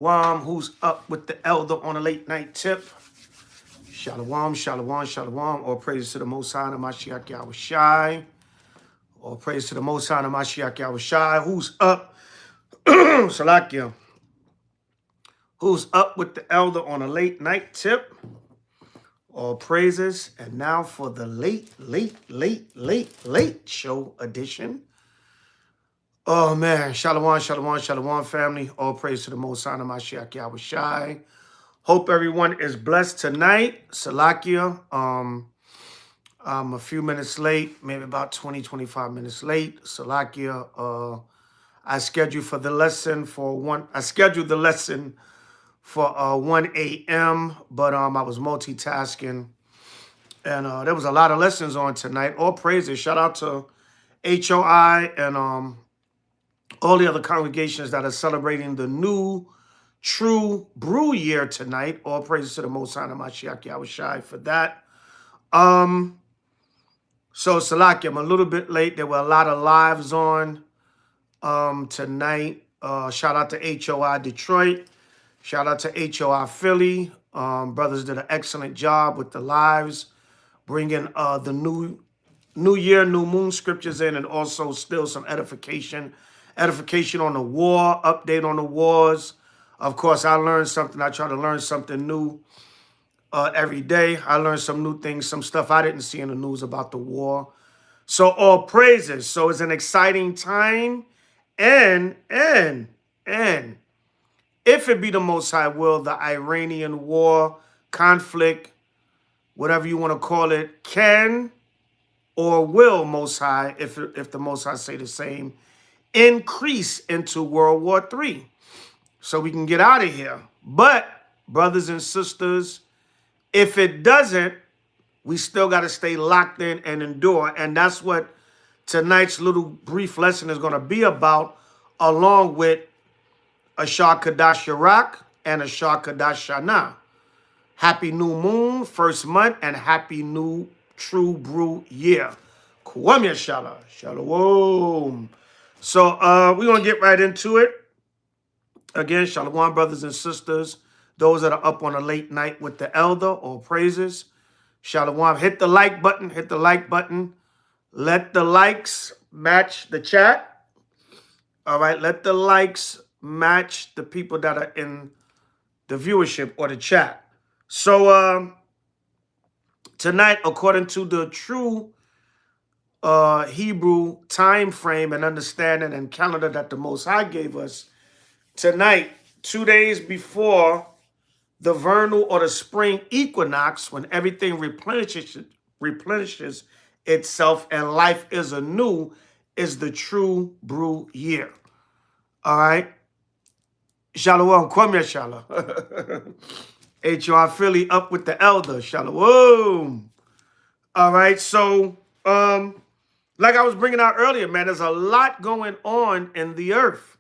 Who's up with the elder on a late night tip? Shalom, shalom, shalom. All praise to the Most High and Mashiach Yahweh Shai. All praise to the Most High and Mashiach Yahweh Shai. Who's up? Salakia. Who's up with the elder on a late night tip? All praises. And now for the late show edition. Oh man, shalom, shalom, shalom, family. All praise to the Most High and Mashiach Yahweh Shai. Hope everyone is blessed tonight. Salakia. I'm a few minutes late, maybe about 20, 25 minutes late. Salakia. I scheduled the lesson for 1 a.m., but I was multitasking. And there was a lot of lessons on tonight. All praises. Shout out to H.O.I. and all the other congregations that are celebrating the new true brew year tonight. All praises to the Most High and Mashiach Yahweh Shai for that. So Salaki, I'm a little bit late. There were a lot of lives on tonight. Shout out to H.O.I. Detroit. Shout out to H.O.I. Philly. Brothers did an excellent job with the lives, bringing the new year, new moon scriptures in, and also still some edification on the war, update on the wars. Of course, I learned something. I try to learn something new every day. I learned some new things, some stuff I didn't see in the news about the war. So all praises. So it's an exciting time. And if it be the Most High will, the Iranian war, conflict, whatever you want to call it, can or will Most High, if the Most High say the same, increase into World War III so we can get out of here. But, brothers and sisters, if it doesn't, we still got to stay locked in and endure. And that's what tonight's little brief lesson is going to be about, along with a Shah Kadash Shirak and a Shah Kadash Shana. Happy new moon, first month, and happy new true brew year. Kwam Yashala. Shalom. So we're going to get right into it. Again, shalom, brothers and sisters. Those that are up on a late night with the elder, all praises. Shalom. Hit the like button. Hit the like button. Let the likes match the chat. All right. Let the likes match the people that are in the viewership or the chat. So tonight, according to the true Hebrew time frame and understanding and calendar that the Most High gave us, tonight, 2 days before the vernal or the spring equinox, when everything replenishes itself and life is anew, is the true brew year. All right. Shalom. Kwam Yashala. H.O.I. Philly up with the elder. Shalom. All right. So, like I was bringing out earlier, man, there's a lot going on in the earth.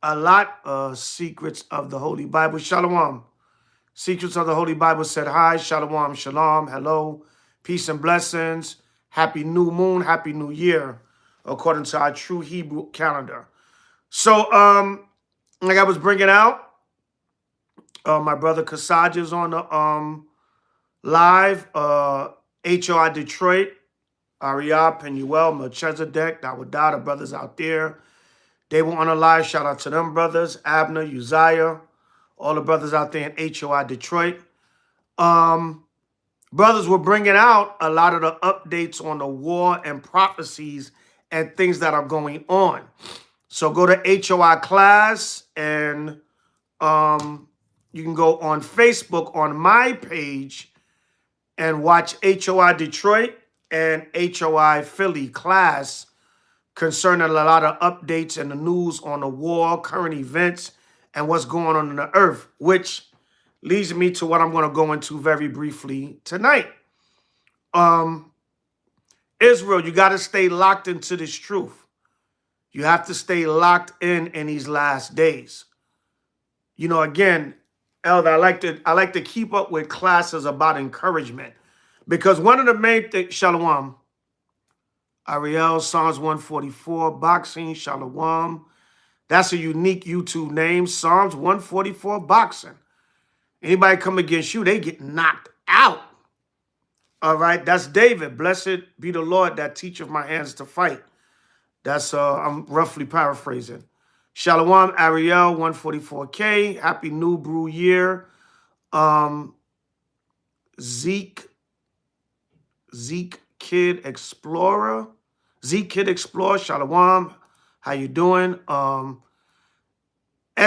A lot of secrets of the Holy Bible. Shalom. Secrets of the Holy Bible said hi. Shalom. Shalom. Hello. Peace and blessings. Happy new moon. Happy new year. According to our true Hebrew calendar. So, like I was bringing out, my brother Kasaj is on the live. H.O.I. Detroit. Ariah, Penuel, Melchizedek, Dawadah, the brothers out there. They were on a live. Shout out to them brothers. Abner, Uzziah, all the brothers out there in H.O.I. Detroit. Brothers were bringing out a lot of the updates on the war and prophecies and things that are going on. So go to H.O.I. class, and you can go on Facebook on my page and watch H.O.I. Detroit and H.O.I. Philly class concerning a lot of updates and the news on the war, current events, and what's going on in the earth, which leads me to what I'm going to go into very briefly tonight. Israel, you got to stay locked into this truth. You have to stay locked in these last days. You know, again, Elder, I like to keep up with classes about encouragement, because one of the main things, Shalom, Ariel, Psalms 144, boxing, Shalom. That's a unique YouTube name. Psalms 144 boxing. Anybody come against you, they get knocked out. All right, that's David. Blessed be the Lord that teacheth my hands to fight. That's I'm roughly paraphrasing. Shalom Ariel 144K. Happy New Brew Year. Zeke Kid Explorer. Zeke Kid Explorer. Shalom. How you doing?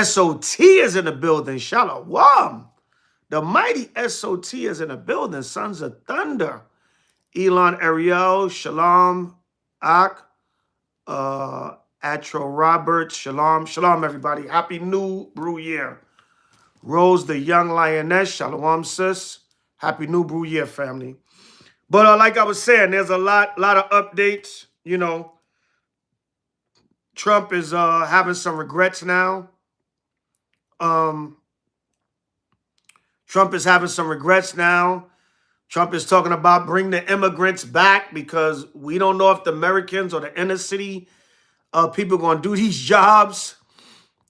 SOT is in the building. Shalom. The mighty SOT is in the building. Sons of Thunder. Elon Ariel. Shalom. Ak. Atro Roberts. Shalom. Shalom, everybody. Happy New Brew Year. Rose the Young Lioness. Shalom, sis. Happy New Brew Year, family. But like I was saying, there's a lot of updates. You know, Trump is having some regrets now. Trump is having some regrets now. Trump is talking about bring the immigrants back because we don't know if the Americans or the inner city people are going to do these jobs.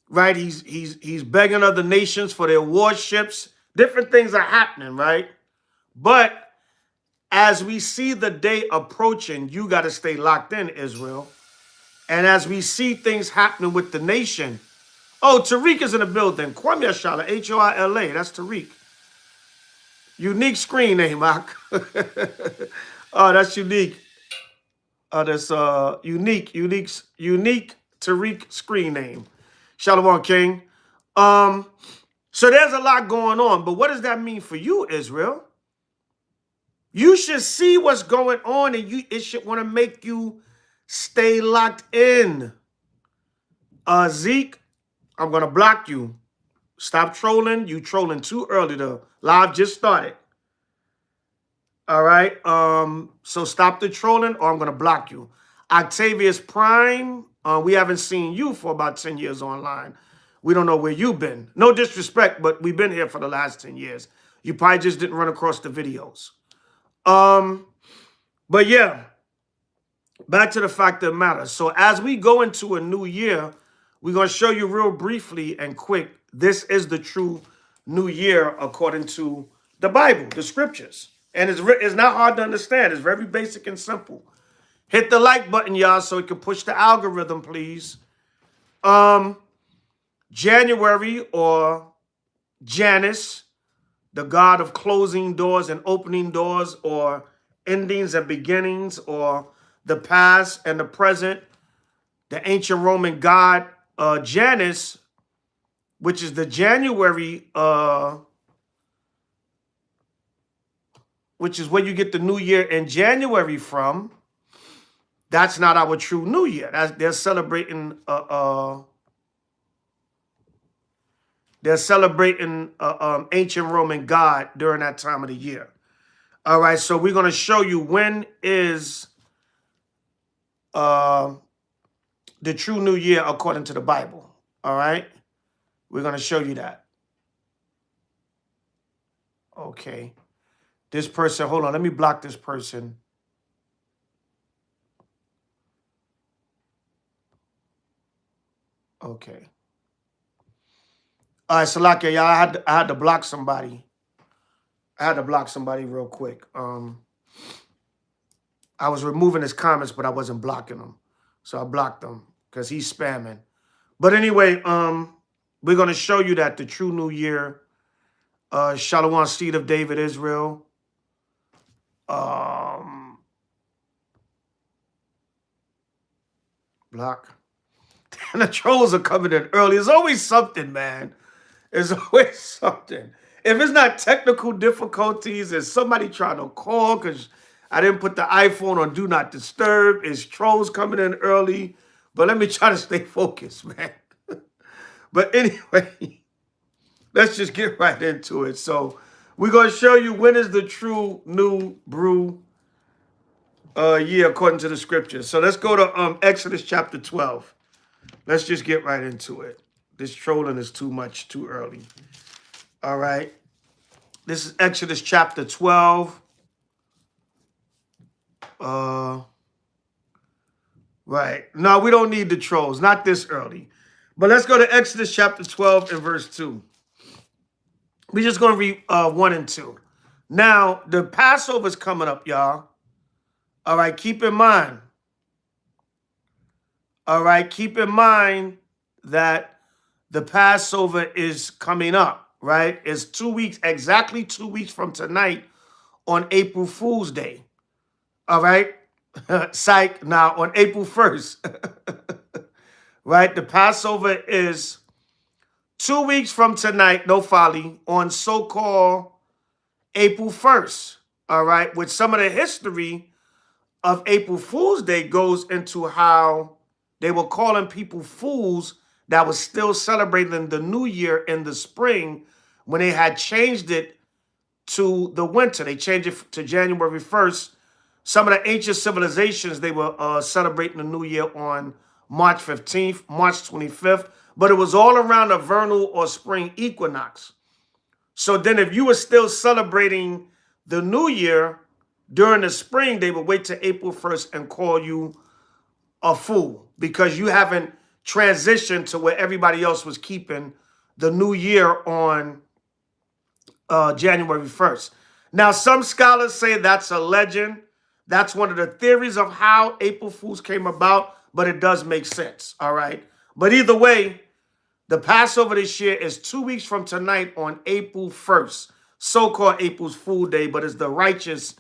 Right? He's begging other nations for their warships. Different things are happening, right? But as we see the day approaching, you got to stay locked in, Israel. And as we see things happening with the nation, oh, Tariq is in the building. Kwame Ashala, H.O.I, that's Tariq. Unique screen name, Mark. Oh, that's unique. That's unique Tariq screen name. Shalom King. So there's a lot going on, but what does that mean for you, Israel? You should see what's going on, and it should want to make you stay locked in. Zeke, I'm going to block you. Stop trolling. You trolling too early. The live just started. All right. So stop the trolling or I'm going to block you. Octavius Prime, we haven't seen you for about 10 years online. We don't know where you've been. No disrespect, but we've been here for the last 10 years. You probably just didn't run across the videos. But yeah, back to the fact of the matter. So as we go into a new year, we're going to show you real briefly and quick. This is the true new year according to the Bible, the scriptures. And it's not hard to understand. It's very basic and simple. Hit the like button, y'all, so it can push the algorithm, please. January, or Janus, the god of closing doors and opening doors, or endings and beginnings, or the past and the present. The ancient Roman god Janus, which is the January, which is where you get the new year in January from. That's not our true new year. They're celebrating ancient Roman god during that time of the year. All right, so we're going to show you when is the true new year according to the Bible. All right, we're going to show you that. Okay, this person, hold on, let me block this person. Okay. All right, Salakia, y'all, I had to block somebody. I had to block somebody real quick. I was removing his comments, but I wasn't blocking them. So I blocked him because he's spamming. But anyway, we're going to show you that the true new year, Shalom, seed of David, Israel. Block. And the trolls are coming in early. There's always something, man. There's always something. If it's not technical difficulties, it's somebody trying to call because I didn't put the iPhone on Do Not Disturb. It's trolls coming in early. But let me try to stay focused, man. But anyway, let's just get right into it. So we're going to show you when is the true new brew year according to the scriptures. So let's go to Exodus chapter 12. Let's just get right into it. This trolling is too much, too early. All right. This is Exodus chapter 12. Right. No, we don't need the trolls. Not this early. But let's go to Exodus chapter 12 and verse 2. We're just going to read 1 and 2. Now, the Passover is coming up, y'all. All right, keep in mind. All right, keep in mind that the Passover is coming up, right? It's 2 weeks, exactly 2 weeks from tonight on April Fool's Day. All right? Psych, now on April 1st. Right? The Passover is 2 weeks from tonight, no folly, on so-called April 1st. All right? With some of the history of April Fool's Day goes into how they were calling people fools that was still celebrating the new year in the spring when they had changed it to the winter. They changed it to January 1st. Some of the ancient civilizations, they were celebrating the new year on March 15th, March 25th, but it was all around the vernal or spring equinox. So then if you were still celebrating the new year during the spring, they would wait to April 1st and call you a fool because you haven't transitioned to where everybody else was keeping the new year on January 1st. Now, some scholars say that's a legend. That's one of the theories of how April Fools came about, but it does make sense, all right? But either way, the Passover this year is 2 weeks from tonight on April 1st, so-called April's Fool Day, but it's the righteous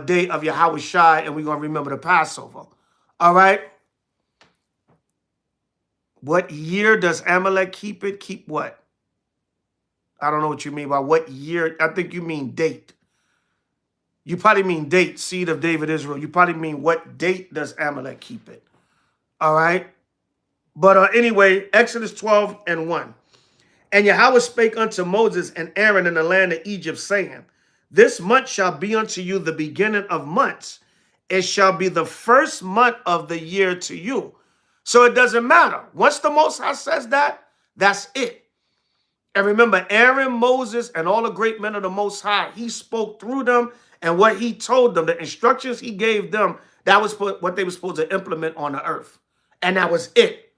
day of H.O.I, and we're going to remember the Passover, all right? What year does Amalek keep it? Keep what? I don't know what you mean by what year. I think you mean date. You probably mean date, seed of David, Israel. You probably mean what date does Amalek keep it? All right? But anyway, Exodus 12 and 1. And Yahweh spake unto Moses and Aaron in the land of Egypt, saying, This month shall be unto you the beginning of months. It shall be the first month of the year to you. So it doesn't matter. Once the Most High says that, that's it. And remember, Aaron, Moses, and all the great men of the Most High, he spoke through them, and what he told them, the instructions he gave them, that was what they were supposed to implement on the earth. And that was it.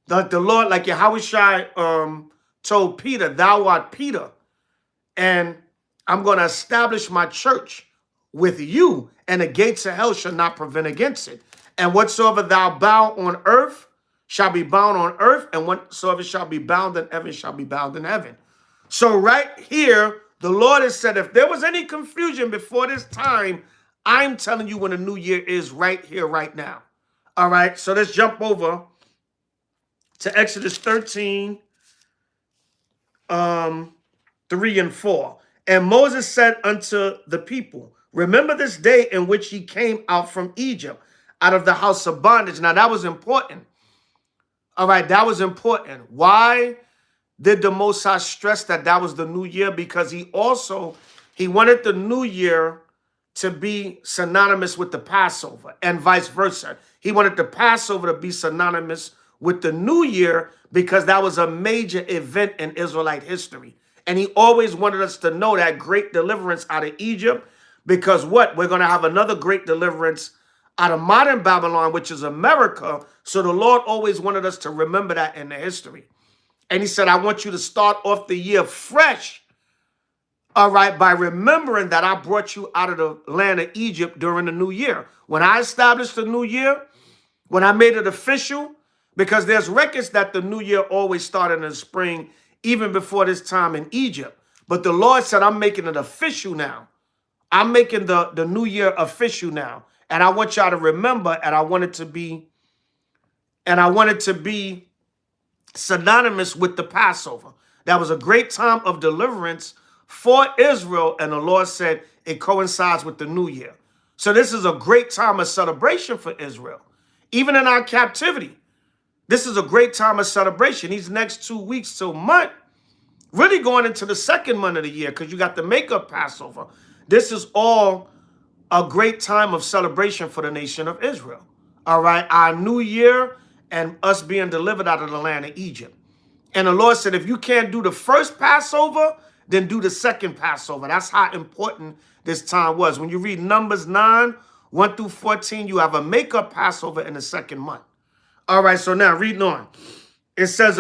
The Lord, like Yahushua told Peter, thou art Peter, and I'm going to establish my church with you, and the gates of hell shall not prevent against it. And whatsoever thou bow on earth shall be bound on earth, and whatsoever shall be bound in heaven shall be bound in heaven. So right here, the Lord has said, if there was any confusion before this time, I'm telling you when the new year is right here, right now. All right, so let's jump over to Exodus 13, 3 and 4. And Moses said unto the people, remember this day in which ye came out from Egypt, out of the house of bondage. Now, that was important. All right, that was important. Why did the Most High stress that was the new year? Because he wanted the new year to be synonymous with the Passover and vice versa. He wanted the Passover to be synonymous with the new year because that was a major event in Israelite history. And he always wanted us to know that great deliverance out of Egypt, because what? We're going to have another great deliverance out of modern Babylon, which is America. So the Lord always wanted us to remember that in the history. And he said, I want you to start off the year fresh, all right, by remembering that I brought you out of the land of Egypt during the new year. When I established the new year, when I made it official, because there's records that the new year always started in the spring, even before this time in Egypt. But the Lord said, I'm making it official now. I'm making the new year official now. And I want y'all to remember, and I want it to be synonymous with the Passover. That was a great time of deliverance for Israel, and the Lord said it coincides with the new year. So this is a great time of celebration for Israel. Even in our captivity, this is a great time of celebration. These next 2 weeks till month, really going into the second month of the year, because you got the makeup Passover. This is all a great time of celebration for the nation of Israel. All right, our new year and us being delivered out of the land of Egypt. And the Lord said, if you can't do the first Passover, then do the second Passover. That's how important this time was. When you read Numbers 9, 1 through 14, you have a makeup Passover in the second month. All right, so now reading on. It says,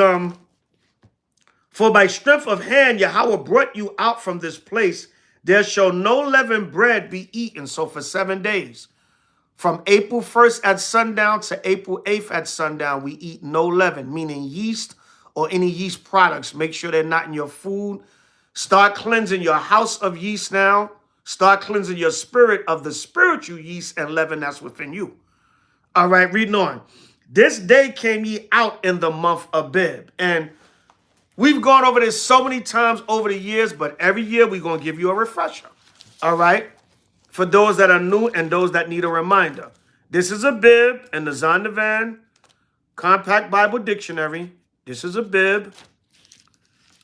for by strength of hand Yahweh brought you out from this place. There shall no leavened bread be eaten. So for 7 days, from April 1st at sundown to April 8th at sundown, we eat no leaven, meaning yeast or any yeast products. Make sure they're not in your food. Start cleansing your house of yeast now. Start cleansing your spirit of the spiritual yeast and leaven that's within you. All right, reading on. This day came ye out in the month of Abib. And we've gone over this so many times over the years, but every year we're going to give you a refresher. All right? For those that are new and those that need a reminder. This is Abib in the Zondervan Compact Bible Dictionary. This is Abib.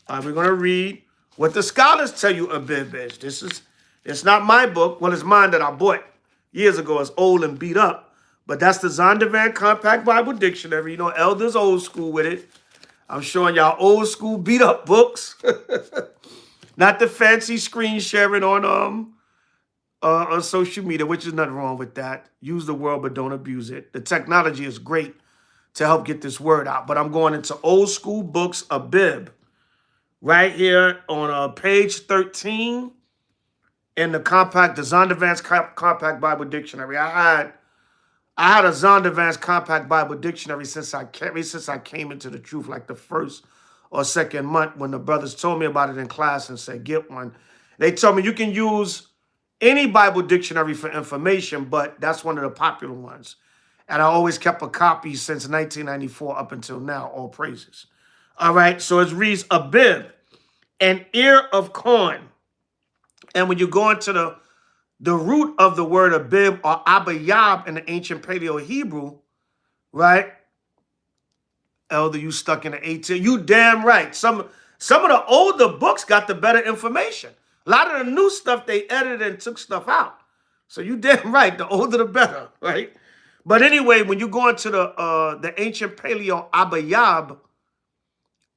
All right, we're going to read what the scholars tell you Abib is. It's not my book. Well, it's mine that I bought years ago. It's old and beat up. But that's the Zondervan Compact Bible Dictionary. You know, Elder's old school with it. I'm showing y'all old school beat up books. Not the fancy screen sharing on social media, which is nothing wrong with that. Use the word, but don't abuse it. The technology is great to help get this word out. But I'm going into old school books, Abib, right here on page 13 in the Zondervan's Compact Bible Dictionary. I had a Zondervan's Compact Bible Dictionary since I came into the truth, like the first or second month when the brothers told me about it in class and said, get one. They told me you can use any Bible dictionary for information, but that's one of the popular ones. And I always kept a copy since 1994 up until now, all praises. All right, so it reads, Abib, an ear of corn. And when you go into the root of the word Abib or Abayab in the ancient Paleo Hebrew, right? Elder, you stuck in the 18. You damn right. Some of the older books got the better information. A lot of the new stuff, they edited and took stuff out. So you damn right. The older, the better, right? But anyway, when you go into the ancient Paleo Abayab,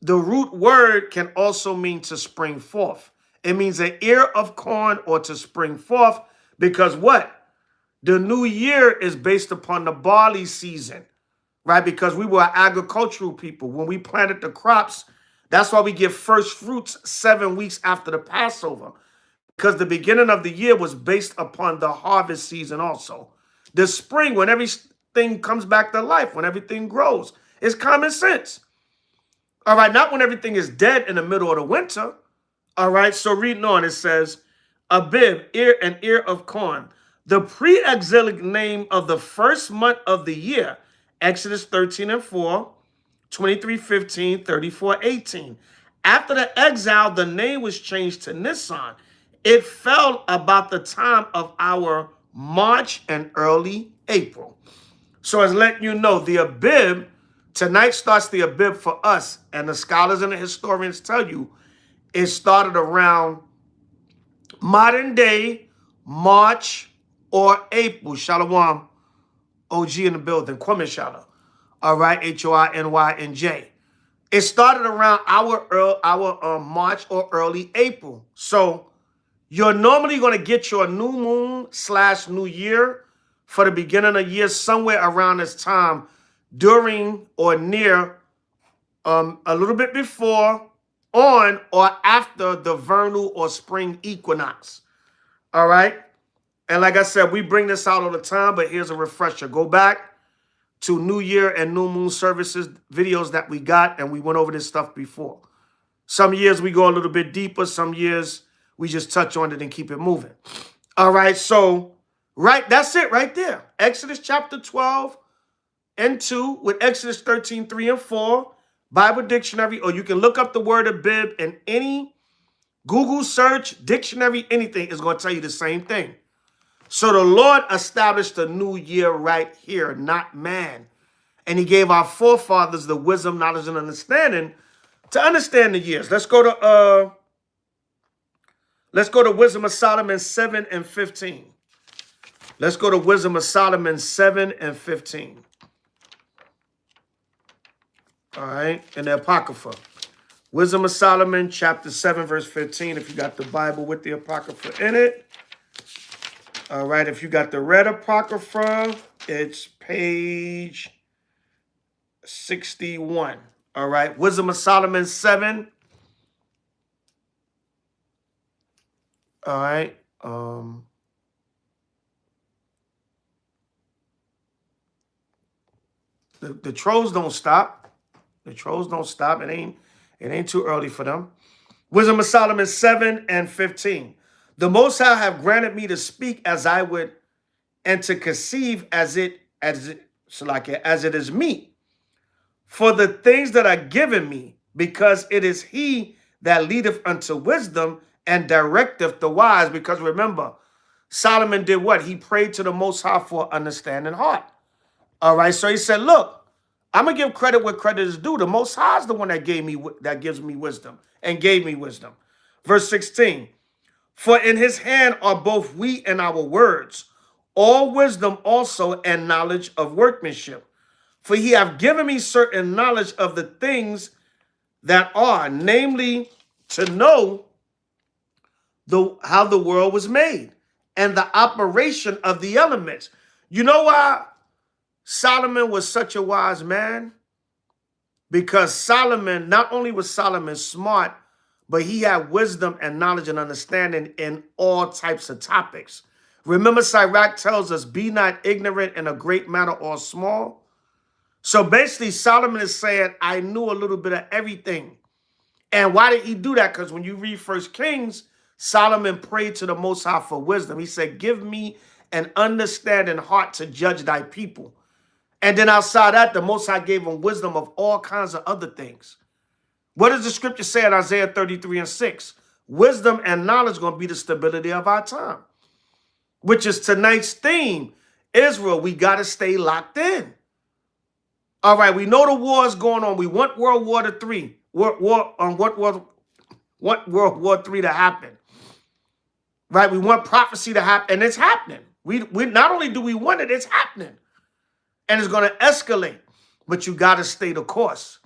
the root word can also mean to spring forth. It means an ear of corn or to spring forth. Because what? The new year is based upon the barley season, right? Because we were agricultural people. When we planted the crops, that's why we get first fruits 7 weeks after the Passover. Because the beginning of the year was based upon the harvest season also. The spring, when everything comes back to life, when everything grows, it's common sense. All right, not when everything is dead in the middle of the winter. All right, so reading on, it says, Abib, an ear of corn, the pre-exilic name of the first month of the year, Exodus 13:4, 23:15, 34:18. After the exile, the name was changed to Nisan. It fell about the time of our March and early April. So as letting you know, the Abib, tonight starts the Abib for us, and the scholars and the historians tell you it started around modern day March or April. Shalom, OG in the building. Kwame Shalom. All right, H.O.I.N.Y.N.J. It started around our March or early April. So you're normally going to get your new moon / new year for the beginning of the year somewhere around this time during or near a little bit before, on, or after the vernal or spring equinox. All right? And like I said, we bring this out all the time, but here's a refresher. Go back to New Year and New Moon services videos that we got, and we went over this stuff before. Some years we go a little bit deeper. Some years we just touch on it and keep it moving. All right, so that's it right there. Exodus chapter 12 and 2 with Exodus 13:3 and 4. Bible dictionary, or you can look up the word Abib in any Google search, dictionary, anything is going to tell you the same thing. So the Lord established a new year right here, not man. And he gave our forefathers the wisdom, knowledge, and understanding to understand the years. Let's go to Wisdom of Solomon 7 and 15. Let's go to Wisdom of Solomon 7 and 15. All right, in the Apocrypha. Wisdom of Solomon, chapter 7, verse 15, if you got the Bible with the Apocrypha in it. All right, if you got the red Apocrypha, it's page 61. All right. Wisdom of Solomon 7. All right. The trolls don't stop. The trolls don't stop. It ain't too early for them. Wisdom of Solomon 7 and 15. The Most High have granted me to speak as I would, and to conceive as it is meet, for the things that are given me, because it is he that leadeth unto wisdom and directeth the wise. Because remember, Solomon did what? He prayed to the Most High for understanding heart. All right, so he said, look, I'm going to give credit where credit is due. The Most High is the one that gives me wisdom and gave me wisdom. Verse 16, for in his hand are both we and our words, all wisdom also and knowledge of workmanship. For he hath given me certain knowledge of the things that are, namely to know how the world was made and the operation of the elements. You know why Solomon was such a wise man? Because Solomon, not only was Solomon smart, but he had wisdom and knowledge and understanding in all types of topics. Remember, Sirach tells us, be not ignorant in a great matter or small. So basically, Solomon is saying, I knew a little bit of everything. And why did he do that? Because when you read 1 Kings, Solomon prayed to the Most High for wisdom. He said, give me an understanding heart to judge thy people. And then outside that, the Most High gave him wisdom of all kinds of other things. What does the scripture say in Isaiah 33 and 6? Wisdom and knowledge are going to be the stability of our time, which is tonight's theme. Israel, we got to stay locked in. All right, we know the war is going on. We want World War III. What World War III to happen. Right? We want prophecy to happen, and it's happening. We not only do we want it, it's happening. And it's going to escalate, but you got to stay the course.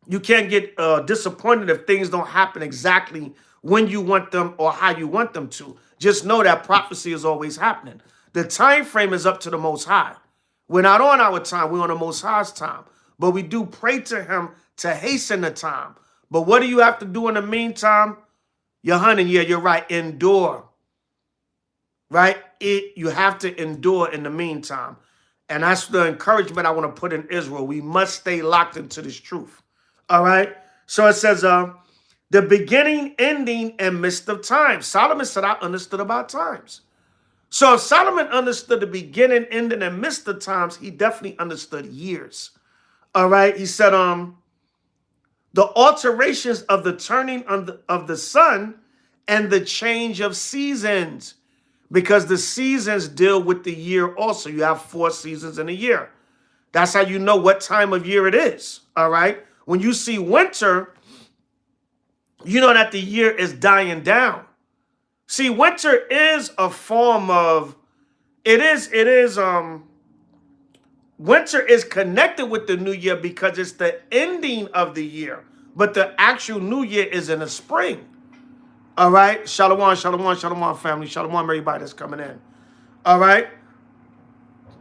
You can't get disappointed if things don't happen exactly when you want them or how you want them to. Just know that prophecy is always happening. The time frame is up to the Most High. We're not on our time. We're on the Most High's time. But we do pray to him to hasten the time. But what do you have to do in the meantime? You're hunting. Yeah, you're right. Endure. Right? You have to endure in the meantime. And that's the encouragement I want to put in Israel. We must stay locked into this truth. All right? So it says, the beginning, ending, and midst of time. Solomon said, I understood about times. So if Solomon understood the beginning, ending, and midst of times, he definitely understood years. All right? He said, the alterations of the turning of the sun and the change of seasons. Because the seasons deal with the year also. You have 4 seasons in a year. That's how you know what time of year it is. All right? When you see winter, you know that the year is dying down. See, winter is a form of, winter is connected with the new year because it's the ending of the year. But the actual new year is in the spring. All right? Shalom, shalom, shalom, family. Shalom, everybody that's coming in. All right?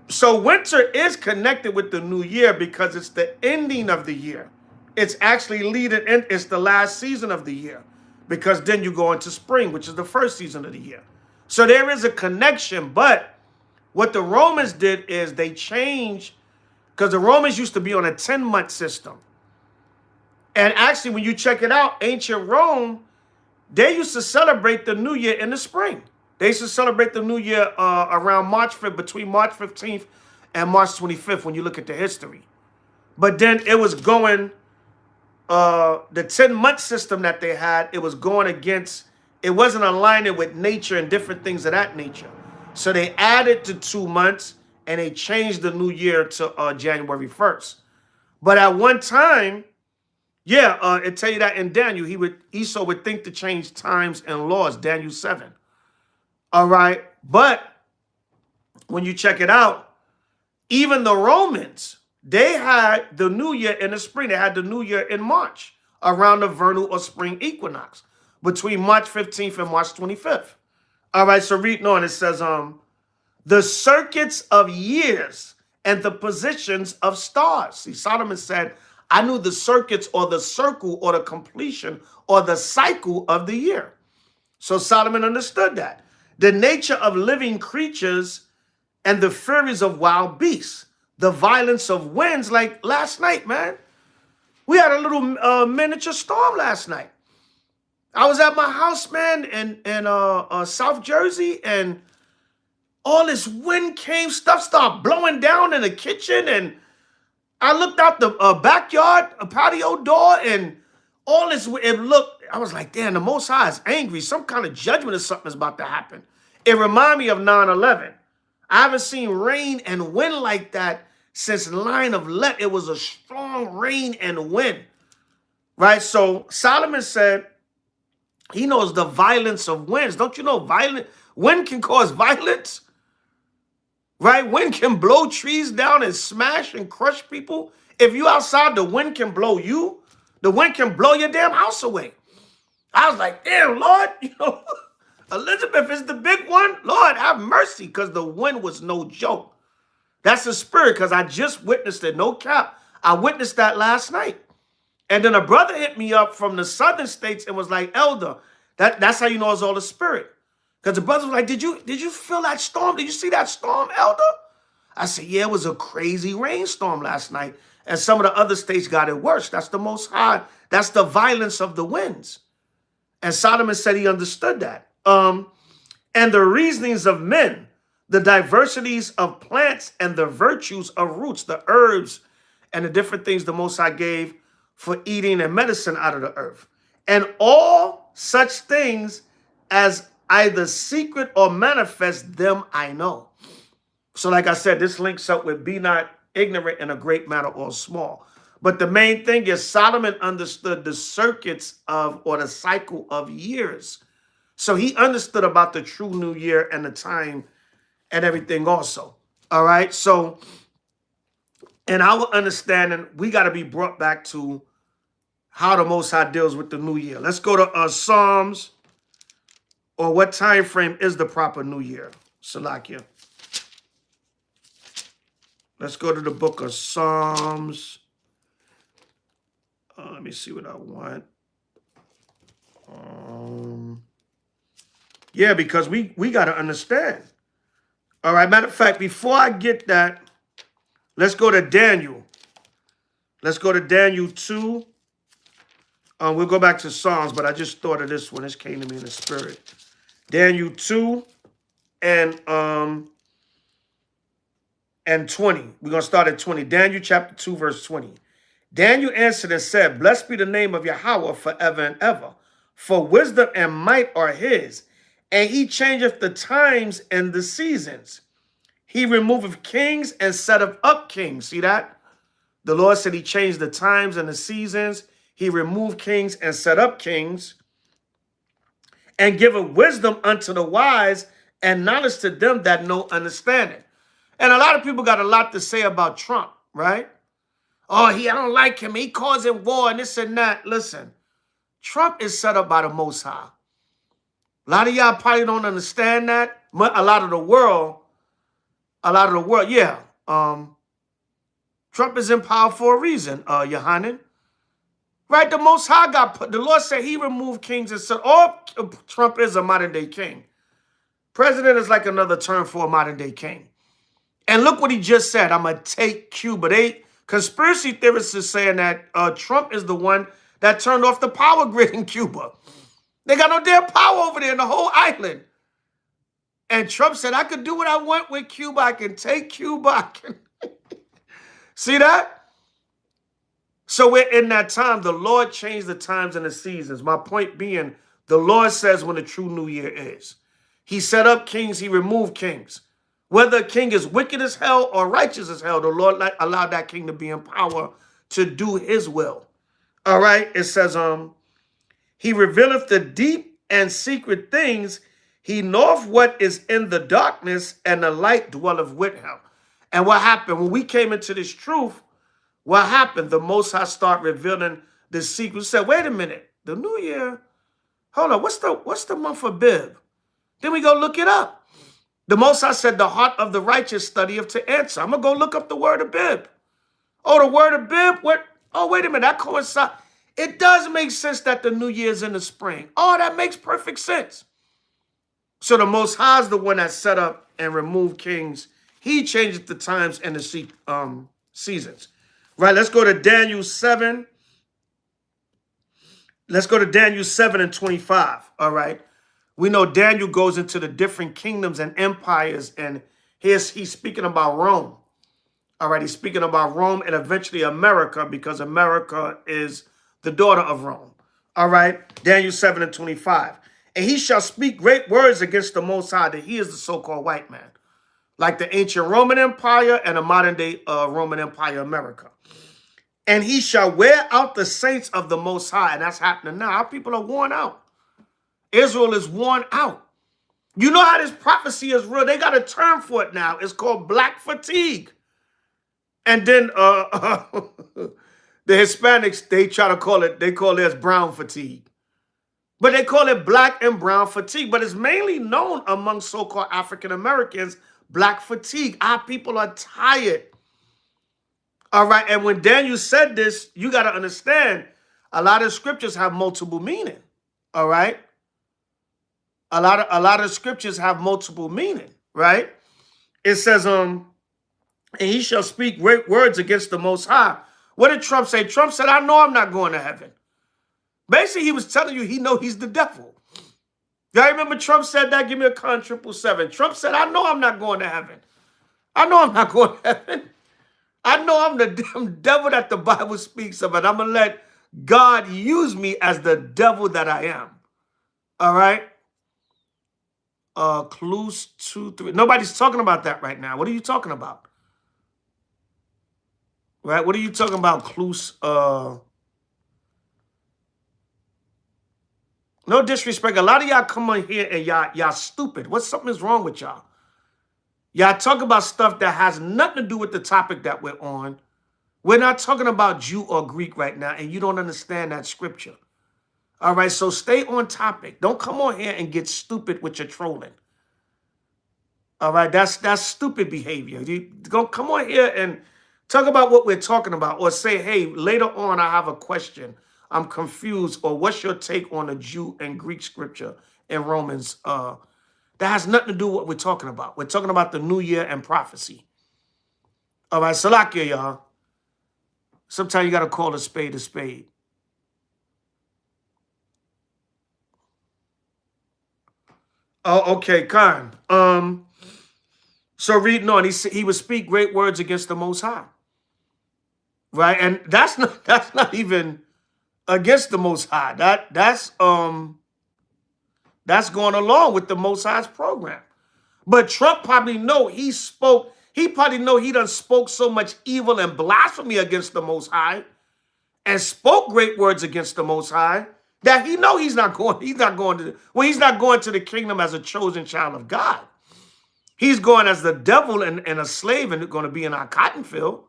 So winter is connected with the new year because it's the ending of the year. It's actually leading in, it's the last season of the year. Because then you go into spring, which is the first season of the year. So there is a connection, but what the Romans did is they changed, because the Romans used to be on a 10-month system. And actually, when you check it out, ancient Rome, they used to celebrate the new year in the spring. They used to celebrate the new year around March 5th, between March 15th and March 25th, when you look at the history. But then it was going, the 10-month system that they had, it was going against, it wasn't aligning with nature and different things of that nature. So they added to 2 months and they changed the new year to January 1st. But at one time, yeah, it tell you that in Daniel, Esau would think to change times and laws, Daniel 7. All right, but when you check it out, even the Romans, they had the new year in the spring. They had the new year in March, around the vernal or spring equinox, between March 15th and March 25th. All right, so reading on, it says, the circuits of years and the positions of stars. See, Solomon said, I knew the circuits or the circle or the completion or the cycle of the year. So Solomon understood that. The nature of living creatures and the furies of wild beasts, the violence of winds, like last night, man. We had a little miniature storm last night. I was at my house, man, in South Jersey, and all this wind came, stuff started blowing down in the kitchen, and I looked out the backyard, a patio door, and all this, it looked, I was like, damn, the Most High is angry. Some kind of judgment or something is about to happen. It reminded me of 9/11. I haven't seen rain and wind like that since line of let. It was a strong rain and wind, right? So Solomon said he knows the violence of winds. Don't you know wind can cause violence? Right? Wind can blow trees down and smash and crush people. If you outside, the wind can blow you. The wind can blow your damn house away. I was like, damn, Lord, Elizabeth is the big one. Lord, have mercy, because the wind was no joke. That's the spirit, because I just witnessed it. No cap. I witnessed that last night. And then a brother hit me up from the southern states and was like, Elder, that's how you know it's all the spirit. Because the brother was like, did you feel that storm? Did you see that storm, Elder? I said, yeah, it was a crazy rainstorm last night. And some of the other states got it worse. That's the Most High. That's the violence of the winds. And Solomon said he understood that. And the reasonings of men, the diversities of plants and the virtues of roots, the herbs and the different things the Most High gave for eating and medicine out of the earth. And all such things as either secret or manifest, them I know. So like I said, this links up with be not ignorant in a great matter or small. But the main thing is Solomon understood the circuits of, or the cycle of years. So he understood about the true new year and the time and everything also. All right. So in our understanding, we got to be brought back to how the Most High deals with the new year. Let's go to Psalms, or what time frame is the proper new year? Salakia. Let's go to the book of Psalms. Let me see what I want. Yeah, because we got to understand. All right, matter of fact, before I get that, let's go to Daniel. Let's go to Daniel 2. We'll go back to Psalms, but I just thought of this one. This came to me in the spirit. Daniel 2 and 20. We're going to start at 20. Daniel chapter 2, verse 20. Daniel answered and said, blessed be the name of Yahweh forever and ever. For wisdom and might are his, and he changeth the times and the seasons. He removeth kings and setteth up kings. See that? The Lord said he changed the times and the seasons. He removed kings and set up kings, and giveth wisdom unto the wise and knowledge to them that know understanding. And a lot of people got a lot to say about Trump, right? Oh, I don't like him. He causing war and this and that. Listen, Trump is set up by the Most High. A lot of y'all probably don't understand that. A lot of the world, yeah. Trump is in power for a reason, Yohanan. Right, the Most High the Lord said he removed kings and said, oh, Trump is a modern day king. President is like another term for a modern day king. And look what he just said. I'm going to take Cuba. Conspiracy theorists are saying that Trump is the one that turned off the power grid in Cuba. They got no damn power over there in the whole island. And Trump said, I could do what I want with Cuba. I can take Cuba. See that? So we're in that time. The Lord changed the times and the seasons. My point being, the Lord says when the true new year is. He set up kings. He removed kings. Whether a king is wicked as hell or righteous as hell, the Lord allowed that king to be in power to do his will. All right. It says, he revealeth the deep and secret things. He knoweth what is in the darkness, and the light dwelleth with him. And what happened when we came into this truth? What happened? The Most High start revealing the secret. Said, wait a minute, the new year. Hold on, what's the month of Bib? Then we go look it up. The Most High said, the heart of the righteous studieth to answer. I'm gonna go look up the word of Bib. Oh, the word of Bib. What? Oh, wait a minute, that coincides. It does make sense that the new year's in the spring. Oh, that makes perfect sense. So the Most High is the one that set up and removed kings. He changes the times and the seasons. Right, let's go to Daniel 7. Let's go to Daniel 7 and 25. All right. We know Daniel goes into the different kingdoms and empires, and he's speaking about Rome. All right, he's speaking about Rome and eventually America, because America is the daughter of Rome. All right, Daniel 7 and 25. And he shall speak great words against the Most High, that he is the so-called white man, like the ancient Roman Empire and the modern-day Roman Empire, America. And he shall wear out the saints of the Most High. And that's happening now. Our people are worn out. Israel is worn out. You know how this prophecy is real. They got a term for it now. It's called black fatigue. And then the Hispanics, they try to call it, they call theirs brown fatigue. But they call it black and brown fatigue. But it's mainly known among so-called African Americans, black fatigue. Our people are tired. All right. And when Daniel said this, you got to understand, a lot of scriptures have multiple meaning. All right. A lot of scriptures have multiple meaning, right? It says, and he shall speak great words against the Most High. What did Trump say? Trump said, I know I'm not going to heaven. Basically, he was telling you he know he's the devil. Y'all remember Trump said that? Give me a con 777. Trump said, I know I'm not going to heaven. I know I'm not going to heaven. I know I'm the damn devil that the Bible speaks of, and I'm going to let God use me as the devil that I am. All right? Clues 2, 3. Nobody's talking about that right now. What are you talking about? Right? What are you talking about, Clues? No disrespect. A lot of y'all come on here and y'all stupid. Something's wrong with y'all? Y'all talk about stuff that has nothing to do with the topic that we're on. We're not talking about Jew or Greek right now, and you don't understand that scripture. All right, so stay on topic. Don't come on here and get stupid with your trolling. All right, that's stupid behavior. You don't come on here and talk about what we're talking about, or say, hey, later on I have a question. I'm confused, or what's your take on a Jew and Greek scripture in Romans? That has nothing to do with what we're talking about. We're talking about the new year and prophecy. All right, Salakia, y'all. Sometimes you got to call a spade a spade. Oh, okay, Khan. So reading on, he would speak great words against the Most High. Right? And that's not even against the Most High. That's going along with the Most High's program. But Trump probably know he probably know he done spoke so much evil and blasphemy against the Most High and spoke great words against the Most High that he know he's not going to the kingdom as a chosen child of God. He's going as the devil and a slave and going to be in our cotton field.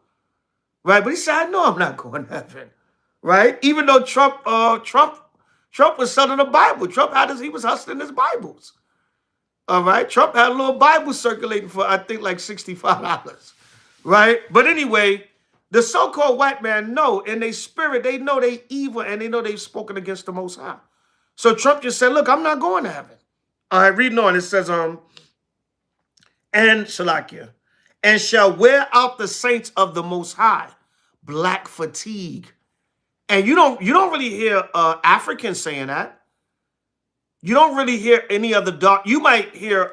Right? But he said, I know I'm not going to heaven. Right? Even though Trump was selling the Bible. He was hustling his Bibles. All right? Trump had a little Bible circulating for, I think, like $65. Right? But anyway, the so-called white man know in their spirit, they know they evil and they know they've spoken against the Most High. So Trump just said, look, I'm not going to heaven. All right, reading on, it says, and Shalakia, and shall wear out the saints of the Most High, black fatigue. And you don't really hear Africans saying that. You don't really hear any other dark. You might hear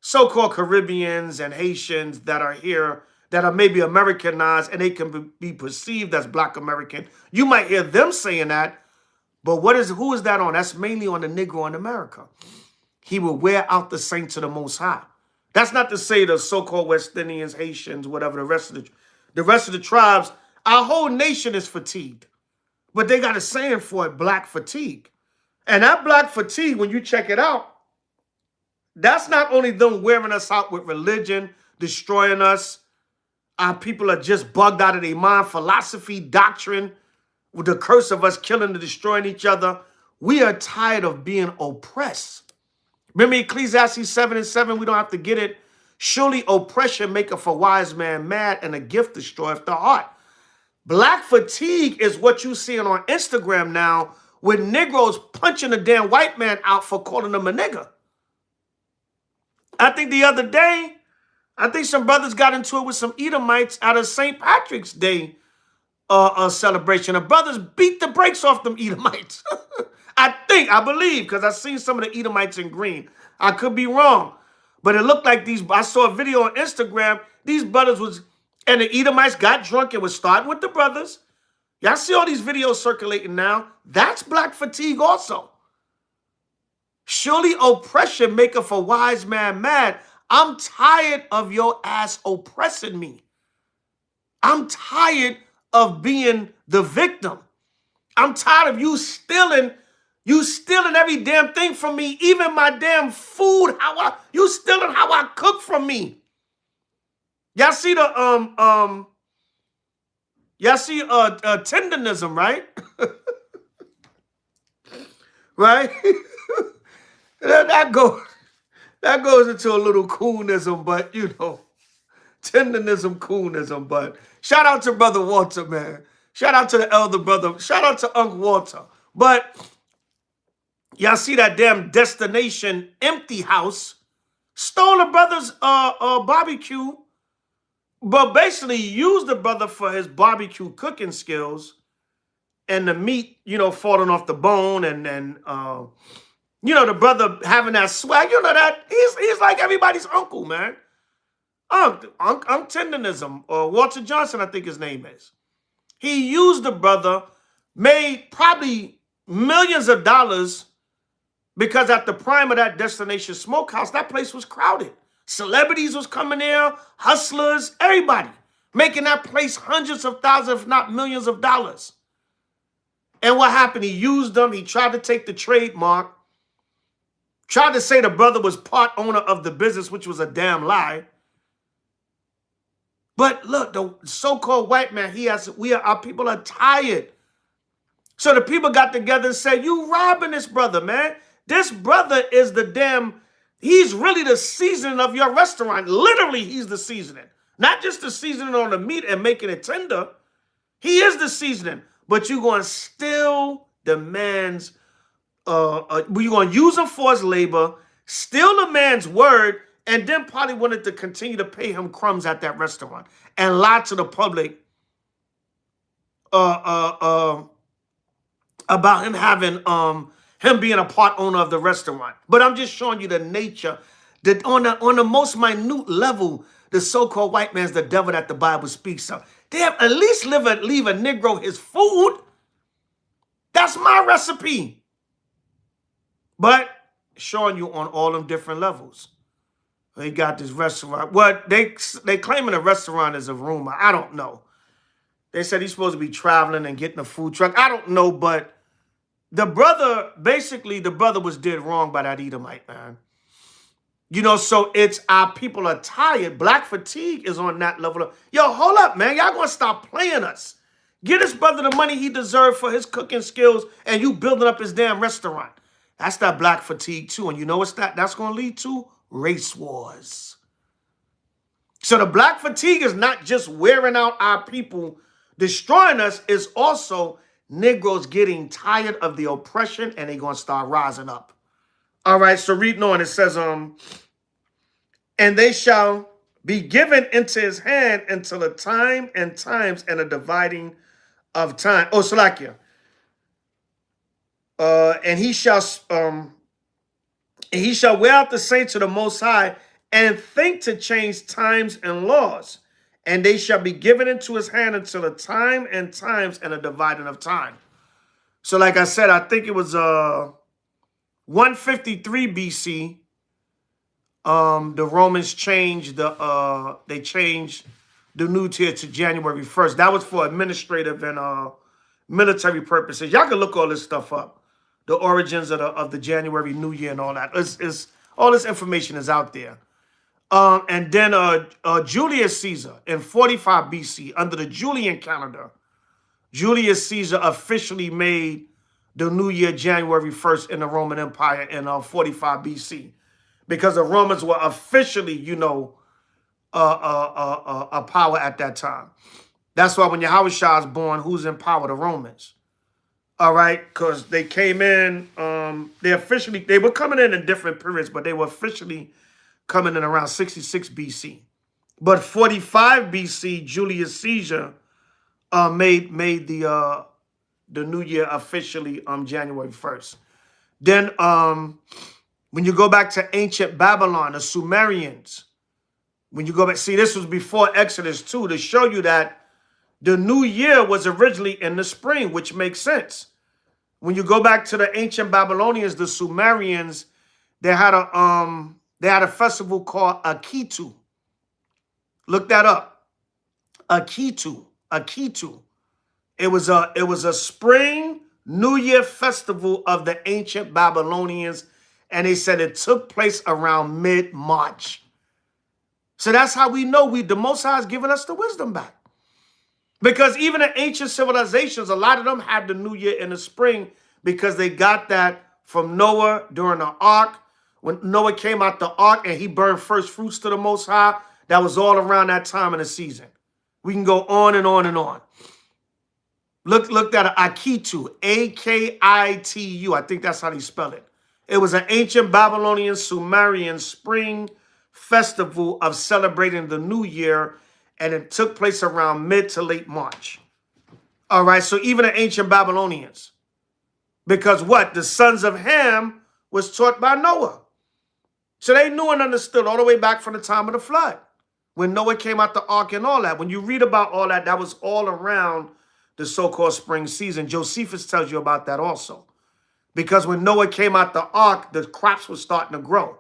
so-called Caribbeans and Haitians that are here that are maybe Americanized and they can be perceived as black American. You might hear them saying that, but who is that on? That's mainly on the Negro in America. He will wear out the saints of the Most High. That's not to say the so-called West Indians, Haitians, whatever, the rest of the tribes. Our whole nation is fatigued. But they got a saying for it, black fatigue. And that black fatigue, when you check it out, that's not only them wearing us out with religion, destroying us. Our people are just bugged out of their mind. Philosophy, doctrine, with the curse of us killing and destroying each other. We are tired of being oppressed. Remember Ecclesiastes 7 and 7, we don't have to get it. Surely oppression maketh a wise man mad, and a gift destroyeth the heart. Black fatigue is what you seeing on Instagram now with Negroes punching a damn white man out for calling them a nigger. I think the other day, I think some brothers got into it with some Edomites at a St. Patrick's Day celebration. The brothers beat the brakes off them Edomites. I believe, because I seen some of the Edomites in green. I could be wrong. But it looked like I saw a video on Instagram, these brothers and the Edomites got drunk and was starting with the brothers. Y'all see all these videos circulating now? That's black fatigue also. Surely oppression maketh a wise man mad. I'm tired of your ass oppressing me. I'm tired of being the victim. I'm tired of you stealing every damn thing from me, even my damn food. You stealing how I cook from me. Y'all see the tenderism, right? Right? that goes into a little coonism, but you know, tenderism, coonism. But shout out to Brother Walter, man. Shout out to the elder brother. Shout out to Uncle Walter. But y'all see that damn Destination Empty House stole the brother's barbecue, but basically used the brother for his barbecue cooking skills, and the meat, you know, falling off the bone, and you know, the brother having that swag, you know, that he's like everybody's uncle, man. Tenderism, or Walter Johnson, I think his name is. He used the brother, made probably millions of dollars, because at the prime of that Destination Smokehouse, that place was crowded. Celebrities was coming there, hustlers, everybody, making that place hundreds of thousands, if not millions of dollars. And what happened? He used them. He tried to take the trademark, tried to say the brother was part owner of the business, which was a damn lie. But look, the so-called white man, our people are tired. So the people got together and said, you robbing this brother, man. This brother is he's really the seasoning of your restaurant. Literally, he's the seasoning. Not just the seasoning on the meat and making it tender. He is the seasoning. But you're going to steal the man's, you're going to use him for his labor, steal the man's word, and then probably wanted to continue to pay him crumbs at that restaurant and lie to the public about him having him being a part owner of the restaurant. But I'm just showing you the nature that on the most minute level, the so-called white man's the devil that the Bible speaks of. Damn, at least leave a Negro his food. That's my recipe. But showing you on all them different levels. They got this restaurant. What they claiming a restaurant is a rumor. I don't know. They said he's supposed to be traveling and getting a food truck. I don't know, but the brother was did wrong by that Edomite, man. You know, so it's our people are tired. Black fatigue is on that level. Yo, hold up, man. Y'all gonna stop playing us. Get this brother the money he deserved for his cooking skills, and you building up his damn restaurant. That's that black fatigue too. And you know what's that's gonna lead to? Race wars. So the black fatigue is not just wearing out our people, destroying us, it's also Negroes getting tired of the oppression, and they're going to start rising up. All right, so reading on, it says, and they shall be given into his hand until a time and times and a dividing of time. Oh, Salakia. And he shall wear out the saints of the Most High and think to change times and laws. And they shall be given into his hand until a time and times and a dividing of time. So like I said, I think it was 153 BC. The Romans changed they changed the new year to January 1st. That was for administrative and military purposes. Y'all can look all this stuff up. The origins of the January New Year and all that. It's all this information is out there. And then Julius Caesar in 45 BC, under the Julian calendar, Julius Caesar officially made the New Year January 1st in the Roman Empire in 45 BC, because the Romans were officially, you know, a power at that time. That's why when Yahushua is born, who's in power? The Romans. All right, because they came in, they were coming in different periods, but they were officially coming in around 66 BC. But 45 BC, Julius Caesar made the new year officially January 1st. Then when you go back to ancient Babylon, the Sumerians, when you go back, see, this was before Exodus 2, to show you that the new year was originally in the spring, which makes sense. When you go back to the ancient Babylonians, the Sumerians, they had a festival called Akitu. Look that up. Akitu. It was a spring New Year festival of the ancient Babylonians, and they said it took place around mid-March. So that's how we know the Most High is giving us the wisdom back. Because even in ancient civilizations, a lot of them had the new year in the spring because they got that from Noah during the ark. When Noah came out the ark and he burned first fruits to the Most High, that was all around that time in the season. We can go on and on and on. Look at Akitu, A-K-I-T-U. I think that's how they spell it. It was an ancient Babylonian Sumerian spring festival of celebrating the new year, and it took place around mid to late March. All right, so even the ancient Babylonians. Because what? The sons of Ham was taught by Noah. So they knew and understood all the way back from the time of the flood. When Noah came out the ark and all that. When you read about all that, that was all around the so-called spring season. Josephus tells you about that also. Because when Noah came out the ark, the crops were starting to grow,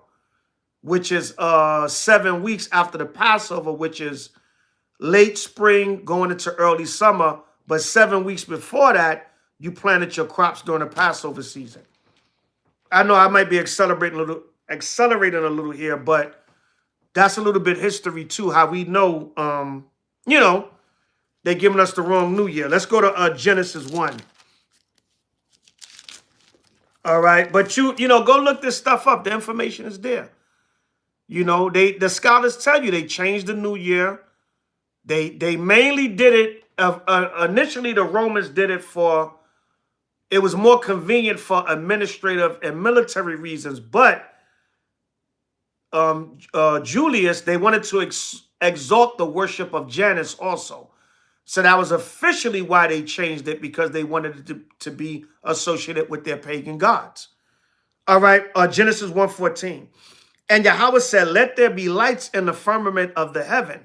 which is 7 weeks after the Passover, which is late spring going into early summer. But 7 weeks before that, you planted your crops during the Passover season. I know I might be accelerating a little here, but that's a little bit history too, how we know, they're giving us the wrong new year. Let's go to Genesis 1. All right, but go look this stuff up. The information is there. The scholars tell you they changed the new year. They mainly did it. Initially, the Romans did it it was more convenient for administrative and military reasons. But Julius, they wanted to exalt the worship of Janus also. So that was officially why they changed it, because they wanted it to be associated with their pagan gods. All right, Genesis 1:14. And Yahweh said, let there be lights in the firmament of the heaven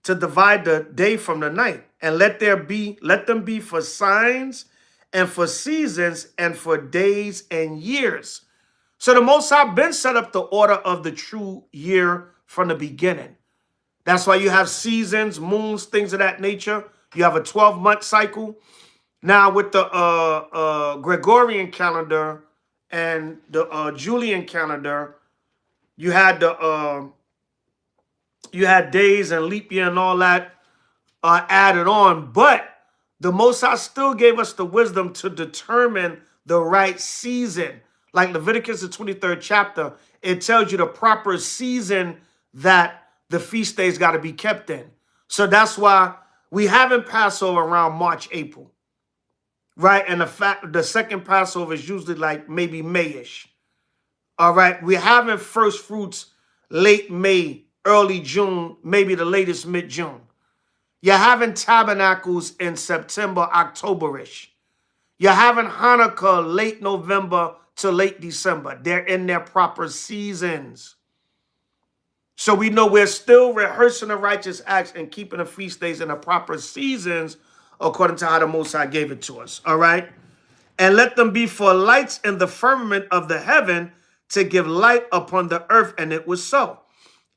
to divide the day from the night. And let them be for signs and for seasons and for days and years. So the Most High been set up the order of the true year from the beginning. That's why you have seasons, moons, things of that nature. You have a 12-month cycle. Now with the Gregorian calendar and the Julian calendar, you had days and leap year and all that added on, but the Most High still gave us the wisdom to determine the right season. Like Leviticus, the 23rd chapter, it tells you the proper season that the feast days got to be kept in. So that's why we haven't Passover around March, April, right? And the second Passover is usually like maybe Mayish. All right, we're having first fruits late May, early June, maybe the latest mid-June. You're having tabernacles in September, October-ish. You're having Hanukkah late November to late December. They're in their proper seasons. So we know we're still rehearsing the righteous acts and keeping the feast days in the proper seasons according to how the Most High gave it to us. All right? And let them be for lights in the firmament of the heaven to give light upon the earth. And it was so.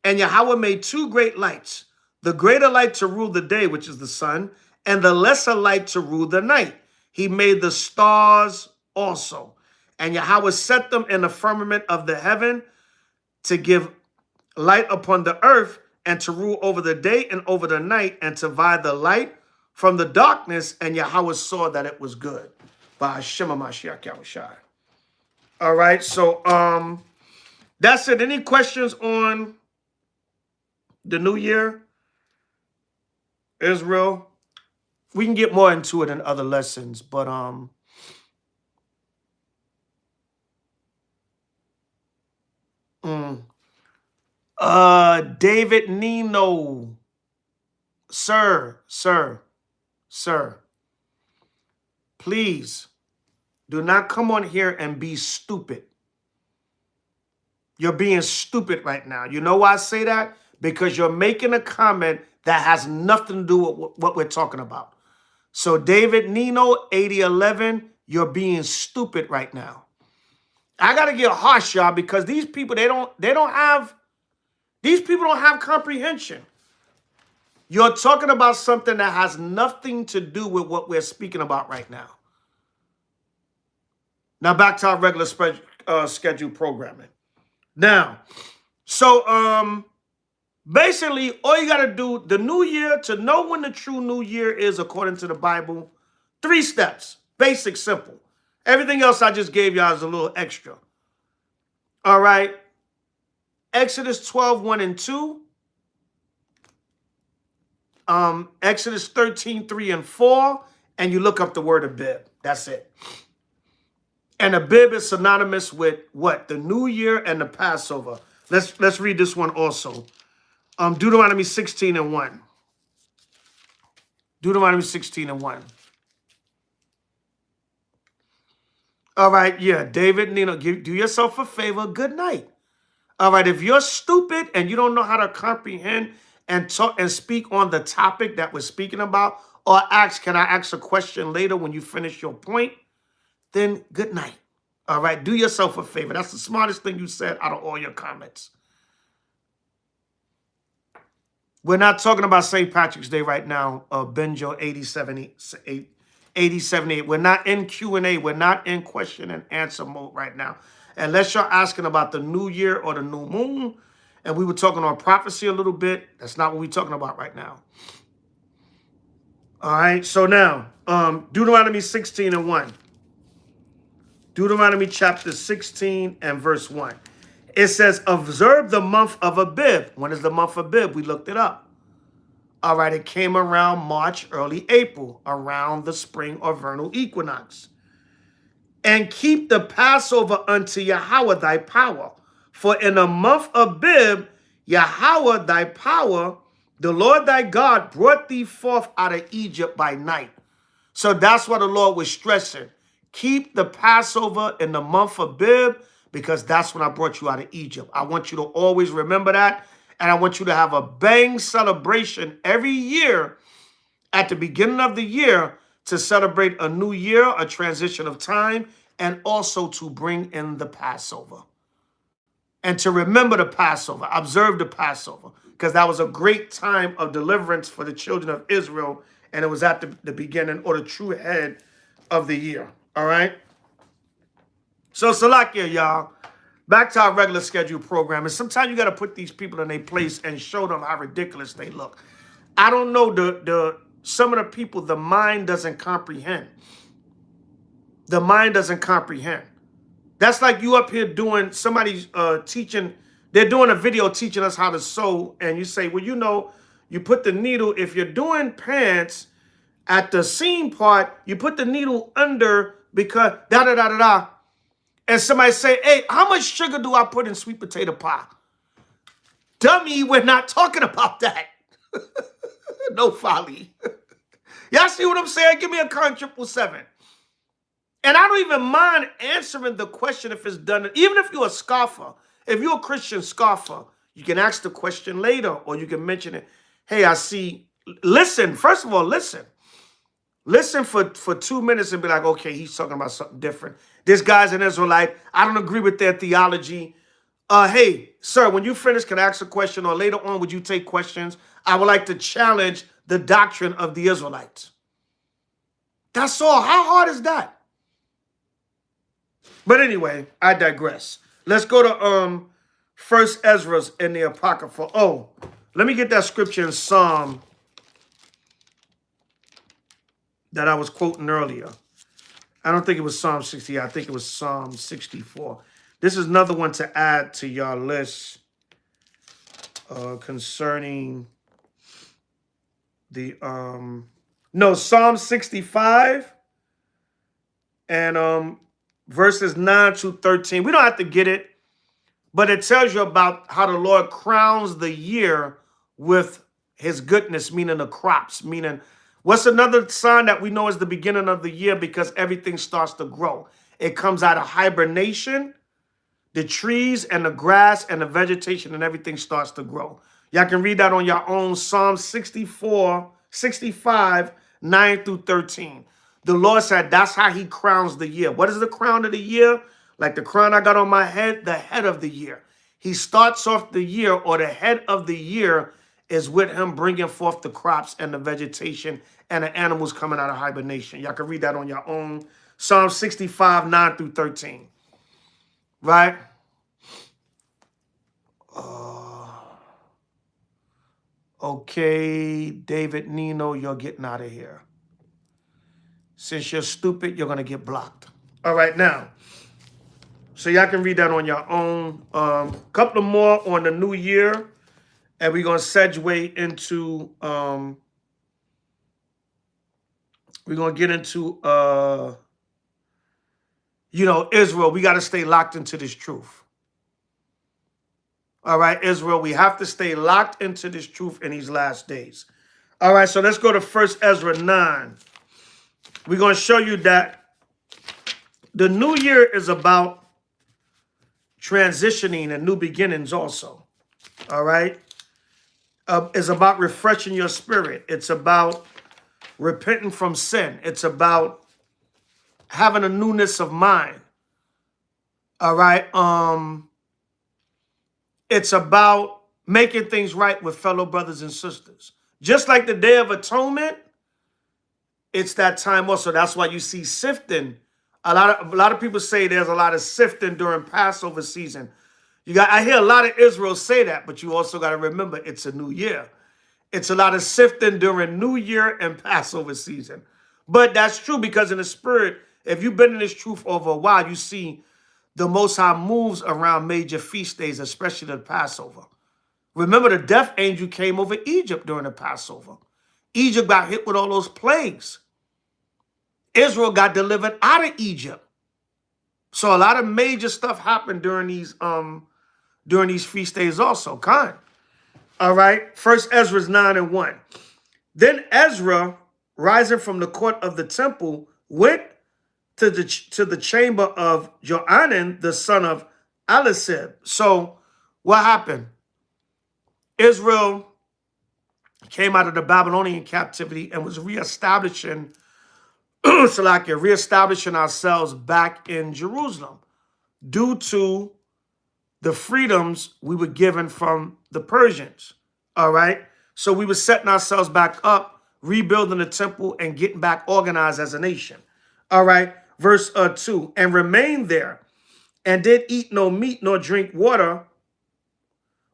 And Yahweh made two great lights, the greater light to rule the day, which is the sun, and the lesser light to rule the night. He made the stars also. And Yahweh set them in the firmament of the heaven to give light upon the earth and to rule over the day and over the night and to divide the light from the darkness. And Yahweh saw that it was good. By Hashem HaMashiach Yahushua. All right, so that's it. Any questions on the new year, Israel? we can get more into it in other lessons, but David Nino, sir, please do not come on here and be stupid. You're being stupid right now. You know why I say that? Because you're making a comment that has nothing to do with what we're talking about. So David Nino, 8011, you're being stupid right now. I gotta get harsh, y'all, because these people, these people don't have comprehension. You're talking about something that has nothing to do with what we're speaking about right now. Now back to our regular scheduled programming. Now, so basically, all you got to do, the new year, to know when the true new year is according to the Bible, 3 steps. Basic, simple. Everything else I just gave y'all is a little extra. All right. Exodus 12, 1 and 2. Exodus 13, 3 and 4. And you look up the word Abib. That's it. And Abib is synonymous with what? The New Year and the Passover. Let's read this one also. Deuteronomy 16 and 1. Deuteronomy 16 and 1. All right, yeah, David, Nino, do yourself a favor. Good night. All right, if you're stupid and you don't know how to comprehend and talk and speak on the topic that we're speaking about, or can I ask a question later when you finish your point? Then good night. All right, do yourself a favor. That's the smartest thing you said out of all your comments. We're not talking about St. Patrick's Day right now, Benjo 8078. We're not in Q&A. We're not in question and answer mode right now. Unless you're asking about the new year or the new moon, and we were talking on prophecy a little bit, that's not what we're talking about right now. All right, so now, Deuteronomy 16 and 1. Deuteronomy chapter 16 and verse 1. It says, observe the month of Abib. When is the month of Abib? We looked it up. All right, it came around March, early April, around the spring or vernal equinox. And keep the Passover unto Yahweh thy power. For in the month of Abib, Yahweh thy power, the Lord thy God, brought thee forth out of Egypt by night. So that's what the Lord was stressing. Keep the Passover in the month of Abib, because that's when I brought you out of Egypt. I want you to always remember that. And I want you to have a bang celebration every year at the beginning of the year to celebrate a new year, a transition of time, and also to bring in the Passover. And to remember the Passover, observe the Passover, because that was a great time of deliverance for the children of Israel. And it was at the beginning or the true head of the year. All right. So Salakia, y'all, back to our regular scheduled program. And sometimes you got to put these people in their place and show them how ridiculous they look. I don't know, some of the people, the mind doesn't comprehend. The mind doesn't comprehend. That's like you up here doing, somebody's teaching, they're doing a video teaching us how to sew. And you say, well, you know, you put the needle, if you're doing pants at the seam part, you put the needle under because da-da-da-da-da. And somebody say, hey, how much sugar do I put in sweet potato pie? Dummy, we're not talking about that. No folly. Y'all see what I'm saying? Give me a con 777. And I don't even mind answering the question if it's done. Even if you're a scoffer, if you're a Christian scoffer, you can ask the question later or you can mention it. Hey, I see. Listen, first of all, listen. Listen for 2 minutes and be like, okay, he's talking about something different. This guy's an Israelite. I don't agree with their theology. Hey, sir, when you finish, can I ask a question? Or later on, would you take questions? I would like to challenge the doctrine of the Israelites. That's all. How hard is that? But anyway, I digress. Let's go to First Ezra's in the Apocrypha. Oh, let me get that scripture in Psalm that I was quoting earlier. I don't think it was Psalm 60. I think it was Psalm 64. This is another one to add to your list concerning the No, Psalm 65 and verses 9 to 13. We don't have to get it, but it tells you about how the Lord crowns the year with his goodness, meaning the crops, meaning what's another sign that we know is the beginning of the year because everything starts to grow. It comes out of hibernation, the trees and the grass and the vegetation and everything starts to grow. Y'all can read that on your own. Psalm 65, 9 through 13. The Lord said that's how he crowns the year. What is the crown of the year? Like the crown I got on my head, the head of the year. He starts off the year, or the head of the year is with him bringing forth the crops and the vegetation and the animals coming out of hibernation. Y'all can read that on your own. Psalm 65, 9 through 13. Right? Okay, David Nino, you're getting out of here. Since you're stupid, you're going to get blocked. All right, now. So y'all can read that on your own. Couple more on the new year. And we're going to segue into, we're going to get into, Israel. We got to stay locked into this truth. All right, Israel, we have to stay locked into this truth in these last days. All right, so let's go to 1 Ezra 9. We're going to show you that the new year is about transitioning and new beginnings also. All right? It's about refreshing your spirit. It's about repenting from sin. It's about having a newness of mind. All right? It's about making things right with fellow brothers and sisters. Just like the Day of Atonement, it's that time also. That's why you see sifting. A lot of people say there's a lot of sifting during Passover season. I hear a lot of Israel say that, but you also got to remember it's a new year. It's a lot of sifting during New Year and Passover season. But that's true because in the spirit, if you've been in this truth over a while, you see the Most High moves around major feast days, especially the Passover. Remember, the death angel came over Egypt during the Passover. Egypt got hit with all those plagues. Israel got delivered out of Egypt. So a lot of major stuff happened during these feast days also. All right. First Ezra 9 and 1. Then Ezra, rising from the court of the temple, went to the chamber of Johanan, the son of Elisab. So what happened? Israel came out of the Babylonian captivity and was reestablishing ourselves back in Jerusalem due to the freedoms we were given from the Persians. All right. So we were setting ourselves back up, rebuilding the temple and getting back organized as a nation. All right. Verse 2, and remained there and did eat no meat nor drink water,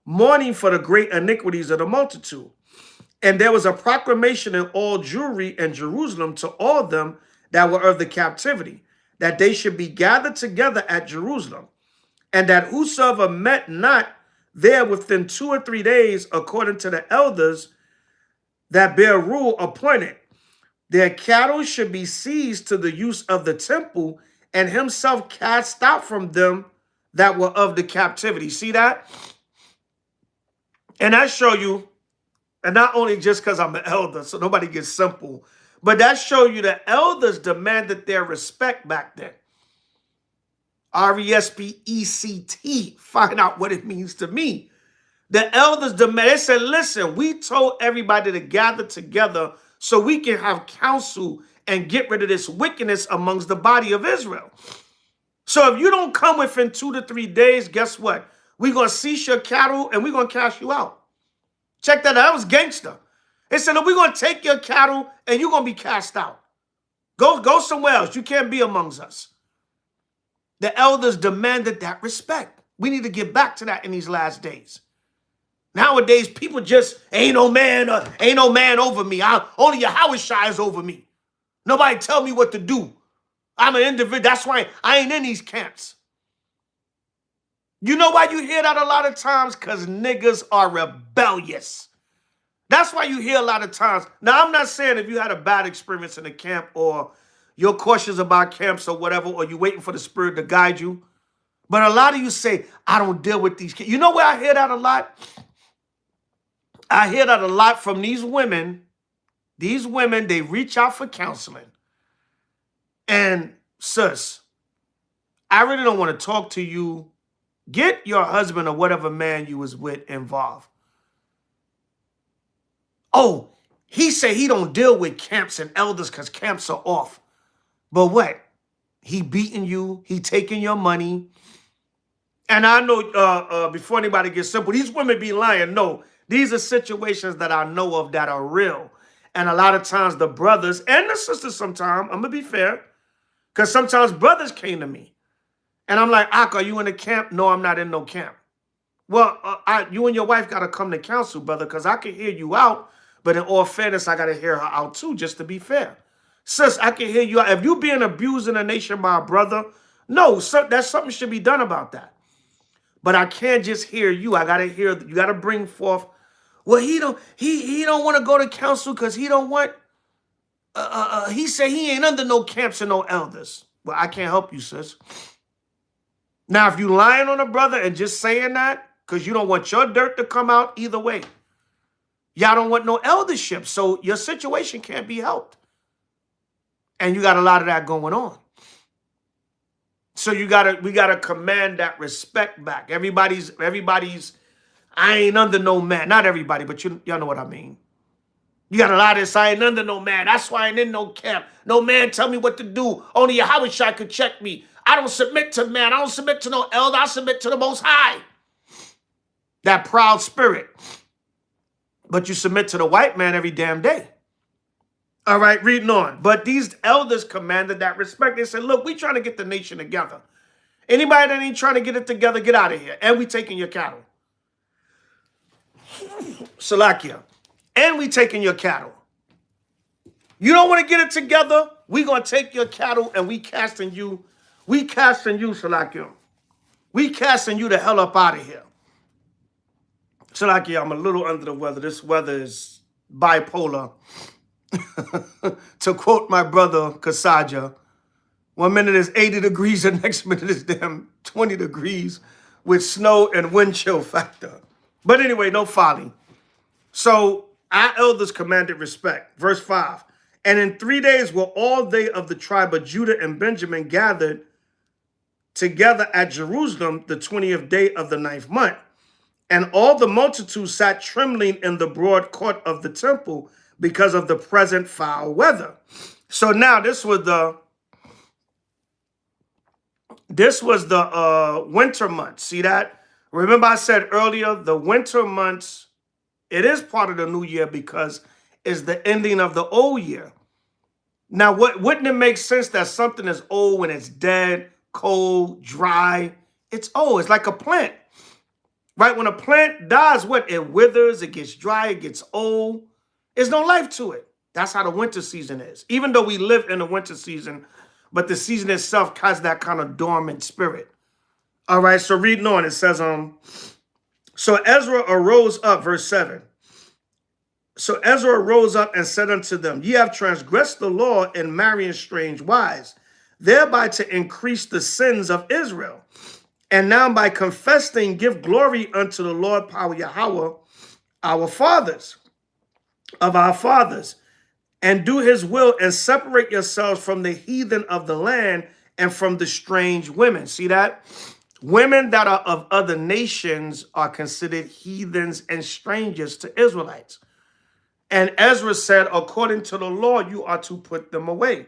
mourning for the great iniquities of the multitude. And there was a proclamation in all Jewry and Jerusalem to all them that were of the captivity, that they should be gathered together at Jerusalem, and that whosoever met not there within 2 or 3 days, according to the elders that bear rule appointed, their cattle should be seized to the use of the temple, and himself cast out from them that were of the captivity. See that? And I show you, and not only just because I'm an elder, so nobody gets simple, but that show you the elders demanded their respect back then. R-E-S-P-E-C-T. Find out what it means to me. The elders demanded, they said, listen, we told everybody to gather together so we can have counsel and get rid of this wickedness amongst the body of Israel. So if you don't come within 2 to 3 days, guess what? We're going to seize your cattle and we're going to cast you out. Check that out. That was gangster. They said, no, we're going to take your cattle and you're going to be cast out. Go somewhere else. You can't be amongst us. The elders demanded that respect. We need to get back to that in these last days. Nowadays, people just, ain't no man over me. Only H.O.I is over me. Nobody tell me what to do. I'm an individual. That's why I ain't in these camps. You know why you hear that a lot of times? Because niggas are rebellious. That's why you hear a lot of times. Now, I'm not saying if you had a bad experience in a camp or you're cautious about camps or whatever, or you're waiting for the Spirit to guide you. But a lot of you say, I don't deal with these kids. You know where I hear that a lot? I hear that a lot from these women. These women, they reach out for counseling. And sis, I really don't want to talk to you. Get your husband or whatever man you was with involved. Oh, he said he don't deal with camps and elders because camps are off. But what? He beating you. He taking your money. And I know before anybody gets simple, these women be lying. No, these are situations that I know of that are real. And a lot of times the brothers and the sisters sometimes, I'm going to be fair, because sometimes brothers came to me. And I'm like, Ak, are you in a camp? No, I'm not in no camp. Well, you and your wife got to come to counsel, brother, because I can hear you out. But in all fairness, I got to hear her out too, just to be fair. Sis, I can hear you out. If you being abused in a nation by a brother, no, that's something should be done about that. But I can't just hear you. I got to hear, you got to bring forth, well, he don't want to go to counsel because he don't want, he said he ain't under no camps and no elders. Well, I can't help you, sis. Now, if you lying on a brother and just saying that because you don't want your dirt to come out, either way. Y'all don't want no eldership, so your situation can't be helped. And you got a lot of that going on. So we gotta command that respect back. Everybody's, I ain't under no man. Not everybody, but y'all know what I mean. You got a lot of this, I ain't under no man. That's why I ain't in no camp. No man tell me what to do. Only H.O.I could check me. I don't submit to man. I don't submit to no elder. I submit to the Most High. That proud spirit. But you submit to the white man every damn day. All right, reading on. But these elders commanded that respect. They said, look, we trying to get the nation together. Anybody that ain't trying to get it together, get out of here. And we taking your cattle. Salakia. And we taking your cattle. You don't want to get it together? We going to take your cattle and we casting you, Salakia. We casting you the hell up out of here. Salakia, I'm a little under the weather. This weather is bipolar. To quote my brother Kasaja, 1 minute is 80 degrees, the next minute is damn 20 degrees with snow and wind chill factor. But anyway, no folly. So our elders commanded respect. Verse 5. And in 3 days were all they of the tribe of Judah and Benjamin gathered together at Jerusalem the 20th day of the 9th month. And all the multitude sat trembling in the broad court of the temple because of the present foul weather. So now this was the winter months. See that? Remember I said earlier, the winter months, it is part of the new year because it's the ending of the old year. Now, wouldn't it make sense that something is old when it's dead, cold, dry? It's old. It's like a plant. Right? When a plant dies, what? It withers, it gets dry, it gets old. There's no life to it. That's how the winter season is. Even though we live in the winter season, but the season itself has that kind of dormant spirit. All right, so reading on, it says, so Ezra arose up, verse 7. So Ezra arose up and said unto them, ye have transgressed the law in marrying strange wives, thereby to increase the sins of Israel. And now by confessing, give glory unto the Lord power Yahweh, our fathers, of our fathers, and do his will and separate yourselves from the heathen of the land and from the strange women. See that? Women that are of other nations are considered heathens and strangers to Israelites. And Ezra said, according to the law, you are to put them away.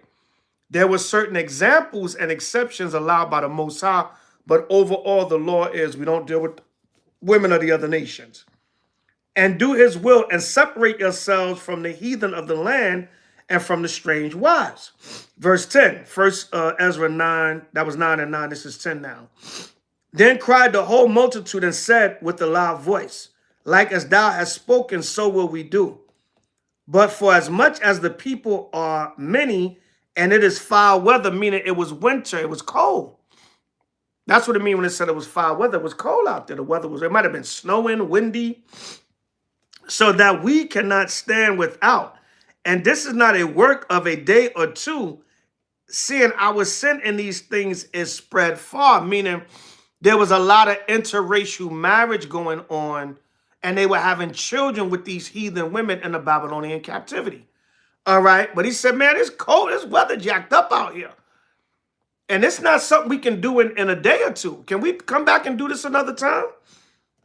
There were certain examples and exceptions allowed by the Most High, but overall the law is we don't deal with women of the other nations. And do his will and separate yourselves from the heathen of the land and from the strange wives. Verse 10, first Ezra 9, that was 9 and 9, this is 10 now. Then cried the whole multitude and said with a loud voice, like as thou hast spoken, so will we do. But for as much as the people are many, and it is foul weather, meaning it was winter, it was cold. That's what it means when it said it was foul weather. It was cold out there. The weather was, it might have been snowing, windy. so that we cannot stand without. And this is not a work of a day or two, seeing our sin in these things is spread far, meaning there was a lot of interracial marriage going on, and they were having children with these heathen women in the Babylonian captivity. All right. But he said, man, it's cold. It's weather jacked up out here. And it's not something we can do in a day or two. Can we come back and do this another time?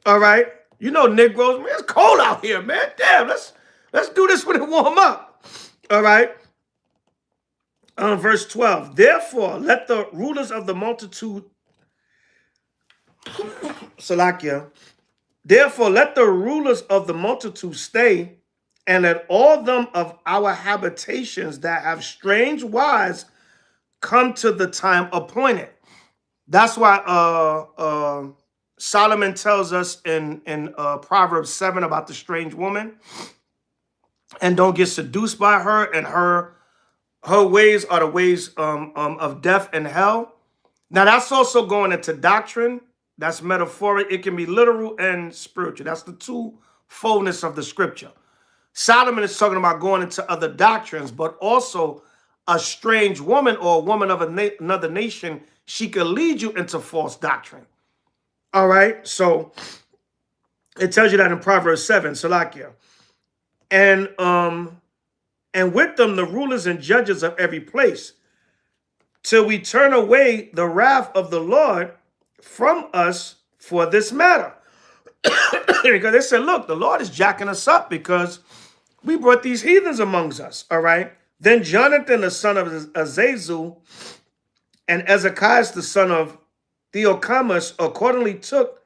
All right. You know, Negroes, man, it's cold out here, man. Damn, let's do this when it warm up. All right. Verse 12. Therefore, let the rulers of the multitude, Salakia, therefore, let the rulers of the multitude stay, and let all them of our habitations that have strange wives come to the time appointed. That's why Solomon tells us in Proverbs 7 about the strange woman, and don't get seduced by her, and her ways are the ways of death and hell. Now that's also going into doctrine. That's metaphoric. It can be literal and spiritual. That's the two-foldness of the scripture. Solomon is talking about going into other doctrines, but also a strange woman or a woman of another nation, she could lead you into false doctrine. All right, so it tells you that in Proverbs 7, Salakia. And with them the rulers and judges of every place, till we turn away the wrath of the Lord from us for this matter. Because they said, look, the Lord is jacking us up because we brought these heathens amongst us. All right. Then Jonathan, the son of Azazel, and Ezekias, the son of Theochamus, accordingly took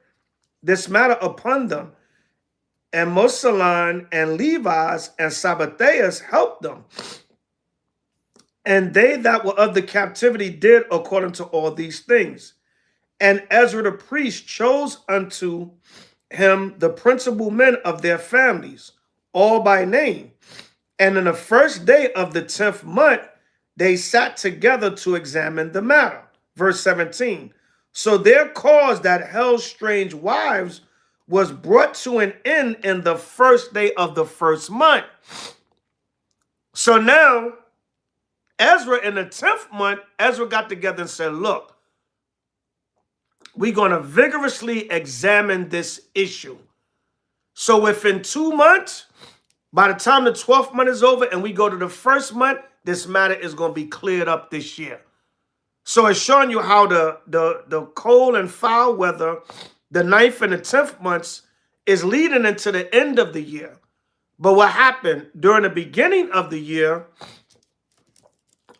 this matter upon them. And Mosalan and Levi's and Sabbatheus helped them. And they that were of the captivity did according to all these things. And Ezra the priest chose unto him the principal men of their families, all by name. And in the first day of the 10th month, they sat together to examine the matter. Verse 17. So their cause that held strange wives was brought to an end in the first day of the first month. So now, Ezra in the 10th month, Ezra got together and said, look, we're going to vigorously examine this issue. So within 2 months, by the time the 12th month is over and we go to the first month, this matter is going to be cleared up this year. So it's showing you how the cold and foul weather, the 9th and the 10th months, is leading into the end of the year. But what happened during the beginning of the year,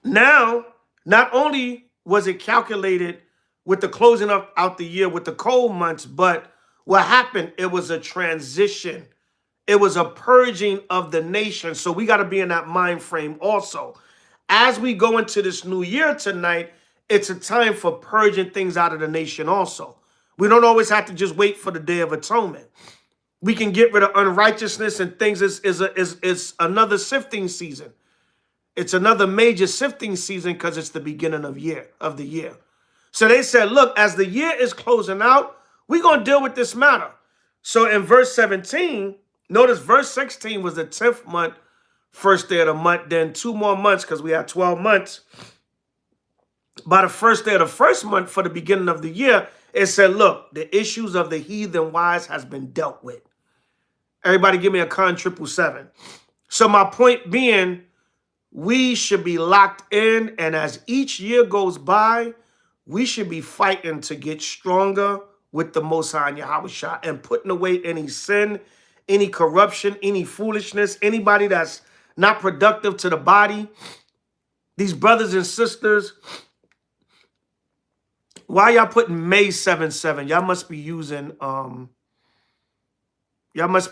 now, not only was it calculated with the closing of out the year with the cold months, but what happened, it was a transition. It was a purging of the nation. So we got to be in that mind frame also. As we go into this new year tonight, it's a time for purging things out of the nation also. We don't always have to just wait for the Day of Atonement. We can get rid of unrighteousness and things. Is another sifting season. It's another major sifting season because it's the beginning of the year. So they said, look, as the year is closing out, we're going to deal with this matter. So in verse 17, notice verse 16 was the 10th month, first day of the month, then 2 more months because we had 12 months. By the first day of the first month for the beginning of the year, it said, look, the issues of the heathen wives has been dealt with. Everybody give me a con 777. So my point being, we should be locked in, and as each year goes by, we should be fighting to get stronger with the Most High and Yahweh and putting away any sin, any corruption, any foolishness, anybody that's not productive to the body. These brothers and sisters, why y'all putting May 7-7? Y'all must be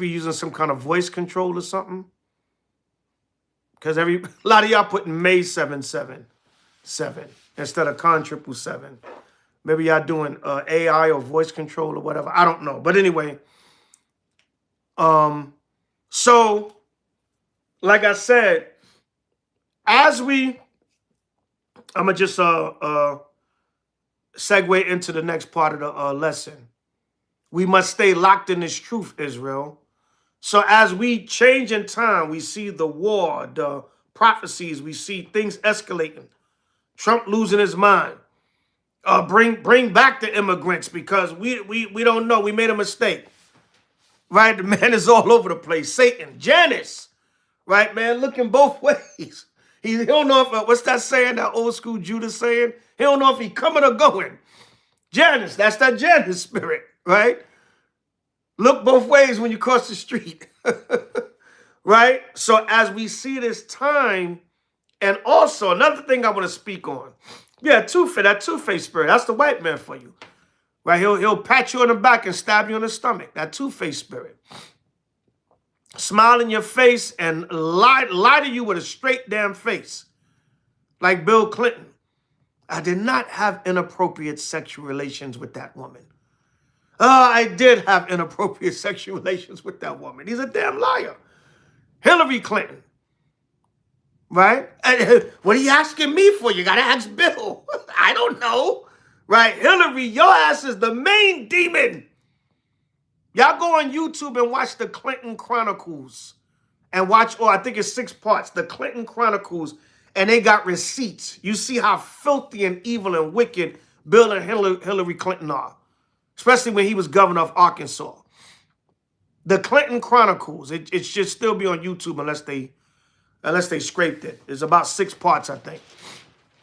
using some kind of voice control or something. Because a lot of y'all putting May 7-7 instead of con 777. Maybe y'all doing AI or voice control or whatever. I don't know. But anyway, so like I said, I'm gonna just segue into the next part of the lesson. We must stay locked in this truth, Israel. So as we change in time, we see the war, the prophecies, we see things escalating. Trump losing his mind. Bring back the immigrants because we don't know. We made a mistake. Right? The man is all over the place. Satan, Janus, right, man, looking both ways. He don't know if, what's that saying, that old school Judas saying? He don't know if he coming or going. Janus, that's that Janus spirit, right? Look both ways when you cross the street, right? So as we see this time, and also another thing I want to speak on, yeah, that two-faced spirit, that's the white man for you, right? He'll pat you on the back and stab you in the stomach, that two-faced spirit. Smile in your face and lie to you with a straight damn face, like Bill Clinton. I did not have inappropriate sexual relations with that woman. I did have inappropriate sexual relations with that woman. He's a damn liar. Hillary Clinton, right? What are you asking me for? You got to ask Bill. I don't know, right? Hillary, your ass is the main demon. Y'all go on YouTube and watch the Clinton Chronicles and watch, I think it's 6 parts, the Clinton Chronicles, and they got receipts. You see how filthy and evil and wicked Bill and Hillary Clinton are, especially when he was governor of Arkansas. The Clinton Chronicles, it should still be on YouTube unless they scraped it. It's about 6 parts, I think.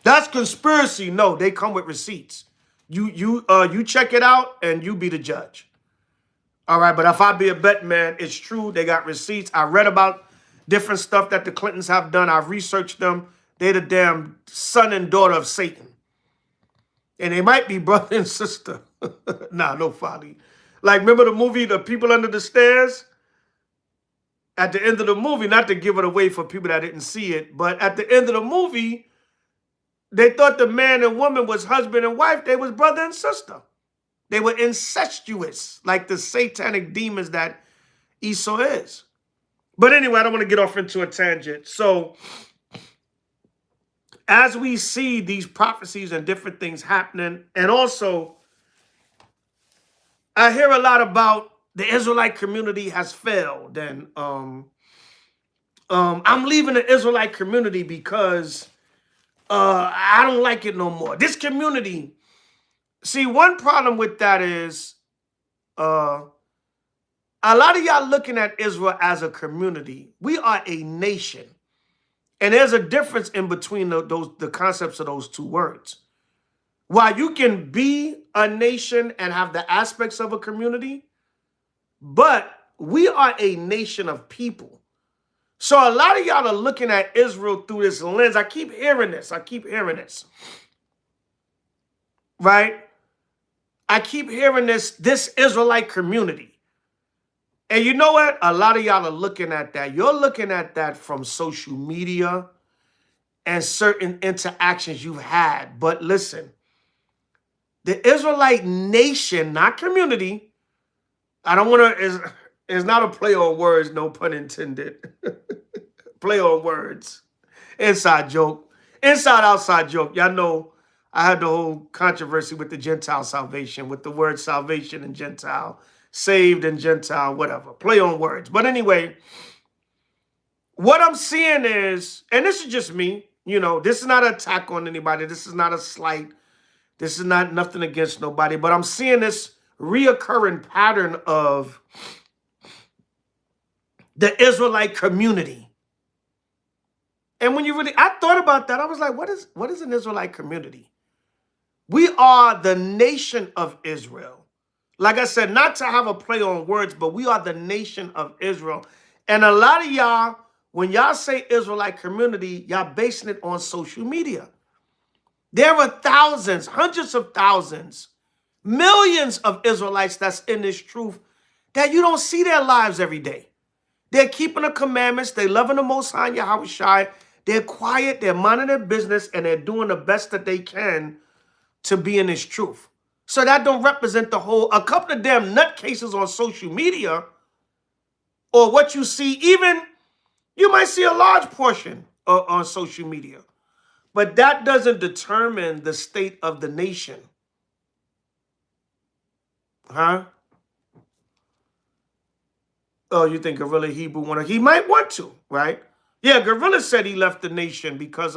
That's conspiracy. No, they come with receipts. You check it out and you be the judge. All right, but if I be a bet man, it's true. They got receipts. I read about different stuff that the Clintons have done. I've researched them. They're the damn son and daughter of Satan. And they might be brother and sister. Nah, no folly. Like, remember the movie, The People Under the Stairs? At the end of the movie, not to give it away for people that didn't see it, but at the end of the movie, they thought the man and woman was husband and wife. They was brother and sister. They were incestuous, like the satanic demons that Esau is. But anyway, I don't want to get off into a tangent. So as we see these prophecies and different things happening, and also I hear a lot about the Israelite community has failed, and I'm leaving the Israelite community because I don't like it no more. This community, see, one problem with that is a lot of y'all looking at Israel as a community. We are a nation. And there's a difference in between the concepts of those two words. While you can be a nation and have the aspects of a community, but we are a nation of people. So a lot of y'all are looking at Israel through this lens. I keep hearing this. Right? I keep hearing this Israelite community. And you know what? A lot of y'all are looking at that. You're looking at that from social media and certain interactions you've had. But listen, the Israelite nation, not community, I don't want to, it's not a play on words, no pun intended. Play on words. Inside joke. Inside, outside joke. Y'all know I had the whole controversy with the Gentile salvation, with the word salvation and Gentile. Saved and Gentile, whatever. Play on words. But anyway, what I'm seeing is, and this is just me, you know, this is not an attack on anybody. This is not a slight. This is not nothing against nobody. But I'm seeing this reoccurring pattern of the Israelite community. And when you really, I thought about that. I was like, what is an Israelite community? We are the nation of Israel. Like I said, not to have a play on words, but we are the nation of Israel. And a lot of y'all, when y'all say Israelite community, y'all basing it on social media. There are thousands, hundreds of thousands, millions of Israelites that's in this truth that you don't see their lives every day. They're keeping the commandments. They're loving the Most High Yahweh. They're quiet. They're minding their business, and they're doing the best that they can to be in this truth. So that don't represent the whole, a couple of damn nutcases on social media or what you see, even you might see a large portion on social media, but that doesn't determine the state of the nation. Huh? Oh, you think Gorilla Hebrew want to? He might want to, right? Yeah, Gorilla said he left the nation because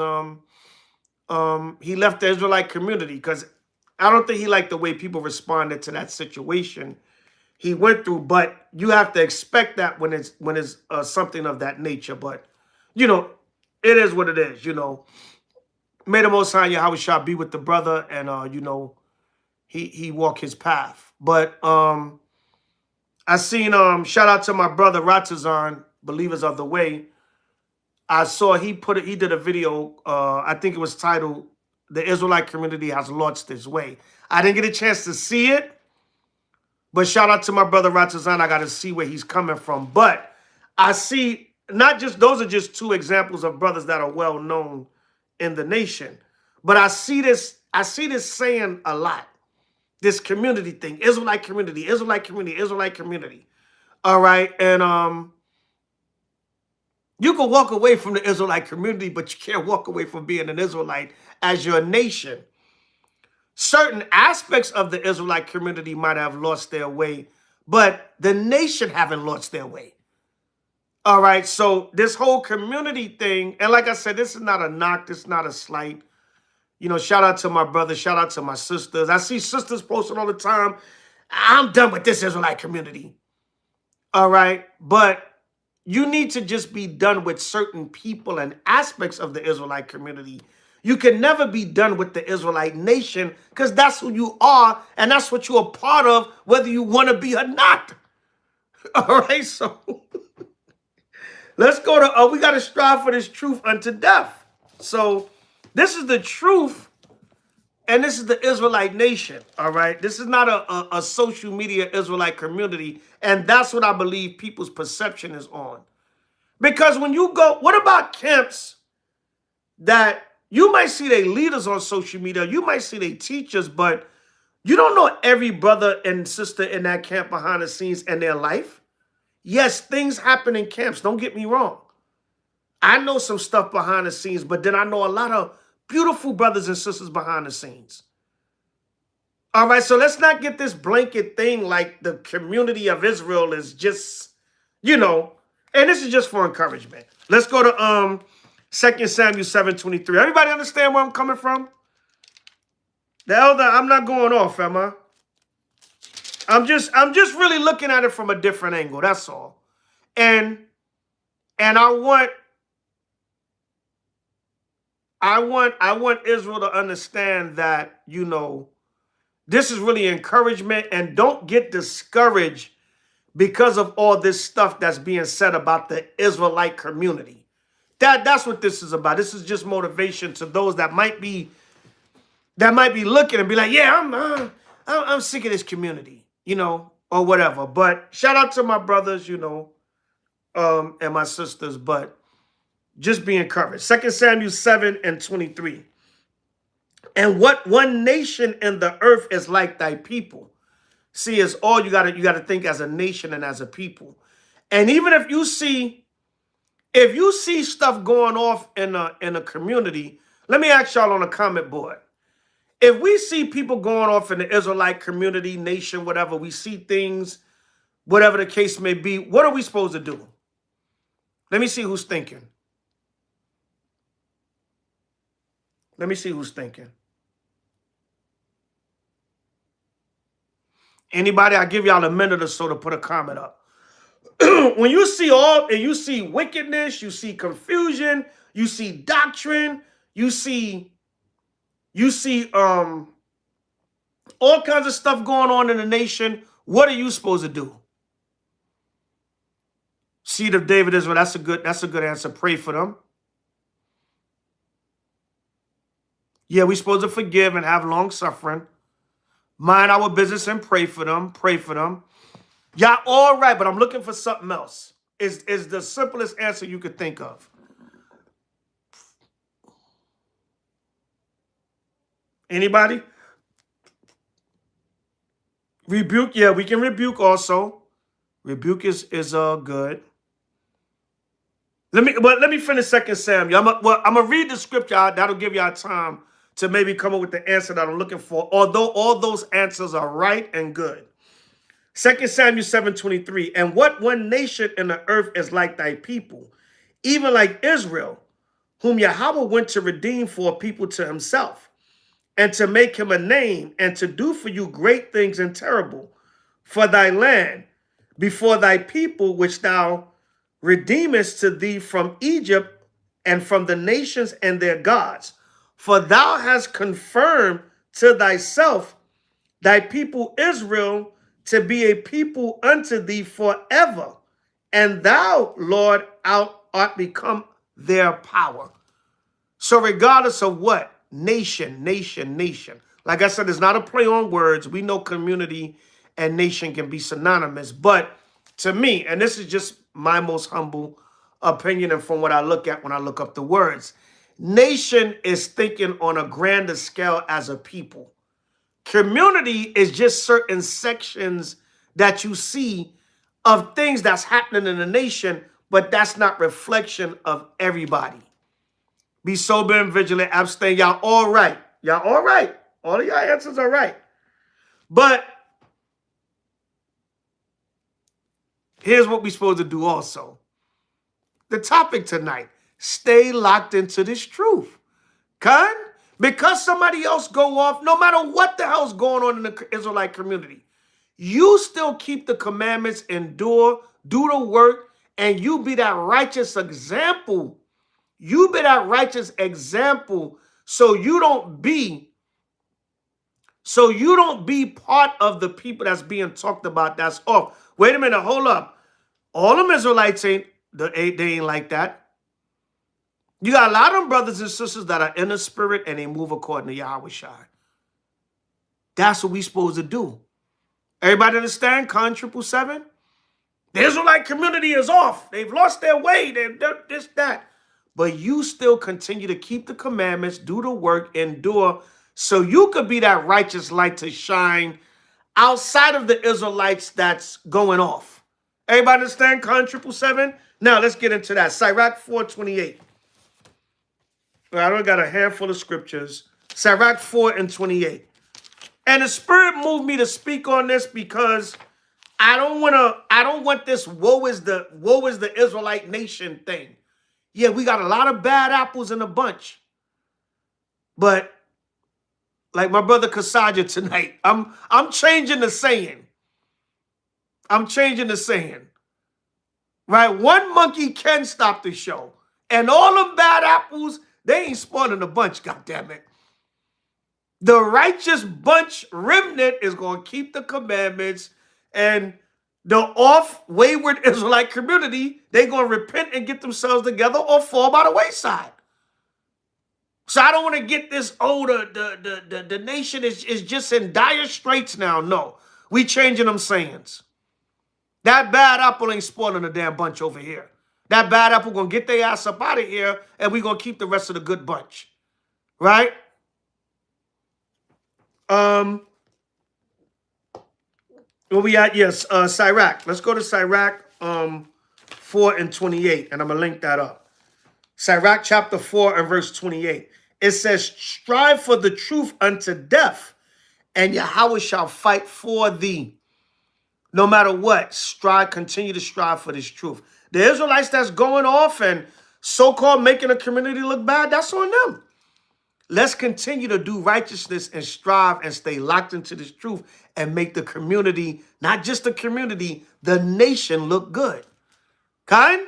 he left the Israelite community because I don't think he liked the way people responded to that situation he went through. But you have to expect that when it's something of that nature. But you know, it is what it is. You know, may the Most High Yahweh be with the brother, and you know, he walk his path. But I seen shout out to my brother Ratazan, Believers of the Way. I saw he did a video, I think it was titled The Israelite Community Has Lost Its Way. I didn't get a chance to see it, but shout out to my brother Ratazan. I got to see where he's coming from. But I see not just, those are just two examples of brothers that are well known in the nation. But I see this saying a lot. This community thing, Israelite community, Israelite community, Israelite community. All right. And you can walk away from the Israelite community, but you can't walk away from being an Israelite as your nation. Certain aspects of the Israelite community might have lost their way, but the nation haven't lost their way. All right. So this whole community thing, and like I said, this is not a knock, this is not a slight. You know, shout out to my brothers, shout out to my sisters. I see sisters posting all the time, I'm done with this Israelite community. All right. But you need to just be done with certain people and aspects of the Israelite community. You can never be done with the Israelite nation because that's who you are and that's what you're a part of, whether you want to be or not. All right. So let's go to, we got to strive for this truth unto death. So this is the truth, and this is the Israelite nation, all right? This is not a social media Israelite community, and that's what I believe people's perception is on. Because when you go, what about camps that you might see their leaders on social media, you might see their teachers, but you don't know every brother and sister in that camp behind the scenes and their life? Yes, things happen in camps, don't get me wrong. I know some stuff behind the scenes, but then I know a lot of beautiful brothers and sisters behind the scenes. All right, so let's not get this blanket thing like the community of Israel is just, you know, and this is just for encouragement. Let's go to 2 Samuel 7:23. Everybody understand where I'm coming from? The elder, I'm not going off, am I? I'm just really looking at it from a different angle, that's all. And I want Israel to understand that, you know, this is really encouragement, and don't get discouraged because of all this stuff that's being said about the Israelite community. That's what this is about. This is just motivation to those that might be looking and be like, yeah, I'm sick of this community, you know, or whatever. But shout out to my brothers, you know, and my sisters, but just be encouraged. 2 Samuel 7:23. And what one nation in the earth is like thy people. See, it's all you gotta think as a nation and as a people. And even if you see stuff going off in a community, let me ask y'all on the comment board. If we see people going off in the Israelite community, nation, whatever, we see things, whatever the case may be, what are we supposed to do? Let me see who's thinking. Let me see who's thinking. Anybody? I'll give y'all a minute or so to put a comment up. When you see wickedness, you see confusion, you see doctrine, you see all kinds of stuff going on in the nation, what are you supposed to do? Seed of David Israel, that's a good answer. Pray for them. Yeah, we're supposed to forgive and have long suffering. Mind our business and pray for them. Pray for them. Y'all all right, but I'm looking for something else. Is the simplest answer you could think of. Anybody? Rebuke, yeah, we can also. Rebuke is good. Let me finish 2 Samuel. I'm gonna read the scripture. That'll give y'all time to maybe come up with the answer that I'm looking for, although all those answers are right and good. 2 Samuel 7:23. And what one nation in the earth is like thy people, even like Israel, whom Yahweh went to redeem for a people to himself, and to make him a name, and to do for you great things and terrible for thy land, before thy people, which thou redeemest to thee from Egypt and from the nations and their gods. For thou hast confirmed to thyself thy people Israel to be a people unto thee forever, and thou, Lord, art become their power. So regardless of what, nation, nation, nation. Like I said, it's not a play on words. We know community and nation can be synonymous. But to me, and this is just my most humble opinion and from what I look at when I look up the words, nation is thinking on a grander scale as a people. Community is just certain sections that you see of things that's happening in the nation, but that's not reflection of everybody. Be sober and vigilant, abstain. Y'all all right. Y'all all right. All of y'all answers are right. But here's what we're supposed to do also. The topic tonight, stay locked into this truth. Con? Because somebody else go off, no matter what the hell's going on in the Israelite community, you still keep the commandments, endure, do the work, and you be that righteous example. You be that righteous example so you don't be part of the people that's being talked about that's off. Wait a minute, hold up. All them Israelites they ain't like that. You got a lot of them brothers and sisters that are in the spirit and they move according to Yahweh Shai. That's what we supposed to do. Everybody understand? Con 777? The Israelite community is off. They've lost their way. They're this, that. But you still continue to keep the commandments, do the work, endure, so you could be that righteous light to shine outside of the Israelites that's going off. Everybody understand? Con 777? Now, let's get into that. Sirach 4:28. I don't got a handful of scriptures. Sirach 4:28. And the Spirit moved me to speak on this because I don't want this woe is the Israelite nation thing. Yeah, we got a lot of bad apples in a bunch. But like my brother Kasaja tonight, I'm changing the saying. I'm changing the saying. Right? One monkey can stop the show. And all them bad apples, they ain't spawning a bunch, goddammit. The righteous bunch remnant is going to keep the commandments, and the off wayward Israelite community, they going to repent and get themselves together or fall by the wayside. So I don't want to get this, the nation is just in dire straits now. No, we changing them sayings. That bad apple ain't spoiling a damn bunch over here. That bad apple going to get their ass up out of here, and we going to keep the rest of the good bunch. Right? Where we at? Yes, Sirach. Let's go to Sirach 4:28, and I'm going to link that up. Sirach chapter 4 and verse 28. It says, strive for the truth unto death, and Yahweh shall fight for thee. No matter what, continue to strive for this truth. The Israelites that's going off and so-called making a community look bad, that's on them. Let's continue to do righteousness and strive and stay locked into this truth and make the community, not just the community, the nation look good. Kind?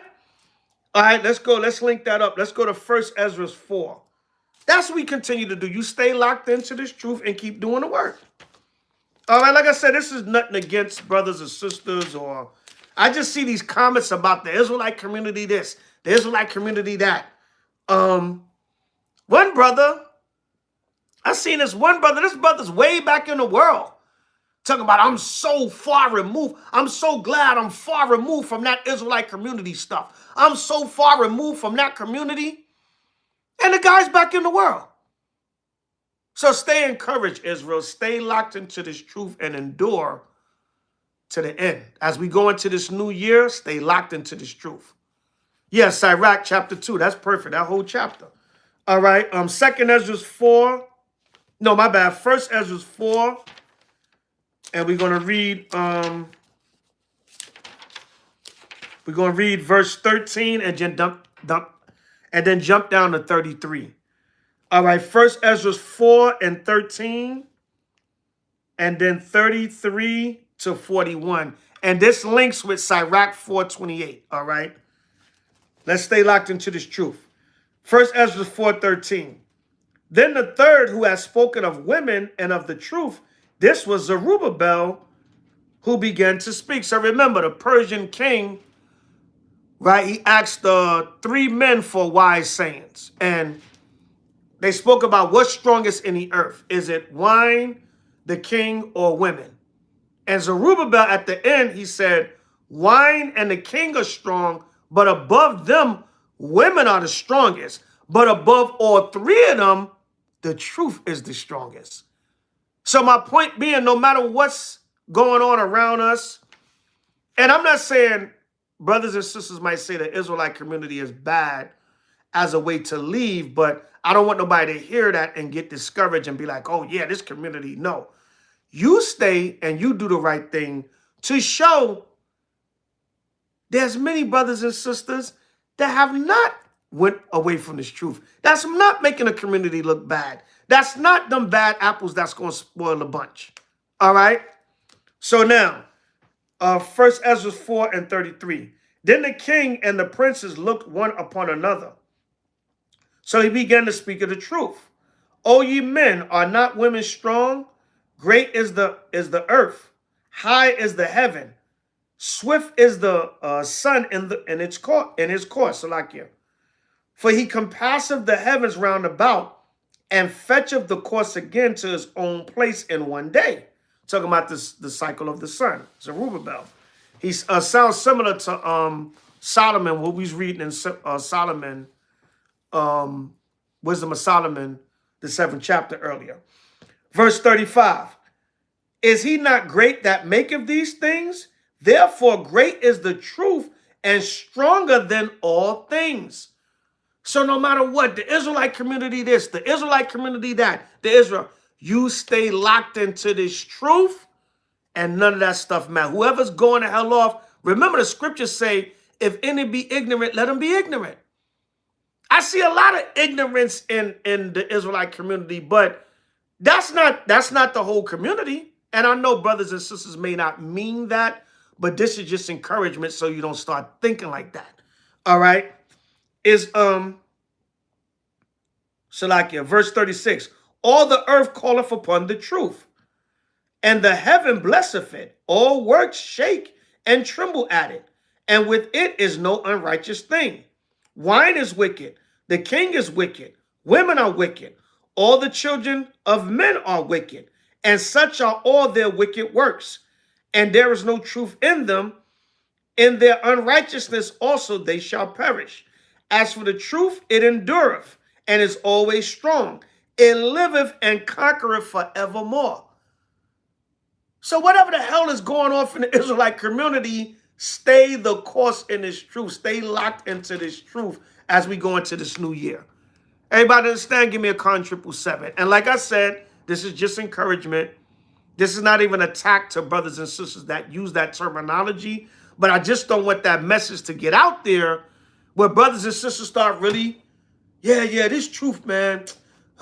All right, let's go. Let's link that up. Let's go to 1 Ezra 4. That's what we continue to do. You stay locked into this truth and keep doing the work. All right, like I said, this is nothing against brothers and sisters, or I just see these comments about the Israelite community this, the Israelite community that. One brother, I seen this one brother, this brother's way back in the world, talking about I'm so far removed. I'm so glad I'm far removed from that Israelite community stuff. I'm so far removed from that community. And the guy's back in the world. So stay encouraged, Israel. Stay locked into this truth and endure to the end. As we go into this new year, stay locked into this truth. Yes, Sirach chapter 2. That's perfect. That whole chapter. All right. 2 Ezra 4. No, my bad. 1 Ezra 4. And we're going to read We're going to read verse 13 and then jump down to 33. All right, first Ezra 4 and 13, and then 33 to 41. And this links with Sirach 4:28, all right? Let's stay locked into this truth. First Ezra 4:13. Then the third who has spoken of women and of the truth, this was Zerubbabel, who began to speak. So remember, the Persian king, right, he asked the 3 men for wise sayings. And they spoke about what's strongest in the earth. Is it wine, the king, or women? And Zerubbabel, at the end, he said, wine and the king are strong, but above them, women are the strongest. But above all 3 of them, the truth is the strongest. So my point being, no matter what's going on around us, and I'm not saying brothers and sisters might say the Israelite community is bad as a way to leave, but I don't want nobody to hear that and get discouraged and be like, oh yeah, this community. No, you stay and you do the right thing to show there's many brothers and sisters that have not went away from this truth. That's not making a community look bad. That's not them bad apples that's going to spoil a bunch. All right. So now, 1 Ezra 4 and 33. Then the king and the princes looked one upon another. So he began to speak of the truth. O ye men, are not women strong? Great is the earth, high is the heaven, swift is the sun in his course. Salakia. For he compasseth the heavens round about, and fetcheth the course again to his own place in one day. Talking about the cycle of the sun, Zerubbabel. He sounds similar to Solomon, what we was reading in Solomon, Wisdom of Solomon, the 7th chapter earlier. Verse 35. Is he not great that maketh these things? Therefore great is the truth and stronger than all things. So no matter what, the Israelite community this, the Israelite community that, you stay locked into this truth and none of that stuff matters. Whoever's going to hell off, remember the scriptures say, if any be ignorant, let him be ignorant. I see a lot of ignorance in the Israelite community, but that's not the whole community. And I know brothers and sisters may not mean that, but this is just encouragement so you don't start thinking like that. All right. Shalakia, verse 36. All the earth calleth upon the truth, and the heaven blesseth it. All works shake and tremble at it, and with it is no unrighteous thing. Wine is wicked, the king is wicked, women are wicked, all the children of men are wicked, and such are all their wicked works, and there is no truth in them. In their unrighteousness also they shall perish. As for the truth, it endureth, and is always strong. It liveth and conquereth forevermore. So whatever the hell is going on in the Israelite community, stay the course in this truth. Stay locked into this truth as we go into this new year. Everybody understand? Give me a con 777. And like I said, this is just encouragement. This is not even an attack to brothers and sisters that use that terminology. But I just don't want that message to get out there where brothers and sisters start really, yeah, this truth, man.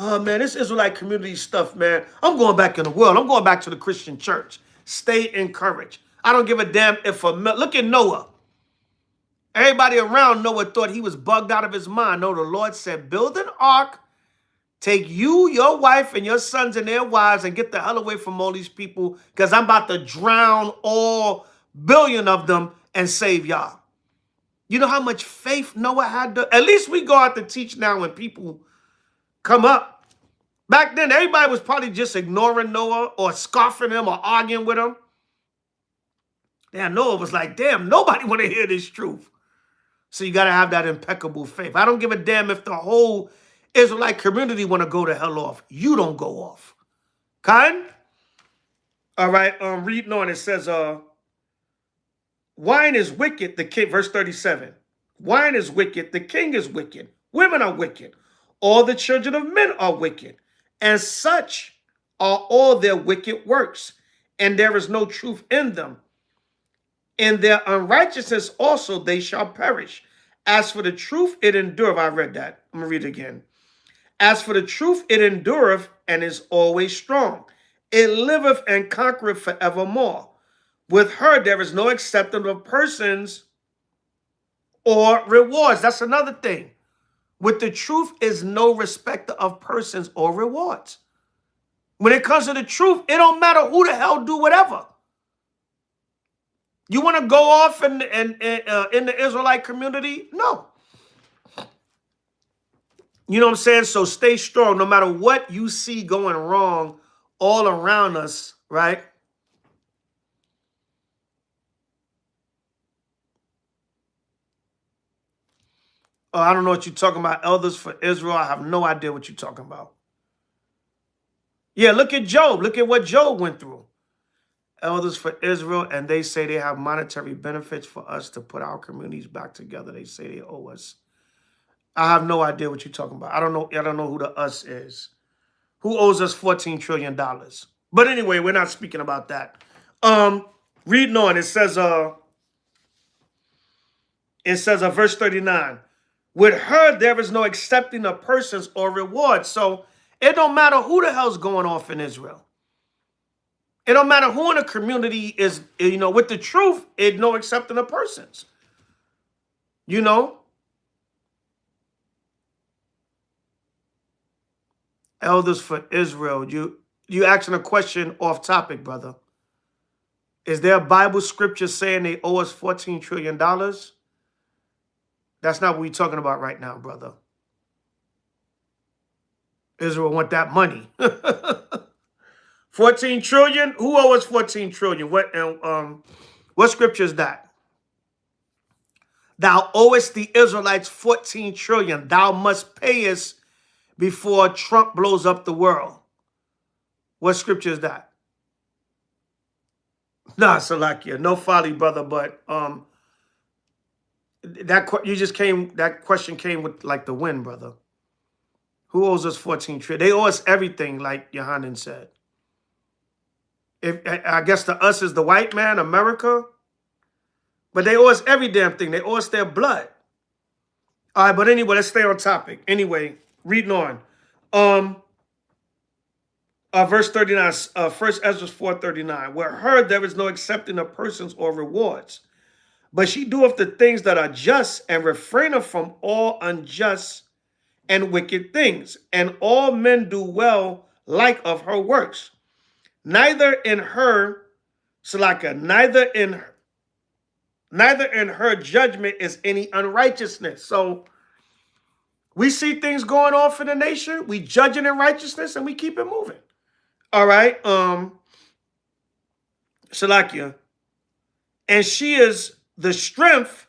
Oh, man, this Israelite community stuff, man. I'm going back in the world. I'm going back to the Christian church. Stay encouraged. I don't give a damn if look at Noah. Everybody around Noah thought he was bugged out of his mind. No, the Lord said, build an ark, take you, your wife, and your sons and their wives and get the hell away from all these people because I'm about to drown all billion of them and save y'all. You know how much faith Noah had to? At least we go out to teach now when people come up. Back then, everybody was probably just ignoring Noah or scoffing him or arguing with him. Damn, Noah was like, damn, nobody want to hear this truth. So you got to have that impeccable faith. I don't give a damn if the whole Israelite community want to go to hell off. You don't go off. Kind? All right, reading on, it says, wine is wicked, the king, verse 37. Wine is wicked, the king is wicked. Women are wicked. All the children of men are wicked. And such are all their wicked works. And there is no truth in them. In their unrighteousness also they shall perish. As for the truth, it endureth. I read that. I'm going to read it again. As for the truth, it endureth and is always strong. It liveth and conquereth forevermore. With her there is no acceptance of persons or rewards. That's another thing. With the truth is no respect of persons or rewards. When it comes to the truth, it don't matter who the hell do whatever. You want to go off in the Israelite community? No. You know what I'm saying? So stay strong no matter what you see going wrong all around us, right? Oh, I don't know what you're talking about. Elders for Israel. I have no idea what you're talking about. Yeah, look at Job. Look at what Job went through. Elders for Israel, and they say they have monetary benefits for us to put our communities back together. They say they owe us. I have no idea what you're talking about. I don't know who the us is. Who owes us $14 trillion? But anyway, we're not speaking about that. Reading on, it says verse 39. With her, there is no accepting of persons or rewards. So it don't matter who the hell's going off in Israel. It don't matter who in the community is, with the truth, it no accepting of persons. Elders for Israel, you asking a question off topic, brother. Is there a Bible scripture saying they owe us $14 trillion? That's not what we're talking about right now, brother. Israel want that money. 14 trillion? Who owes 14 trillion? What scripture is that? Thou owest the Israelites 14 trillion. Thou must pay us before Trump blows up the world. What scripture is that? Nah, Salakia, no folly, brother, but that question came with like the wind, brother. Who owes us 14 trillion? They owe us everything, like Yohanan said. I guess the us is the white man, America. But they owe us every damn thing. They owe us their blood. All right, but anyway, let's stay on topic. Anyway, reading on. Verse 39, 1 Ezra 4:39. Where her there is no accepting of persons or rewards, but she doeth the things that are just and refraineth from all unjust and wicked things. And all men do well like of her works. Neither in her judgment is any unrighteousness. So we see things going off in the nation. We judge it in righteousness and we keep it moving. All right. Shalakia. And she is the strength,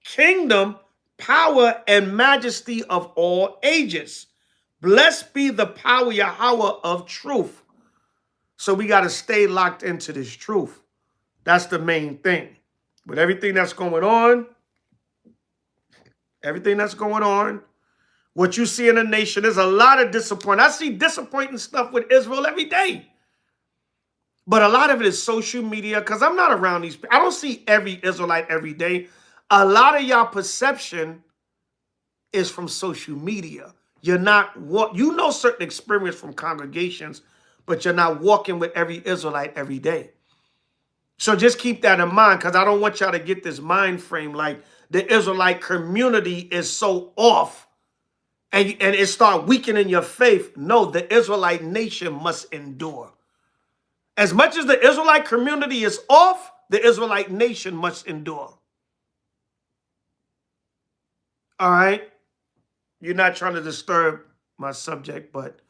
kingdom, power, and majesty of all ages. Blessed be the power, Yahweh, of truth. So we got to stay locked into this truth. That's the main thing. With everything that's going on, what you see in the nation, there's a lot of disappointment. I see disappointing stuff with Israel every day. But a lot of it is social media, because I'm not around these people. I don't see every Israelite every day. A lot of y'all perception is from social media. You're not, certain experience from congregations, but you're not walking with every Israelite every day. So just keep that in mind, because I don't want y'all to get this mind frame like the Israelite community is so off and it start weakening your faith. No, the Israelite nation must endure. As much as the Israelite community is off, the Israelite nation must endure. All right? You're not trying to disturb my subject, but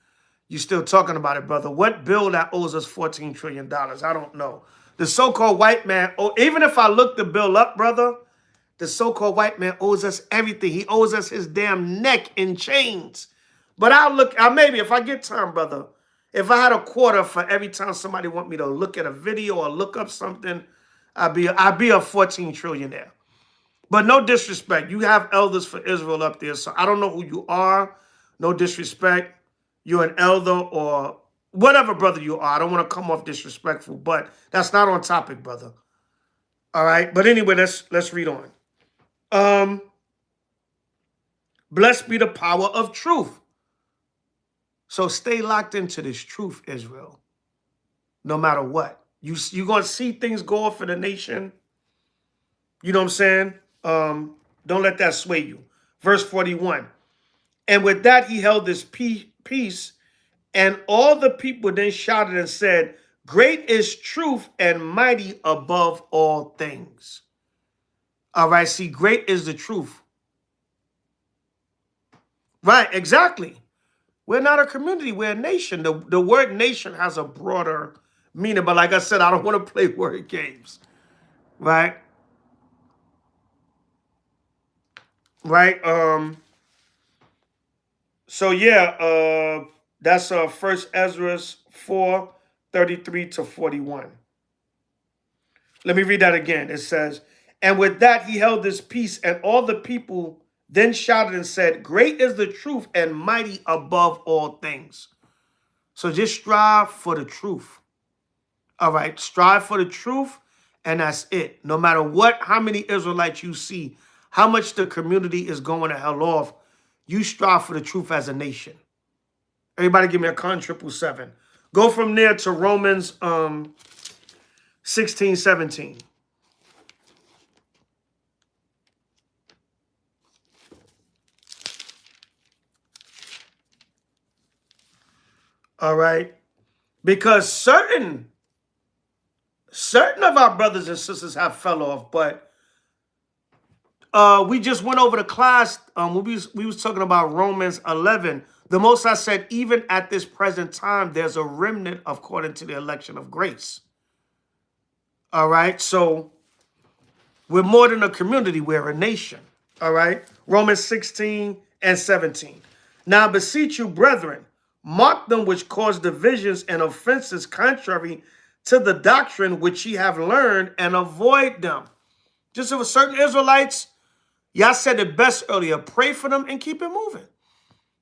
you're still talking about it, brother. What bill that owes us $14 trillion? I don't know. The so-called white man, even if I look the bill up, brother, the so-called white man owes us everything. He owes us his damn neck in chains. But maybe if I get time, brother, if I had a quarter for every time somebody want me to look at a video or look up something, I'd be a 14 trillionaire. But no disrespect. You have elders for Israel up there, so I don't know who you are. No disrespect. You're an elder or whatever, brother, you are. I don't want to come off disrespectful, but that's not on topic, brother. All right. But anyway, let's read on. Blessed be the power of truth. So stay locked into this truth, Israel. No matter what. You're going to see things go off in the nation. You know what I'm saying? Don't let that sway you. Verse 41. And with that he held this peace, and all the people then shouted and said, great is truth and mighty above all things. All right, see, great is the truth. Right, exactly. We're not a community, we're a nation. The word nation has a broader meaning, but like I said, I don't want to play word games. Right? Right? So yeah, that's First Ezra 4:33 to 41. Let me read that again. It says, and with that he held this peace, and all the people then shouted and said, great is the truth and mighty above all things. So just strive for the truth. All right, strive for the truth, and that's it. No matter how many Israelites you see, how much the community is going to hell off, you strive for the truth as a nation. Everybody give me a con 777. Go from there to Romans 16:17. All right. Because certain of our brothers and sisters have fell off, but we just went over the class. We was talking about Romans 11. The Most High said, even at this present time, there's a remnant according to the election of grace. All right. So we're more than a community. We're a nation. All right. Romans 16:17. Now beseech you, brethren, mark them which cause divisions and offenses contrary to the doctrine which ye have learned, and avoid them. Just for certain Israelites, y'all said it best earlier, pray for them and keep it moving.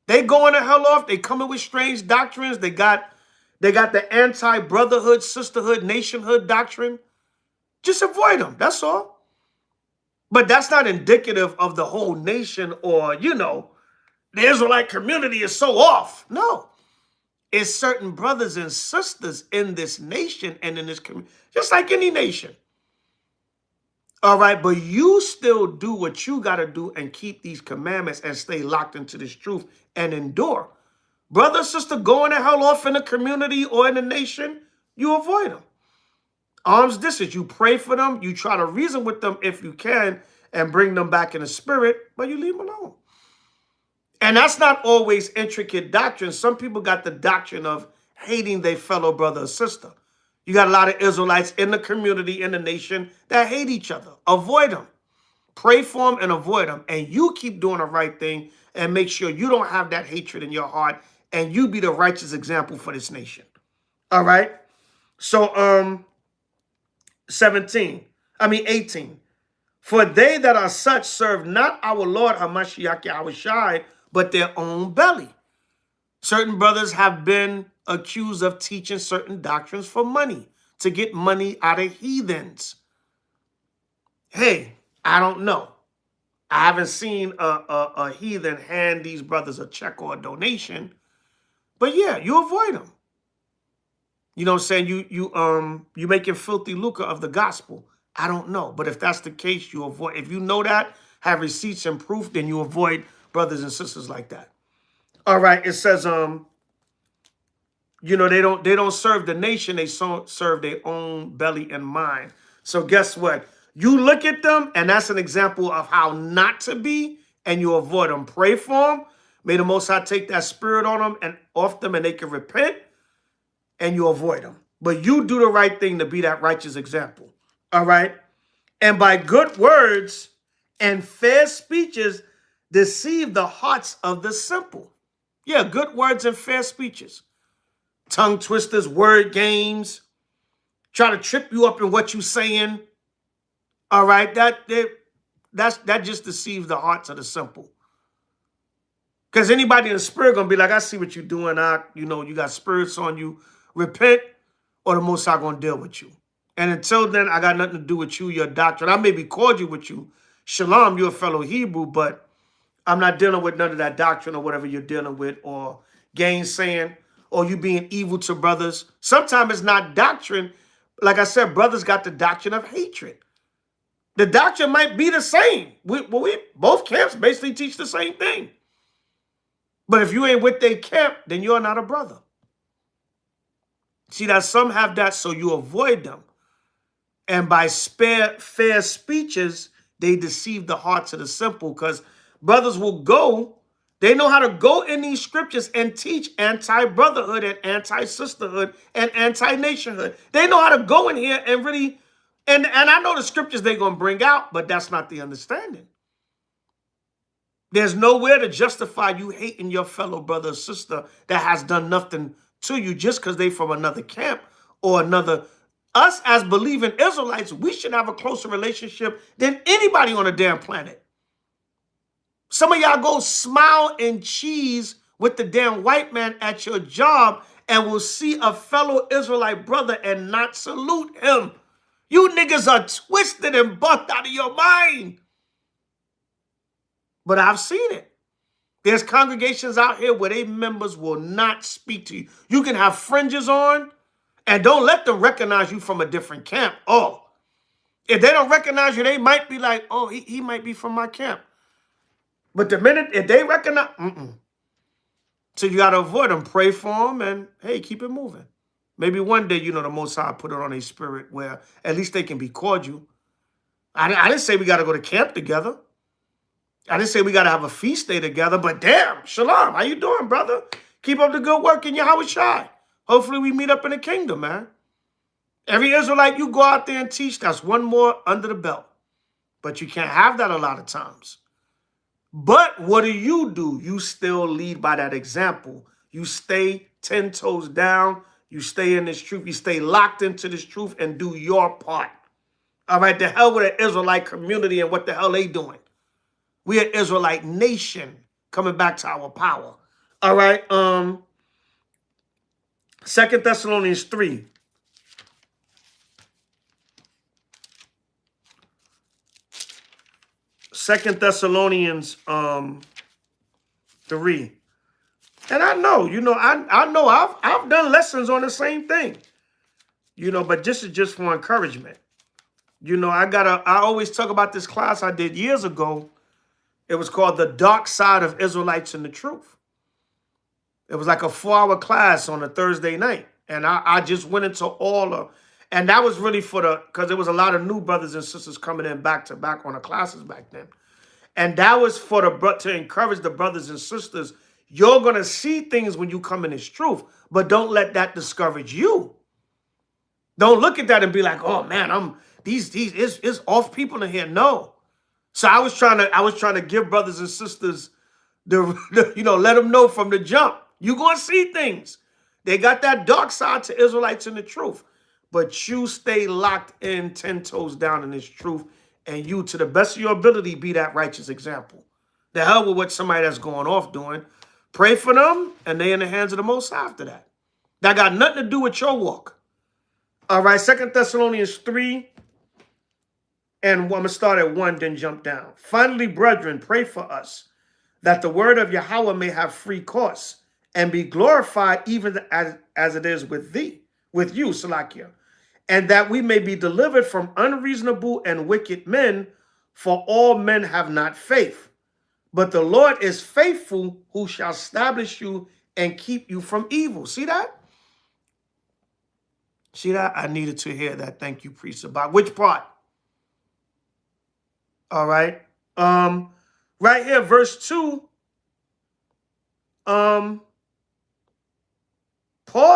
They going to hell off. They coming with strange doctrines. They got the anti-brotherhood, sisterhood, nationhood doctrine. Just avoid them. That's all. But that's not indicative of the whole nation, or, the Israelite community is so off. No. It's certain brothers and sisters in this nation and in this community, just like any nation. All right, but you still do what you got to do and keep these commandments and stay locked into this truth and endure. Brother, sister, going to hell off in the community or in the nation, you avoid them. Arms distance, you pray for them, you try to reason with them if you can and bring them back in the spirit, but you leave them alone. And that's not always intricate doctrine. Some people got the doctrine of hating their fellow brother or sister. You got a lot of Israelites in the community, in the nation, that hate each other. Avoid them. Pray for them and avoid them. And you keep doing the right thing and make sure you don't have that hatred in your heart, and you be the righteous example for this nation. All right? So, 18. For they that are such serve not our Lord Hamashiach Yahushai, but their own belly. Certain brothers have been accused of teaching certain doctrines for money, to get money out of heathens. Hey, I don't know. I haven't seen a heathen hand these brothers a check or a donation, but yeah, you avoid them. You know what I'm saying? You making filthy lucre of the gospel. I don't know, but if that's the case, you avoid. If you know that, have receipts and proof, then you avoid brothers and sisters like that. All right, it says they don't serve the nation, they serve their own belly and mind. So guess what? You look at them, and that's an example of how not to be, and you avoid them. Pray for them. May the Most High take that spirit on them and off them, and they can repent, and you avoid them. But you do the right thing to be that righteous example. All right? And by good words and fair speeches, deceive the hearts of the simple. Yeah, good words and fair speeches. Tongue twisters, word games, try to trip you up in what you're saying. All right, that just deceives the hearts of the simple. Because anybody in the spirit gonna be like, I see what you're doing. You got spirits on you. Repent, or the Most High gonna deal with you. And until then, I got nothing to do with you, your doctrine. I may be cordial with you. Shalom, you're a fellow Hebrew, but I'm not dealing with none of that doctrine or whatever you're dealing with, or gainsaying, or you being evil to brothers. Sometimes it's not doctrine. Like I said, brothers got the doctrine of hatred. The doctrine might be the same. We both camps basically teach the same thing. But if you ain't with their camp, then you're not a brother. See that some have that, so you avoid them. And by fair speeches, they deceive the hearts of the simple, because brothers will go, they know how to go in these scriptures and teach anti-brotherhood and anti-sisterhood and anti-nationhood. They know how to go in here and really, and I know the scriptures they're going to bring out, but that's not the understanding. There's nowhere to justify you hating your fellow brother or sister that has done nothing to you just because they from another camp or another. Us as believing Israelites, we should have a closer relationship than anybody on the damn planet. Some of y'all go smile and cheese with the damn white man at your job and will see a fellow Israelite brother and not salute him. You niggas are twisted and bucked out of your mind. But I've seen it. There's congregations out here where their members will not speak to you. You can have fringes on, and don't let them recognize you from a different camp. Oh, if they don't recognize you, they might be like, oh, he might be from my camp. But the minute, if they recognize, so you got to avoid them. Pray for them, and hey, keep it moving. Maybe one day, the Most High put it on a spirit where at least they can be cordial. I didn't say we got to go to camp together. I didn't say we got to have a feast day together, but damn, shalom, how you doing, brother? Keep up the good work in H.O.I. Hopefully we meet up in the kingdom, man. Every Israelite you go out there and teach, that's one more under the belt. But you can't have that a lot of times. But what do? You still lead by that example. You stay 10 toes down. You stay in this truth. You stay locked into this truth and do your part. All right, the hell with the Israelite community and what the hell they doing. We an Israelite nation coming back to our power. All right, 2 Thessalonians 3. Second Thessalonians 3. And I know, I know I've done lessons on the same thing. But this is just for encouragement. I always talk about this class I did years ago. It was called The Dark Side of Israelites and the Truth. It was like a 4-hour class on a Thursday night. And I just went into all of, and that was really because there was a lot of new brothers and sisters coming in back to back on the classes back then. And that was to encourage the brothers and sisters. You're going to see things when you come in this truth, but don't let that discourage you. Don't look at that and be like, oh man, it's off people in here. No. So I was trying to give brothers and sisters let them know from the jump. You're going to see things. They got that dark side to Israelites in the truth. But you stay locked in 10 toes down in this truth. And you, to the best of your ability, be that righteous example. The hell with what somebody that's going off doing. Pray for them, and they in the hands of the Most High after that. That got nothing to do with your walk. All right, 2 Thessalonians 3. And I'm going to start at 1, then jump down. Finally, brethren, pray for us, that the word of Yahweh may have free course, and be glorified even as it is with you, Salakia, and that we may be delivered from unreasonable and wicked men, for all men have not faith. But the Lord is faithful, who shall establish you and keep you from evil. See that? See that? I needed to hear that. Thank you, Priest Zabach. Which part? All right. Right here, verse 2. Paul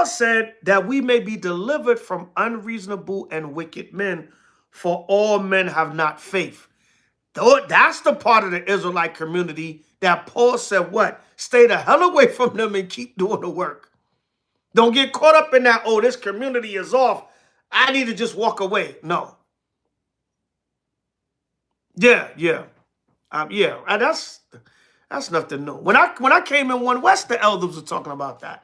said that we may be delivered from unreasonable and wicked men, for all men have not faith. That's the part of the Israelite community that Paul said, what? Stay the hell away from them and keep doing the work. Don't get caught up in that, oh, this community is off. I need to just walk away. No. Yeah. And that's nothing to know. When I came in One West, the elders were talking about that.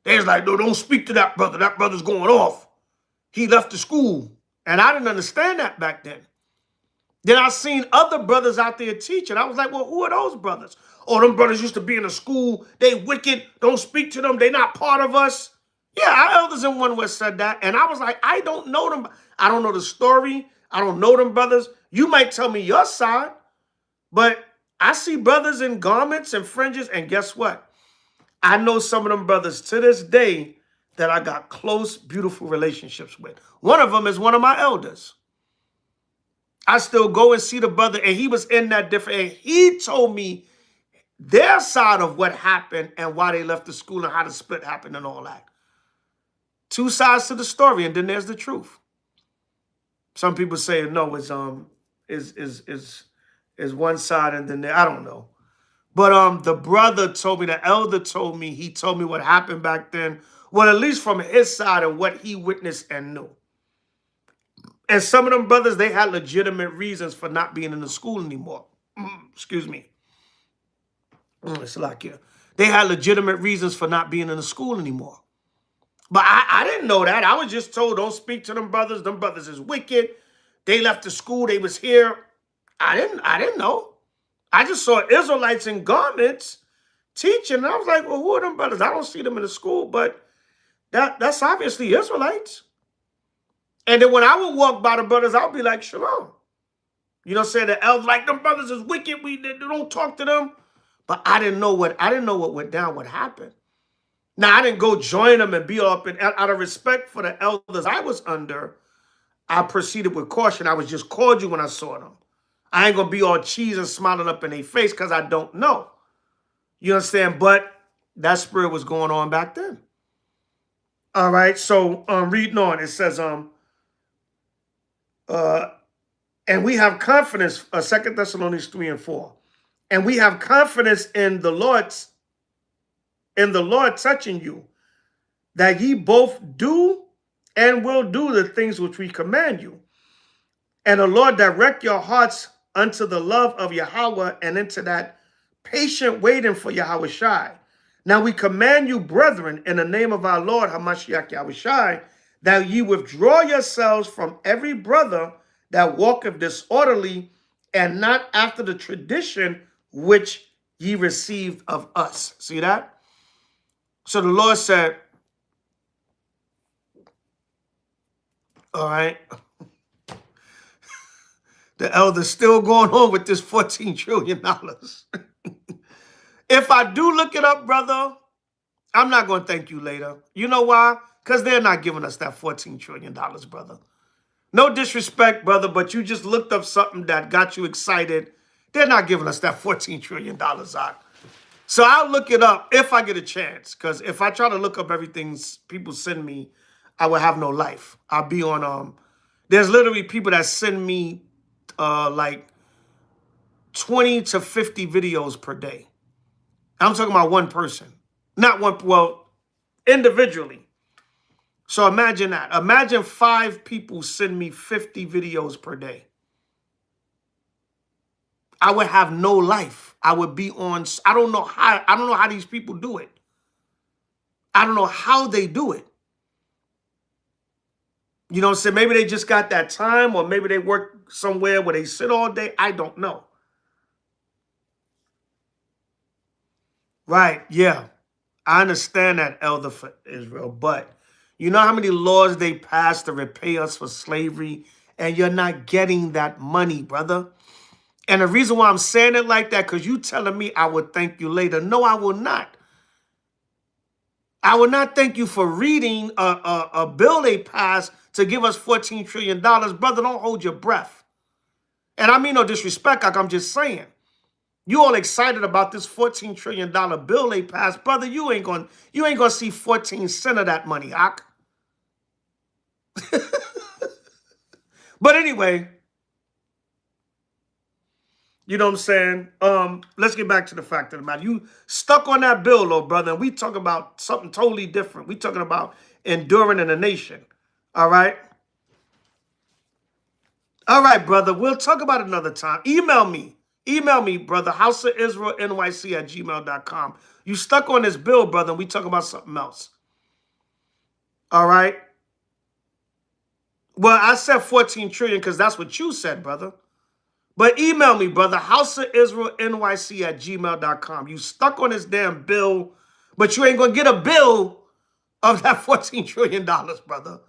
They was like, no, don't speak to that brother. That brother's going off. he left the school. And I didn't understand that back then. Then I seen other brothers out there teaching. I was like, well, who are those brothers? Oh, them brothers used to be in the school. They wicked. Don't speak to them. They not part of us. Yeah, our elders in One West said that. And I was like, I don't know them. I don't know the story. I don't know them brothers. You might tell me your side. But I see brothers in garments and fringes. And guess what? I know some of them brothers to this day that I got close, beautiful relationships with. One of them is one of my elders. I still go and see the brother, and he was in that different, and he told me their side of what happened and why they left the school and how the split happened and all that. Two sides to the story, and then there's the truth. Some people say no, it's one side, and then I don't know. But the brother told me, the elder told me, he told me what happened back then. Well, at least from his side and what he witnessed and knew. And some of them brothers, they had legitimate reasons for not being in the school anymore. Excuse me. It's like, yeah. They had legitimate reasons for not being in the school anymore. But I didn't know that. I was just told, don't speak to them brothers. Them brothers is wicked. They left the school. They was here. I didn't know. I just saw Israelites in garments teaching. And I was like, well, who are them brothers? I don't see them in the school, but that's obviously Israelites. And then when I would walk by the brothers, I would be like, shalom. You know what I'm saying? The elders, like, them brothers is wicked. They don't talk to them. But I didn't know what went down, what happened. Now, I didn't go join them and be up. And out of respect for the elders I was under, I proceeded with caution. I was just cordial when I saw them. I ain't going to be all cheese and smiling up in their face because I don't know. You understand? But that spirit was going on back then. All right. So reading on, it says, and we have confidence, 2 Thessalonians 3 and 4. And we have confidence in the Lord touching you, that ye both do and will do the things which we command you. And the Lord direct your hearts unto the love of Yahweh and into that patient waiting for Yahweh. Now we command you, brethren, in the name of our Lord Hamashiach Yahweh, that ye withdraw yourselves from every brother that walketh disorderly, and not after the tradition which ye received of us. See that? So the Lord said, all right, the elder's still going on with this $14 trillion. If I do look it up, brother, I'm not going to thank you later. You know why? Because they're not giving us that $14 trillion, brother. No disrespect, brother, but you just looked up something that got you excited. They're not giving us that $14 trillion, Zach. So I'll look it up if I get a chance. Because if I try to look up everything people send me, I will have no life. I'll be on, there's literally people that send me like 20 to 50 videos per day. I'm talking about one person. Not one, well, individually. So imagine that. Imagine 5 people send me 50 videos per day. I would have no life. I would be on, I don't know how these people do it. I don't know how they do it. You know what I'm saying? Maybe they just got that time, or maybe they work somewhere where they sit all day. I don't know. Right, yeah. I understand that, Elder for Israel, but you know how many laws they passed to repay us for slavery, and you're not getting that money, brother? And the reason why I'm saying it like that, because you telling me I would thank you later. No, I will not. I will not thank you for reading a bill they passed to give us $14 trillion. Brother, don't hold your breath. And I mean no disrespect, like I'm just saying. You all excited about this $14 trillion bill they passed. Brother, you ain't gonna see 14 cents of that money, Ak. But anyway, you know what I'm saying? Let's get back to the fact of the matter. You stuck on that bill, though, brother. And we talking about something totally different. We talking about enduring in a nation. All right? All right, brother. We'll talk about it another time. Email me. Email me, brother. houseofisraelnyc@gmail.com. You stuck on this bill, brother, and we talk about something else. All right? Well, I said 14 trillion because that's what you said, brother. But email me, brother, houseofisraelnyc@gmail.com. You stuck on this damn bill, but you ain't going to get a bill of that $14 trillion, brother.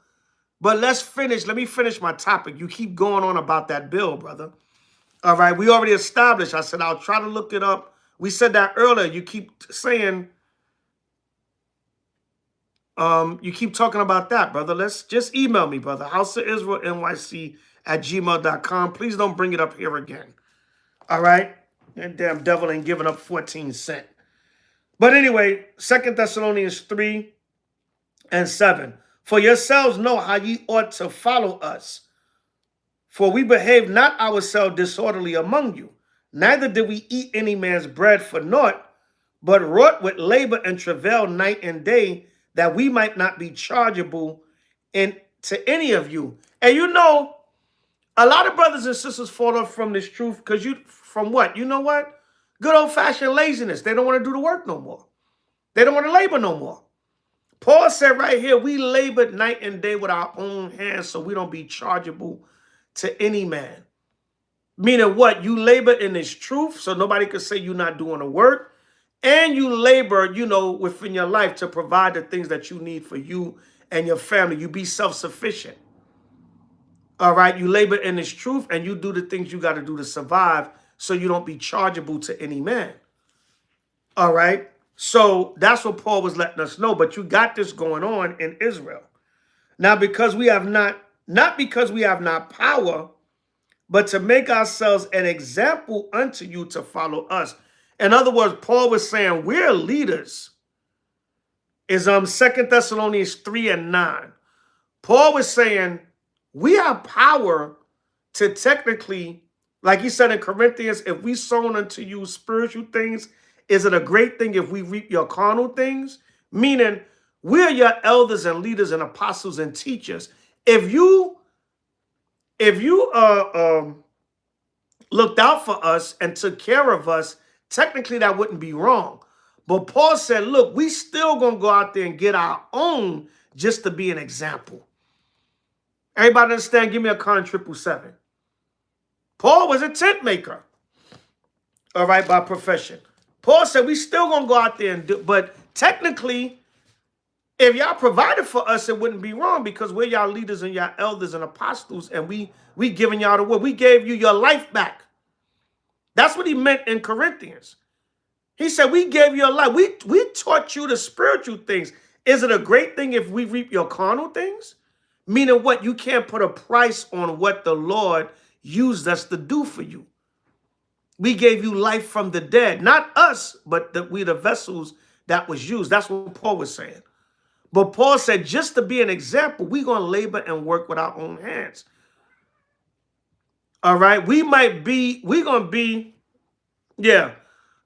But let's finish. Let me finish my topic. You keep going on about that bill, brother. All right, we already established. I said I'll try to look it up. We said that earlier. You keep saying, you keep talking about that, brother. Let's just email me, brother. houseofisraelnyc@gmail.com. Please don't bring it up here again. All right? That damn devil ain't giving up 14 cents. But anyway, 2 Thessalonians 3:7. For yourselves know how ye ought to follow us. For we behaved not ourselves disorderly among you, neither did we eat any man's bread for naught, but wrought with labor and travail night and day, that we might not be chargeable to any of you. And you know, a lot of brothers and sisters fall off from this truth because from what? You know what? Good old-fashioned laziness. They don't want to do the work no more. They don't want to labor no more. Paul said right here, we labored night and day with our own hands so we don't be chargeable to any man. Meaning what? You labor in this truth so nobody can say you're not doing the work. And you labor, you know, within your life to provide the things that you need for you and your family. You be self-sufficient. All right? You labor in this truth and you do the things you got to do to survive so you don't be chargeable to any man. All right? So that's what Paul was letting us know. But you got this going on in Israel. Now, because we have not because we have not power, but to make ourselves an example unto you to follow us. In other words, Paul was saying we're leaders. Is 2 Thessalonians 3:9. Paul was saying we have power to technically, like he said in Corinthians, if we sown unto you spiritual things, is it a great thing if we reap your carnal things? Meaning, we're your elders and leaders and apostles and teachers. If you looked out for us and took care of us, technically that wouldn't be wrong. But Paul said, look, we still going to go out there and get our own just to be an example. Everybody understand? Give me a con 777. Paul was a tent maker, all right, by profession. Paul said we still going to go out there and do, but technically, if y'all provided for us, it wouldn't be wrong because we're y'all leaders and y'all elders and apostles, and we giving y'all the word. We gave you your life back. That's what he meant in Corinthians. He said, we gave you your life. We taught you the spiritual things. Is it a great thing if we reap your carnal things? Meaning what? You can't put a price on what the Lord used us to do for you. We gave you life from the dead. Not us, but we the vessels that was used. That's what Paul was saying. But Paul said, just to be an example, we're going to labor and work with our own hands. All right? We're going to be, yeah,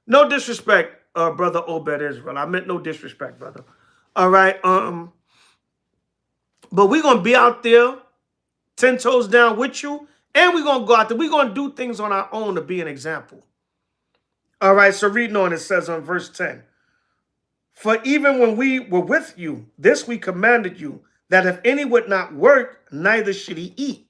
no disrespect, Brother Obed Israel. I meant no disrespect, brother. All right? But we're going to be out there, 10 toes down with you, and we're going to go out there. We're going to do things on our own to be an example. All right, so reading on, it says on verse 10, for even when we were with you, this we commanded you, that if any would not work, neither should he eat.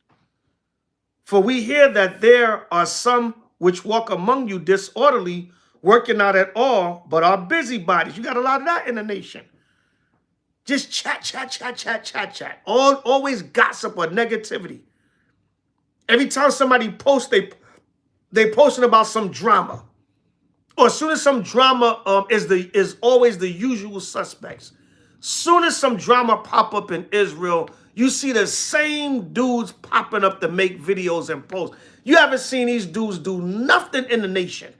For we hear that there are some which walk among you disorderly, working not at all, but are busybodies. You got a lot of that in the nation. Just chat. Always gossip or negativity. Every time somebody posts, they posting about some drama. Or as soon as some drama is always the usual suspects. Soon as some drama pop up in Israel, you see the same dudes popping up to make videos and posts. You haven't seen these dudes do nothing in the nation.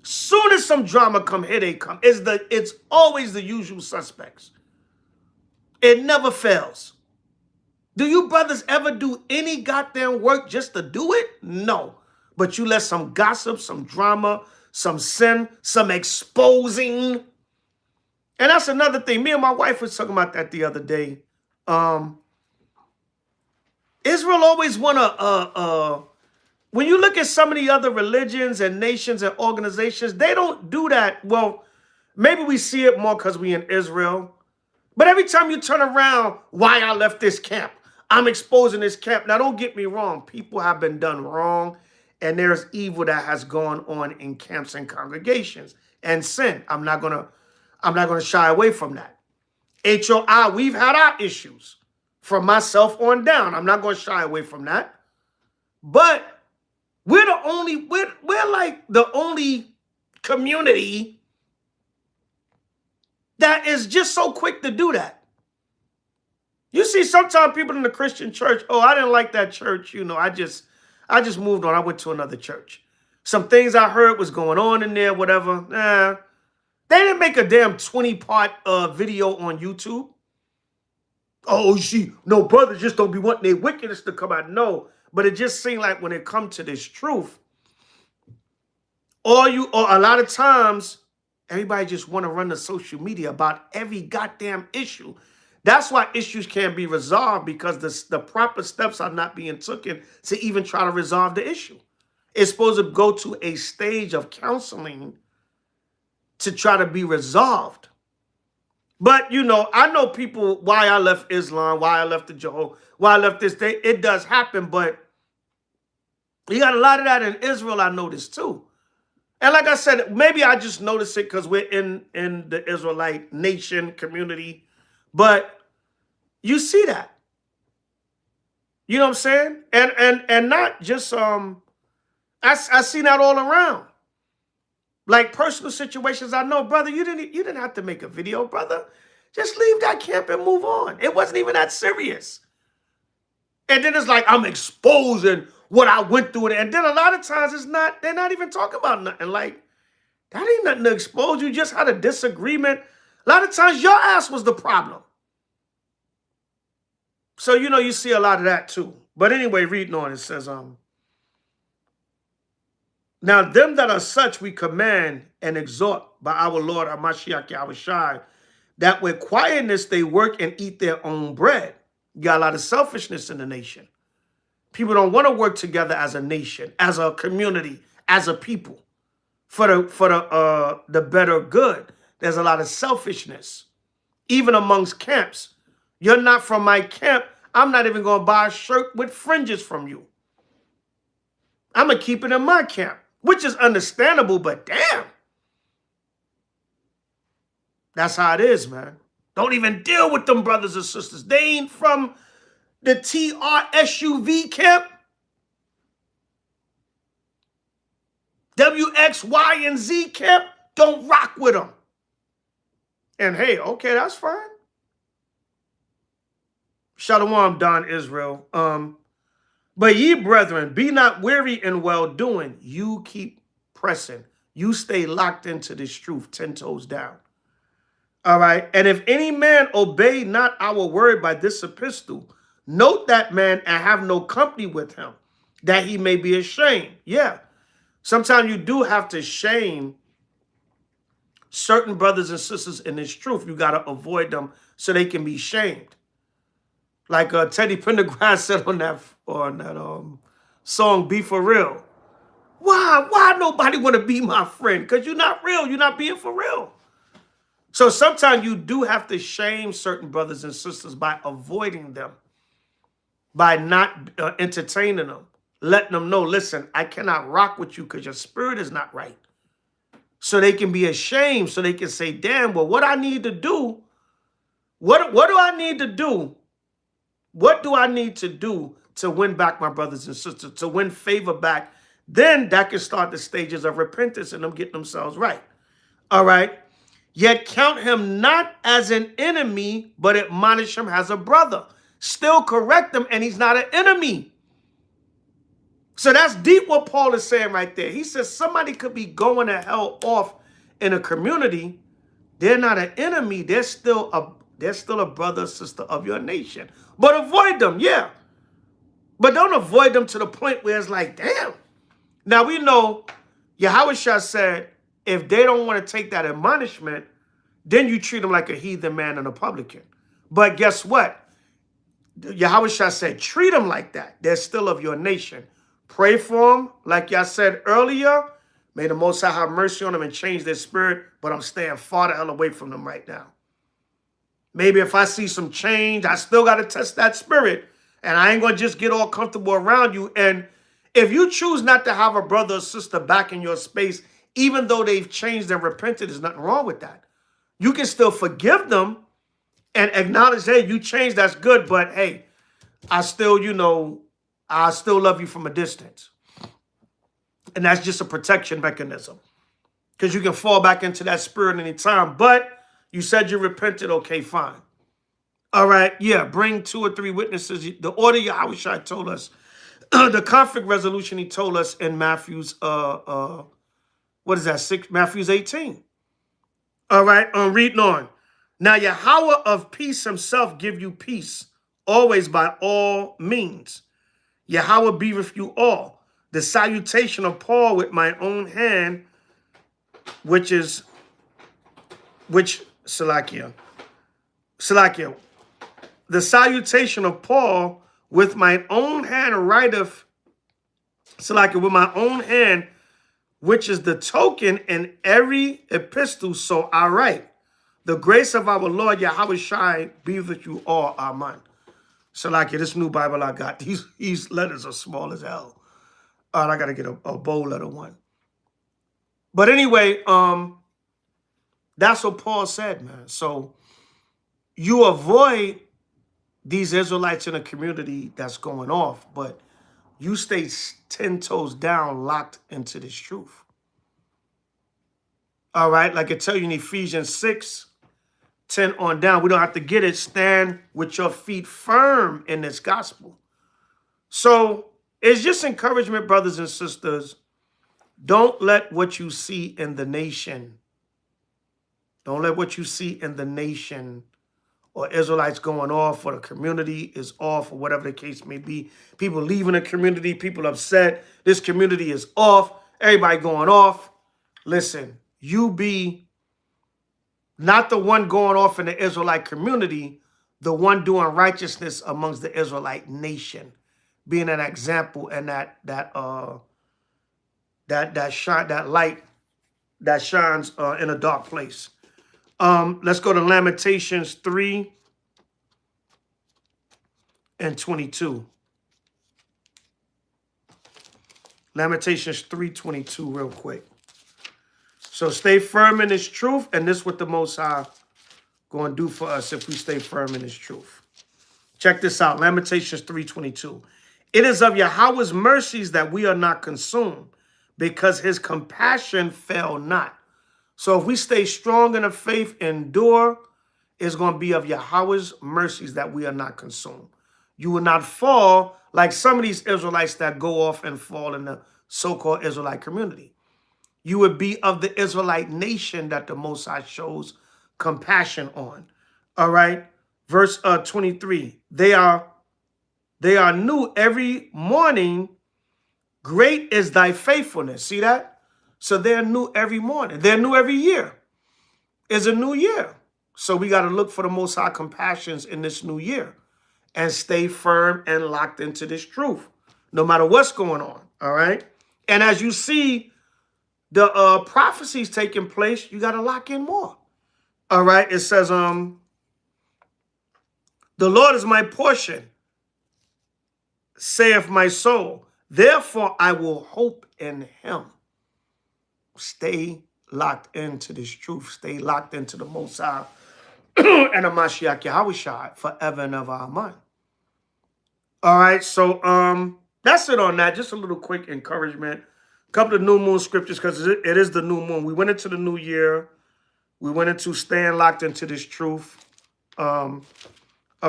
Soon as some drama come, here they come. It's always the usual suspects. It never fails. Do you brothers ever do any goddamn work just to do it? No. But you let some gossip, some drama, some sin, some exposing. And that's another thing. Me and my wife was talking about that the other day. Israel always want to, when you look at some of the other religions and nations and organizations, they don't do that. Well, maybe we see it more because we in Israel. But every time you turn around, why I left this camp? I'm exposing this camp. Now, don't get me wrong. People have been done wrong, and there's evil that has gone on in camps and congregations and sin. I'm not gonna shy away from that. H.O.I, we've had our issues from myself on down. I'm not gonna shy away from that. But we're like the only community that is just so quick to do that. You see, sometimes people in the Christian church, oh, I didn't like that church. You know, I just moved on. I went to another church. Some things I heard was going on in there, whatever. They didn't make a damn 20-part video on YouTube. Oh, no, brothers just don't be wanting their wickedness to come out. No, but it just seemed like when it comes to this truth, or a lot of times, everybody just want to run to social media about every goddamn issue. That's why issues can't be resolved, because the proper steps are not being taken to even try to resolve the issue. It's supposed to go to a stage of counseling to try to be resolved. But, you know, I know people, why I left Islam, why I left the Jehovah, why I left this thing. It does happen, but you got a lot of that in Israel, I noticed too. And like I said, maybe I just noticed it because we're in the Israelite nation community. But you see that. You know what I'm saying? And not just I see that all around. Like personal situations, I know, brother, you didn't have to make a video, brother. Just leave that camp and move on. It wasn't even that serious. And then it's like I'm exposing what I went through. And then a lot of times they're not even talking about nothing. Like, that ain't nothing to expose. You just had a disagreement. A lot of times your ass was the problem. So, you know, you see a lot of that too. But anyway, reading on, it says, now them that are such we command and exhort by our Lord, our Mashiach, Yahushai, that with quietness they work and eat their own bread. You got a lot of selfishness in the nation. People don't want to work together as a nation, as a community, as a people for the better good. There's a lot of selfishness, even amongst camps. You're not from my camp. I'm not even going to buy a shirt with fringes from you. I'm going to keep it in my camp, which is understandable, but damn. That's how it is, man. Don't even deal with them brothers and sisters. They ain't from the TRSUV camp. W, X, Y, and Z camp. Don't rock with them. And hey, okay, that's fine. Shalom, Don Israel. But ye brethren, be not weary in well-doing. You keep pressing. You stay locked into this truth, 10 toes down. All right. And if any man obey not our word by this epistle, note that man and have no company with him, that he may be ashamed. Yeah. Sometimes you do have to shame certain brothers and sisters in this truth. You got to avoid them so they can be shamed. Like Teddy Pendergrass said on that song, Be For Real. Why nobody want to be my friend? Because you're not real. You're not being for real. So sometimes you do have to shame certain brothers and sisters by avoiding them, by not entertaining them, letting them know, listen, I cannot rock with you because your spirit is not right. So they can be ashamed, so they can say, damn, well, what I need to do, what do I need to do? What do I need to do to win back my brothers and sisters, to win favor back? Then that can start the stages of repentance and them getting themselves right. All right. Yet count him not as an enemy, but admonish him as a brother. Still correct him, and he's not an enemy. So that's deep what Paul is saying right there. He says somebody could be going to hell off in a community. They're not an enemy. They're still a brother or sister of your nation. But avoid them, yeah. But don't avoid them to the point where it's like, damn. Now we know Yahushua said, if they don't want to take that admonishment, then you treat them like a heathen man and a publican. But guess what? Yahushua said, treat them like that. They're still of your nation. Pray for them. Like y'all said earlier, may the Most High have mercy on them and change their spirit, but I'm staying far the hell away from them right now. Maybe if I see some change, I still got to test that spirit And I ain't going to just get all comfortable around you. And if you choose not to have a brother or sister back in your space, even though they've changed and repented, there's nothing wrong with that. You can still forgive them and acknowledge, hey, you changed, that's good, but hey, I still, I still love you from a distance. And that's just a protection mechanism. Because you can fall back into that spirit anytime. But you said you repented, okay, fine. All right, yeah, bring 2 or 3 witnesses. The order Yahweh told us, the conflict resolution he told us in Matthew's, what is that, Matthew's 18. All right, reading on. Now Yahweh of peace himself give you peace, always by all means. Yahweh be with you all. The salutation of Paul with my own hand, Salakia. The salutation of Paul with my own hand writeth, Salakia, with my own hand, which is the token in every epistle, so I write. The grace of our Lord Yahweh Shai be with you all. Amen. Salakia, this new Bible I got, these letters are small as hell. All right, I got to get a bold letter one. But anyway, that's what Paul said, man. So you avoid these Israelites in a community that's going off, but you stay 10 toes down, locked into this truth. All right, like I tell you in Ephesians 6:10 on down, we don't have to get it. Stand with your feet firm in this gospel. So it's just encouragement, brothers and sisters. Don't let what you see in the nation, or Israelites going off, or the community is off, or whatever the case may be. People leaving the community, people upset. This community is off. Everybody going off. Listen, you be not the one going off in the Israelite community, the one doing righteousness amongst the Israelite nation, being an example and that light that shines in a dark place. Let's go to Lamentations 3:22. Lamentations 3:22 real quick. So stay firm in this truth, and this is what the Most High going to do for us if we stay firm in this truth. Check this out, Lamentations 3:22. It is of Yahweh's mercies that we are not consumed, because his compassion fail not. So if we stay strong in the faith, endure, it's going to be of Yahweh's mercies that we are not consumed. You will not fall like some of these Israelites that go off and fall in the so-called Israelite community. You would be of the Israelite nation that the Most High shows compassion on. All right. Verse 23. They are new every morning. Great is thy faithfulness. See that? So they're new every morning. They're new every year. It's a new year. So we got to look for the Most High compassions in this new year and stay firm and locked into this truth, no matter what's going on. All right. And as you see the prophecies taking place, you got to lock in more. All right. It says, the Lord is my portion, saith my soul. Therefore, I will hope in him. Stay locked into this truth. Stay locked into the Most High and the Mashiach Yahweh Shai forever and ever. Amen. All right, so that's it on that. Just a little quick encouragement. A couple of new moon scriptures, because it is the new moon. We went into the new year. We went into staying locked into this truth. A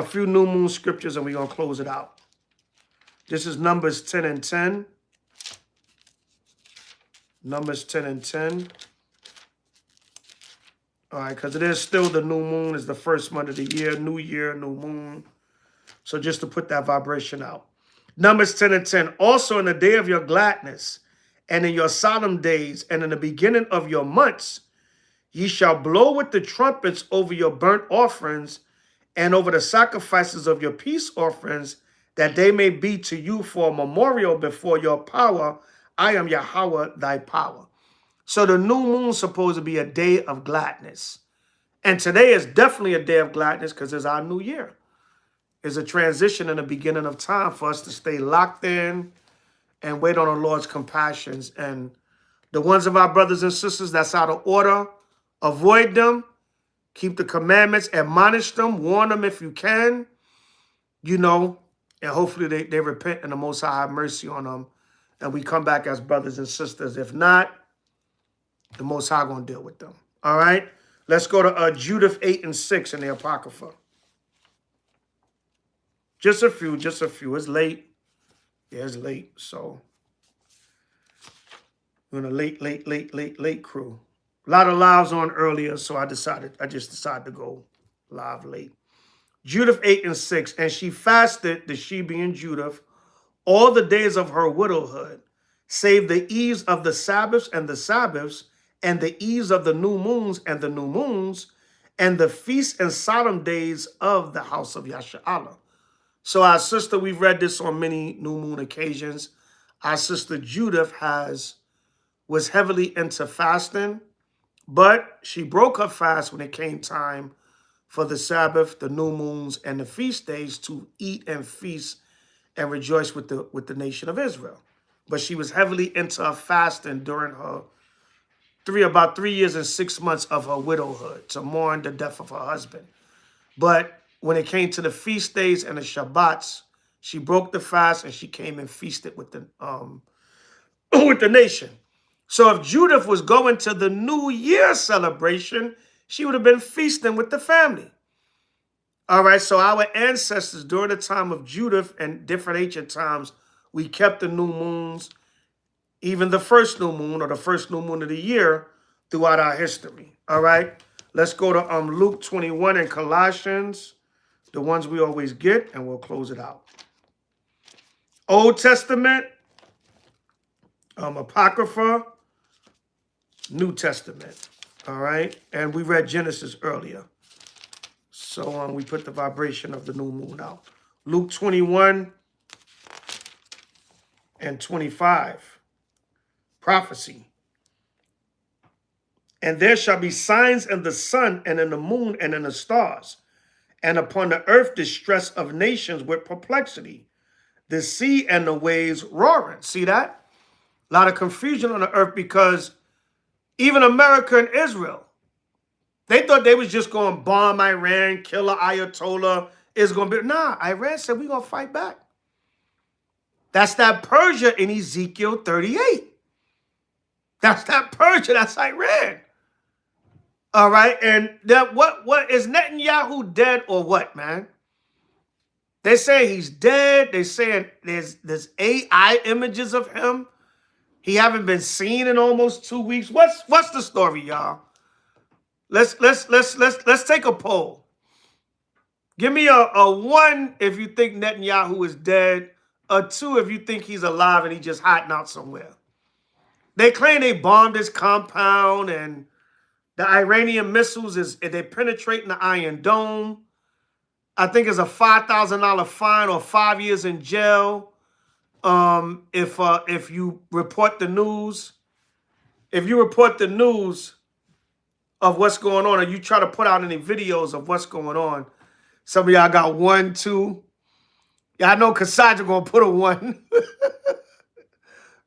few new moon scriptures, and we're going to close it out. This is Numbers 10:10. Numbers 10:10. All right, because it is still the new moon. It's the first month of the year, new moon. So just to put that vibration out. Numbers 10:10. Also in the day of your gladness, and in your solemn days, and in the beginning of your months, ye shall blow with the trumpets over your burnt offerings, and over the sacrifices of your peace offerings, that they may be to you for a memorial before your power. I am Yahweh, thy power. So the new moon is supposed to be a day of gladness. And today is definitely a day of gladness because it's our new year. is a transition in the beginning of time for us to stay locked in and wait on the Lord's compassions. And the ones of our brothers and sisters that's out of order, avoid them, keep the commandments, admonish them, warn them if you can, you know, and hopefully they repent and the Most High have mercy on them and we come back as brothers and sisters. If not, the Most High going to deal with them. All right? Let's go to Judith 8 and 6 in the Apocrypha. Just a few. It's late. Yeah, it's late. So we're in a late crew. A lot of lives on earlier, so I just decided to go live late. Judith 8 and 6. And she fasted, the she being Judith, all the days of her widowhood, save the eves of the Sabbaths, and the eves of the new moons and the new moons, and the feasts and solemn days of the house of Yasharahla. So our sister, we've read this on many new moon occasions. Our sister Judith was heavily into fasting, but she broke her fast when it came time for the Sabbath, the new moons, and the feast days to eat and feast and rejoice with the nation of Israel. But she was heavily into her fasting during her about 3 years and 6 months of her widowhood to mourn the death of her husband. But when it came to the feast days and the Shabbats, she broke the fast and she came and feasted with the with the nation. So if Judith was going to the New Year celebration, she would have been feasting with the family. All right, so our ancestors during the time of Judith and different ancient times, we kept the new moons, even the first new moon or the first new moon of the year throughout our history. All right, let's go to Luke 21 and Colossians, the ones we always get, and we'll close it out. Old Testament, Apocrypha, New Testament. All right, and we read Genesis earlier. So we put the vibration of the new moon out. Luke 21 and 25. Prophecy. And there shall be signs in the sun and in the moon and in the stars, and upon the earth distress of nations with perplexity, the sea and the waves roaring. See that? A lot of confusion on the earth because even America and Israel, they thought they was just going to bomb Iran, kill an Ayatollah. It's going to be, nah, Iran said we're going to fight back. That's that Persia in Ezekiel 38. That's that Persia, that's Iran. All right, and that what is Netanyahu dead or what, man? They say he's dead. They saying there's AI images of him. He haven't been seen in almost 2 weeks. What's the story, y'all? Let's take a poll. Give me a 1 if you think Netanyahu is dead, a 2 if you think he's alive and he's just hiding out somewhere. They claim they bombed his compound and the Iranian missiles they're penetrating the Iron Dome. I think it's a $5,000 fine or 5 years in jail if you report the news. If you report the news of what's going on, or you try to put out any videos of what's going on, some of y'all got 1, 2. Yeah, I know Kasaja gonna put a 1.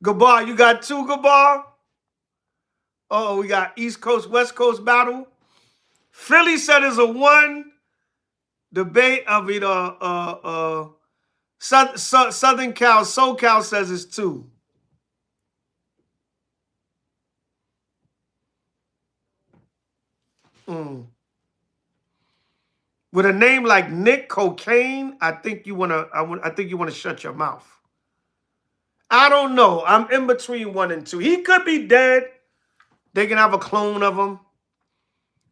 Gabar, you got 2, Gabar? Oh, we got East Coast, West Coast battle. Philly said it's a 1. Debate, Southern Cal, SoCal says it's 2. With a name like Nick Cocaine, I think you wanna shut your mouth. I don't know. I'm in between 1 and 2. He could be dead. They can have a clone of him.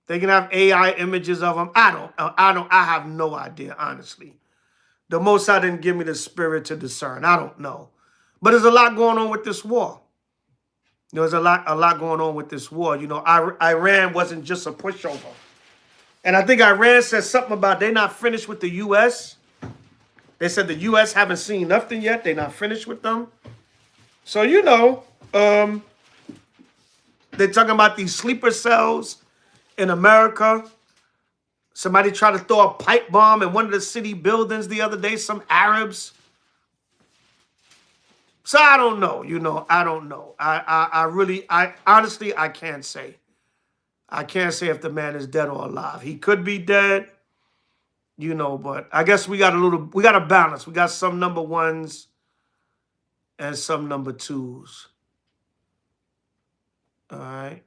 They can have AI images of him. I have no idea, honestly. The Most High didn't give me the spirit to discern. I don't know. But there's a lot going on with this war. There's a lot going on with this war. You know, Iran wasn't just a pushover. And I think Iran said something about they're not finished with the U.S. They said the U.S. haven't seen nothing yet. They're not finished with them. So, you know, they're talking about these sleeper cells in America. Somebody tried to throw a pipe bomb in one of the city buildings the other day, some Arabs. So I don't know, I don't know. I honestly, I can't say. I can't say if the man is dead or alive. He could be dead, but I guess we got a balance. We got some number ones and some number twos. All right.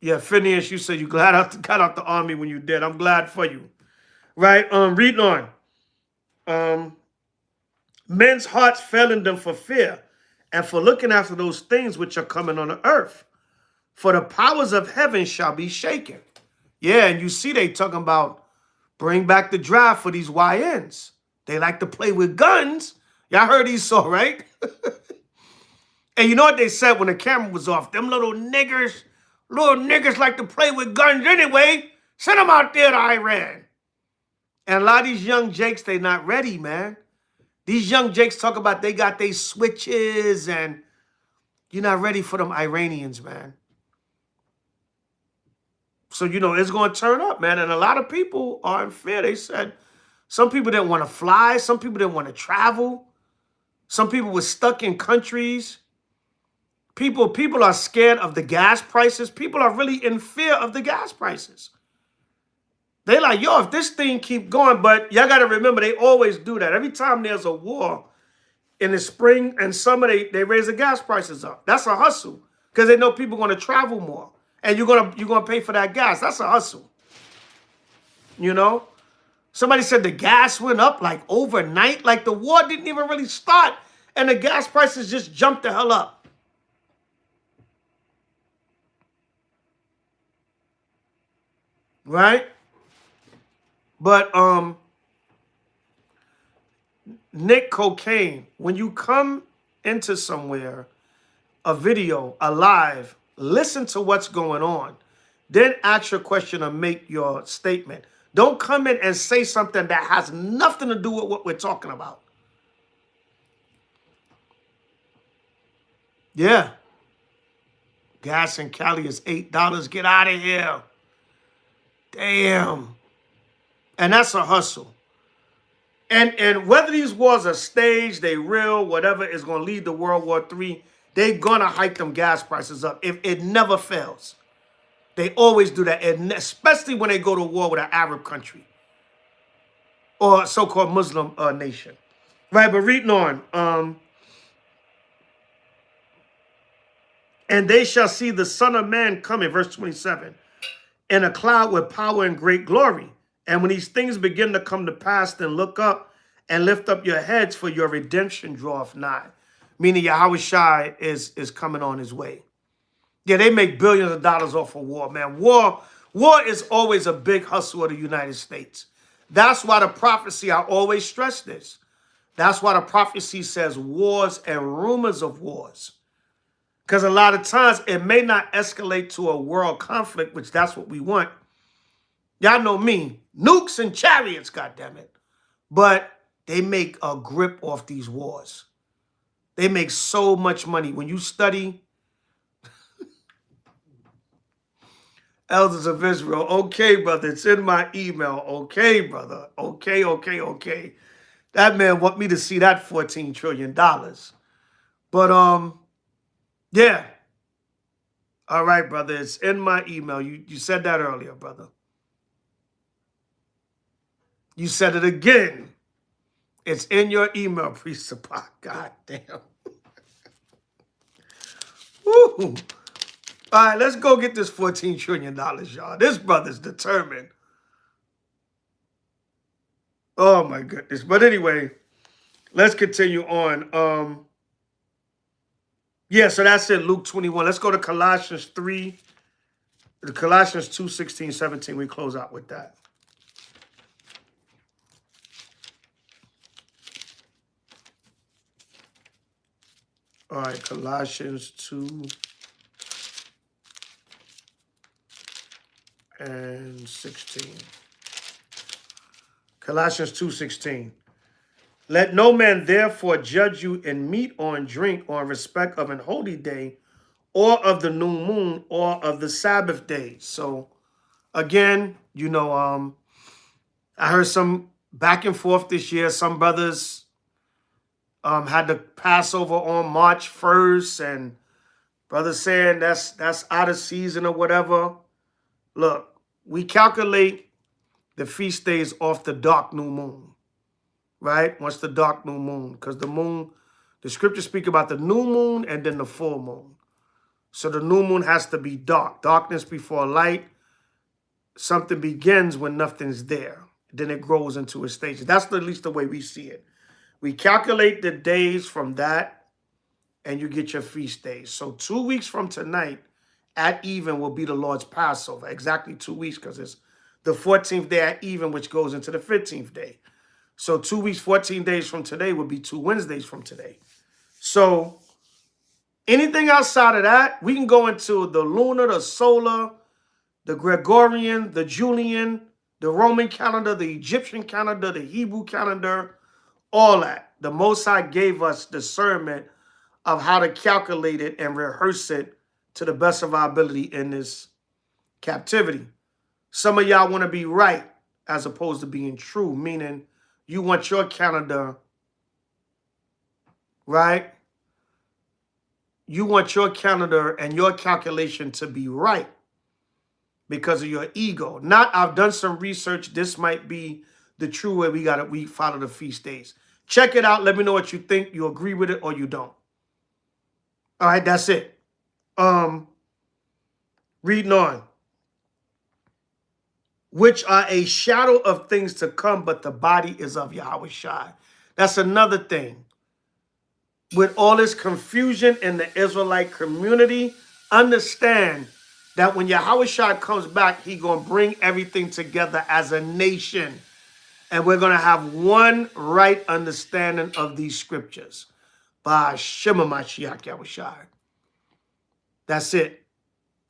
Yeah, Phineas, you said you got out the army when you did. I'm glad for you. Right? Reading on. Men's hearts failing them for fear and for looking after those things which are coming on the earth. For the powers of heaven shall be shaken. Yeah, and you see they talking about bring back the draft for these YNs. They like to play with guns. Y'all heard these so, right? And you know what they said when the camera was off? Them little niggers like to play with guns anyway. Send them out there to Iran. And a lot of these young jakes, they not ready, man. These young jakes talk about they got their switches and you're not ready for them Iranians, man. So, it's going to turn up, man. And a lot of people are in fear. They said some people didn't want to fly. Some people didn't want to travel. Some people were stuck in countries. People are scared of the gas prices. People are really in fear of the gas prices. They like, yo, if this thing keep going, but y'all got to remember, they always do that. Every time there's a war in the spring and summer, they raise the gas prices up. That's a hustle because they know people are going to travel more. And you're gonna pay for that gas. That's a hustle. Somebody said the gas went up like overnight. Like the war didn't even really start. And the gas prices just jumped the hell up. Right? But Nick Cocaine, when you come into somewhere, a video, a live, listen to what's going on. Then ask your question or make your statement. Don't come in and say something that has nothing to do with what we're talking about. Yeah. Gas in Cali is $8. Get out of here. Damn. And that's a hustle. And whether these wars are staged, they real, whatever is going to lead to World War III, they're going to hike them gas prices up. If it never fails. They always do that, and especially when they go to war with an Arab country or so-called Muslim nation. Right, but reading on. And they shall see the Son of Man coming, verse 27, in a cloud with power and great glory. And when these things begin to come to pass, then look up and lift up your heads, for your redemption draweth nigh. Meaning Yahweh is coming on his way. Yeah, they make billions of dollars off of war, man. War is always a big hustle of the United States. That's why the prophecy, I always stress this. That's why the prophecy says wars and rumors of wars. Because a lot of times it may not escalate to a world conflict, which that's what we want. Y'all know me, nukes and chariots, goddammit. But they make a grip off these wars. They make so much money. When you study Elders of Israel, okay, brother, it's in my email. Okay, brother. Okay. That man want me to see that $14 trillion. But, yeah. All right, brother, it's in my email. You said that earlier, brother. You said it again. It's in your email, Priest Zabach. God damn. Woo. All right, let's go get this $14 trillion, y'all. This brother's determined. Oh, my goodness. But anyway, let's continue on. Yeah, so that's it, Luke 21. Let's go to Colossians 3. Colossians 2, 16, 17. We close out with that. All right, Colossians 2 and 16. Colossians 2:16. Let no man therefore judge you in meat or in drink or in respect of an holy day or of the new moon or of the Sabbath day. So again, you know, I heard some back and forth this year. Some brothers had the Passover on March 1st, and brothers saying that's out of season or whatever. Look, we calculate the feast days off the dark new moon, right? Once the dark new moon, because the moon, the scriptures speak about the new moon and then the full moon. So the new moon has to be dark. Darkness before light. Something begins when nothing's there. Then it grows into a stage. That's at least the way we see it. We calculate the days from that, and you get your feast days. So 2 weeks from tonight, at even, will be the Lord's Passover. Exactly 2 weeks, because it's the 14th day at even, which goes into the 15th day. So 2 weeks, 14 days from today would be 2 Wednesdays from today. So anything outside of that, we can go into the lunar, the solar, the Gregorian, the Julian, the Roman calendar, the Egyptian calendar, the Hebrew calendar, all that. The Most High gave us discernment of how to calculate it and rehearse it to the best of our ability in this captivity. Some of y'all want to be right as opposed to being true, meaning you want your calendar, right? You want your calendar and your calculation to be right because of your ego. Not, I've done some research. This might be the true way we follow the feast days. Check it out. Let me know what you think. You agree with it or you don't. All right, that's it. Reading on. Which are a shadow of things to come, but the body is of Yahweh. That's another thing. With all this confusion in the Israelite community, understand that when Yahweh comes back, he's going to bring everything together as a nation. And we're going to have one right understanding of these scriptures. By Shema Mashiach Yahweh. That's it.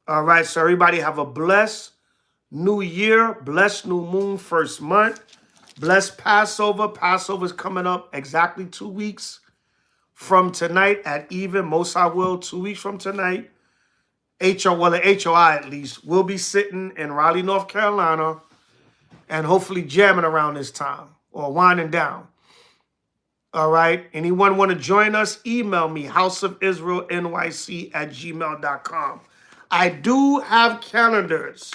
All right, so everybody have a blessed new year, blessed new moon, first month, blessed Passover. Passover is coming up exactly 2 weeks from tonight at even. Most I will 2 weeks from tonight. H.O.I. at least, will be sitting in Raleigh, North Carolina, and hopefully jamming around this time or winding down. All right. Anyone want to join us? Email me, houseofisraelnyc@gmail.com. I do have calendars.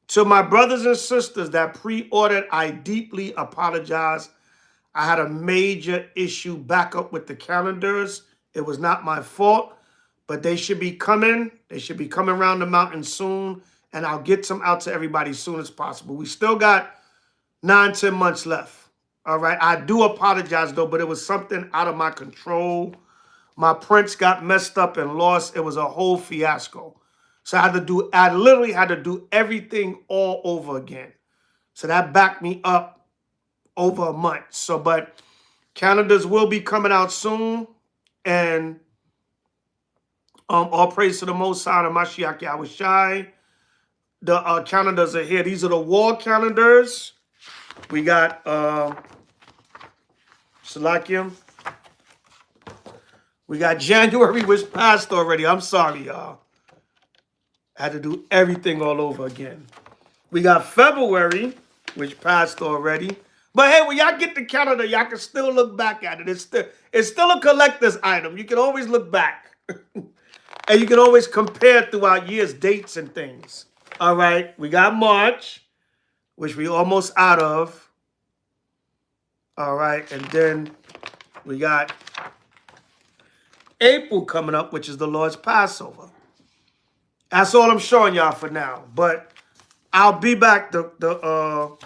To my brothers and sisters that pre-ordered, I deeply apologize. I had a major issue back up with the calendars. It was not my fault, but they should be coming. They should be coming around the mountain soon, and I'll get some out to everybody as soon as possible. We still got 9-10 months left. All right. I do apologize, though, but it was something out of my control. My prints got messed up and lost. It was a whole fiasco. So I literally had to do everything all over again. So that backed me up over a month. So, but calendars will be coming out soon. And all praise to the Most High and Mashiach Yahweh. The calendars are here. These are the wall calendars. We got Salakium. We got January, which passed already. I'm sorry, y'all. I had to do everything all over again. We got February, which passed already. But hey, when y'all get the calendar, y'all can still look back at it. It's still a collector's item. You can always look back. And you can always compare throughout years, dates and things. All right, we got March, which we almost out of. All right, and then we got April coming up, which is the Lord's Passover. That's all I'm showing y'all for now. But I'll be back. The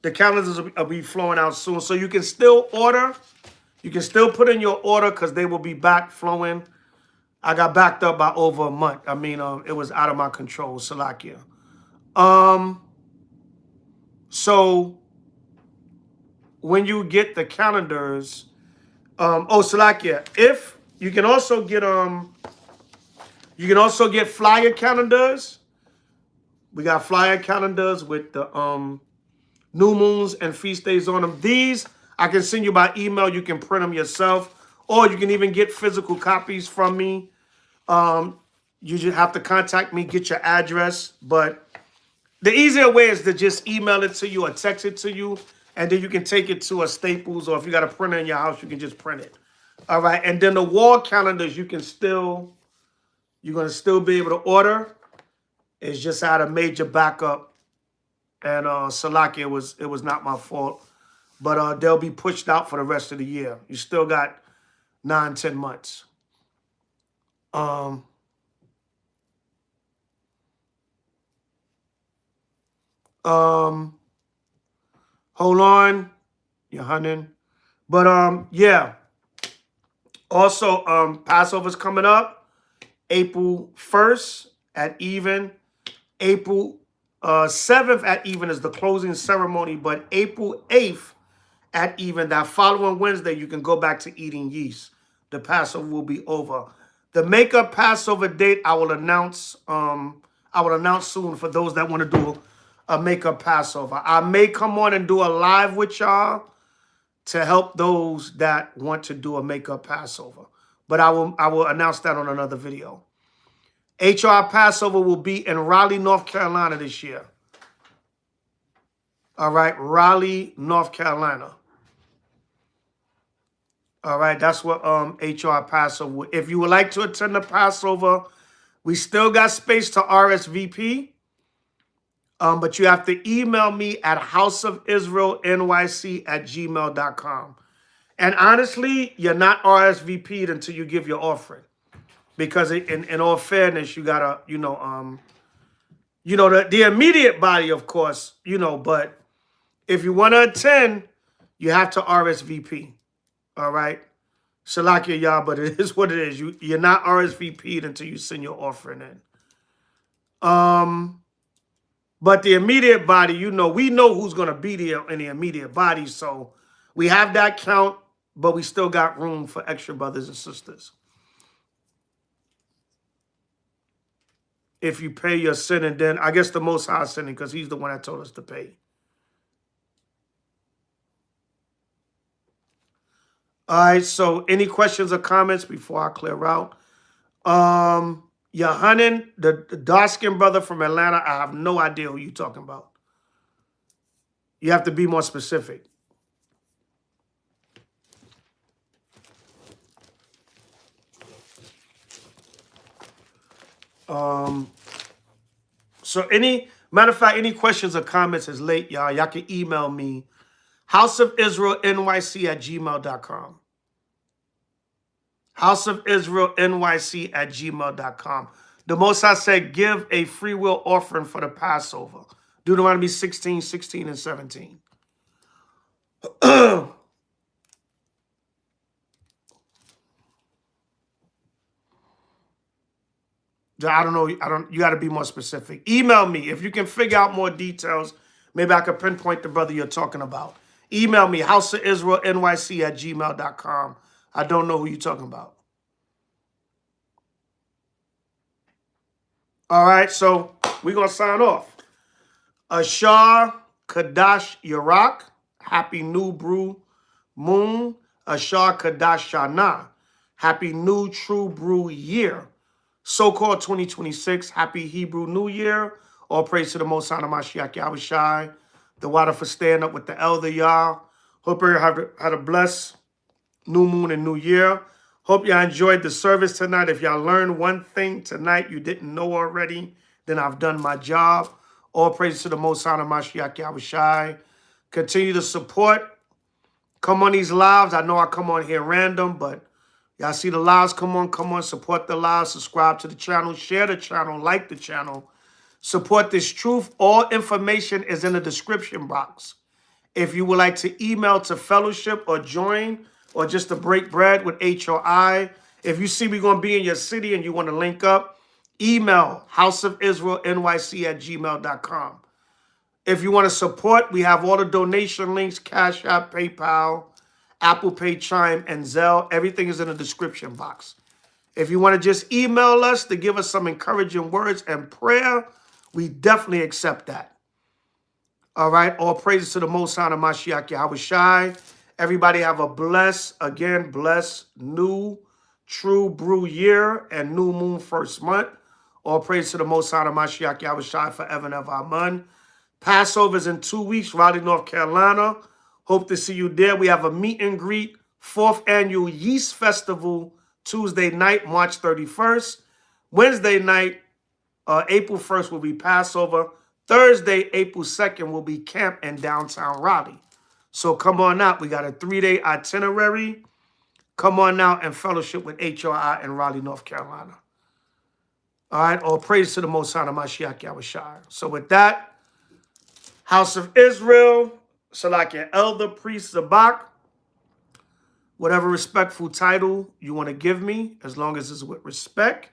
calendars will be flowing out soon. So you can still order. You can still put in your order because they will be back flowing. I got backed up by over a month. I mean, it was out of my control, Salakia. So when you get the calendars, Salakia, if you can also get flyer calendars. We got flyer calendars with the new moons and feast days on them. These I can send you by email. You can print them yourself, or you can even get physical copies from me. You just have to contact me, get your address. But The easier way is to just email it to you or text it to you, and then you can take it to a Staples, or if you got a printer in your house, you can just print it. All right, and then the wall calendars you're gonna still be able to order. It's just out of major backup, and Salaki, it was not my fault, but they'll be pushed out for the rest of the year. You still got 9-10 months. Hold on, you're hunting, but yeah. Also, Passover's coming up, April 1st at even. April 7th at even is the closing ceremony, but April 8th at even, that following Wednesday, you can go back to eating yeast. The Passover will be over. The makeup Passover date I will announce. Soon for those that want to do a makeup Passover. I may come on and do a live with y'all to help those that want to do a makeup Passover. But I will announce that on another video. H.O.I. Passover will be in Raleigh, North Carolina this year. All right, Raleigh, North Carolina. All right, that's what H.O.I. Passover. If you would like to attend the Passover, we still got space to RSVP. But you have to email me at houseofisraelnyc@gmail.com. And honestly, you're not RSVP'd until you give your offering. Because in all fairness, you gotta, the immediate body, of course, but if you want to attend, you have to RSVP. All right. Shalakia, y'all, but it is what it is. You're not RSVP'd until you send your offering in. But the immediate body, we know who's going to be there in the immediate body. So we have that count, but we still got room for extra brothers and sisters. If you pay your sin, and then I guess the Most High sinning, because he's the one that told us to pay. All right, so any questions or comments before I clear out? Yohanan, the dark-skinned brother from Atlanta, I have no idea who you're talking about. You have to be more specific. So matter of fact, any questions or comments is late, y'all. Y'all can email me, houseofisraelnyc@gmail.com. houseofisraelnyc@gmail.com. The Most High said, give a free will offering for the Passover. Deuteronomy 16, 16, and 17. I don't know. You got to be more specific. Email me. If you can figure out more details, maybe I could pinpoint the brother you're talking about. Email me, houseofisraelnyc@gmail.com. I don't know who you're talking about. All right, so we're going to sign off. Ashar Kadash Yarak, Happy New Brew Moon. Ashar Kadash Shana, Happy New True Brew Year. So-called 2026, Happy Hebrew New Year. All praise to the Most High Mashiach H.O.I. The water for staying up with the elder, y'all. Hope you had a blessed new moon and new year. Hope y'all enjoyed the service tonight. If y'all learned one thing tonight you didn't know already, then I've done my job. All praise to the Most High Mashiach H.O.I. Continue to support. Come on these lives. I know I come on here random, but y'all see the lives, come on, support the lives, subscribe to the channel, share the channel, like the channel, support this truth. All information is in the description box. If you would like to email to fellowship or join or just to break bread with H.O.I. If you see we're going to be in your city and you want to link up, email houseofisraelnyc@gmail.com. If you want to support, we have all the donation links, Cash App, PayPal, Apple Pay, Chime, and Zelle. Everything is in the description box. If you want to just email us to give us some encouraging words and prayer, we definitely accept that. All right. All praises to the Most High Mashiach Yahushai. Everybody have a blessed new true brew year and new moon first month. All praise to the Most High, Mashiach Yahushua, forever and ever. Amen. Passover's in 2 weeks, Raleigh, North Carolina. Hope to see you there. We have a meet and greet, 4th annual Yeast Festival, Tuesday night, March 31st. Wednesday night, April 1st will be Passover. Thursday, April 2nd will be camp in downtown Raleigh. So come on out. We got a 3-day itinerary. Come on out and fellowship with H.O.I. in Raleigh, North Carolina. All right, all praise to the Most High, Mashiach Yahushua. So with that, House of Israel, Salakia Elder Priest Zabach, whatever respectful title you want to give me, as long as it's with respect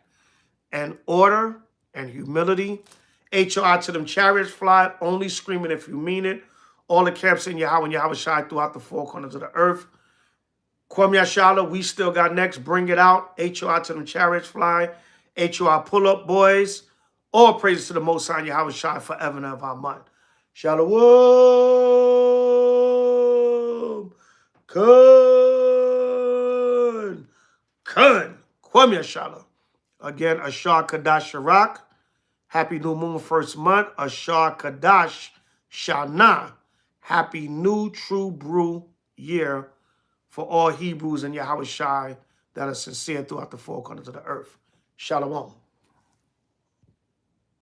and order and humility. H.O.I. to them chariots fly, only screaming if you mean it. All the camps in Yahweh and Yahushua throughout the 4 corners of the earth. Kwam Yashala, we still got next. Bring it out. H.O.I. to them chariots fly. H.O.I. pull up, boys. All praises to the Most High Yahushua forever and ever. Amen. Shalom. Kun. Kwam Yashala. Again, Ashar Kadash Sharak. Happy New Moon, first month. Ashar Kadash Shana. Happy New True Brew year for all Hebrews and Yahushua that are sincere throughout the 4 corners of the earth. Shalom.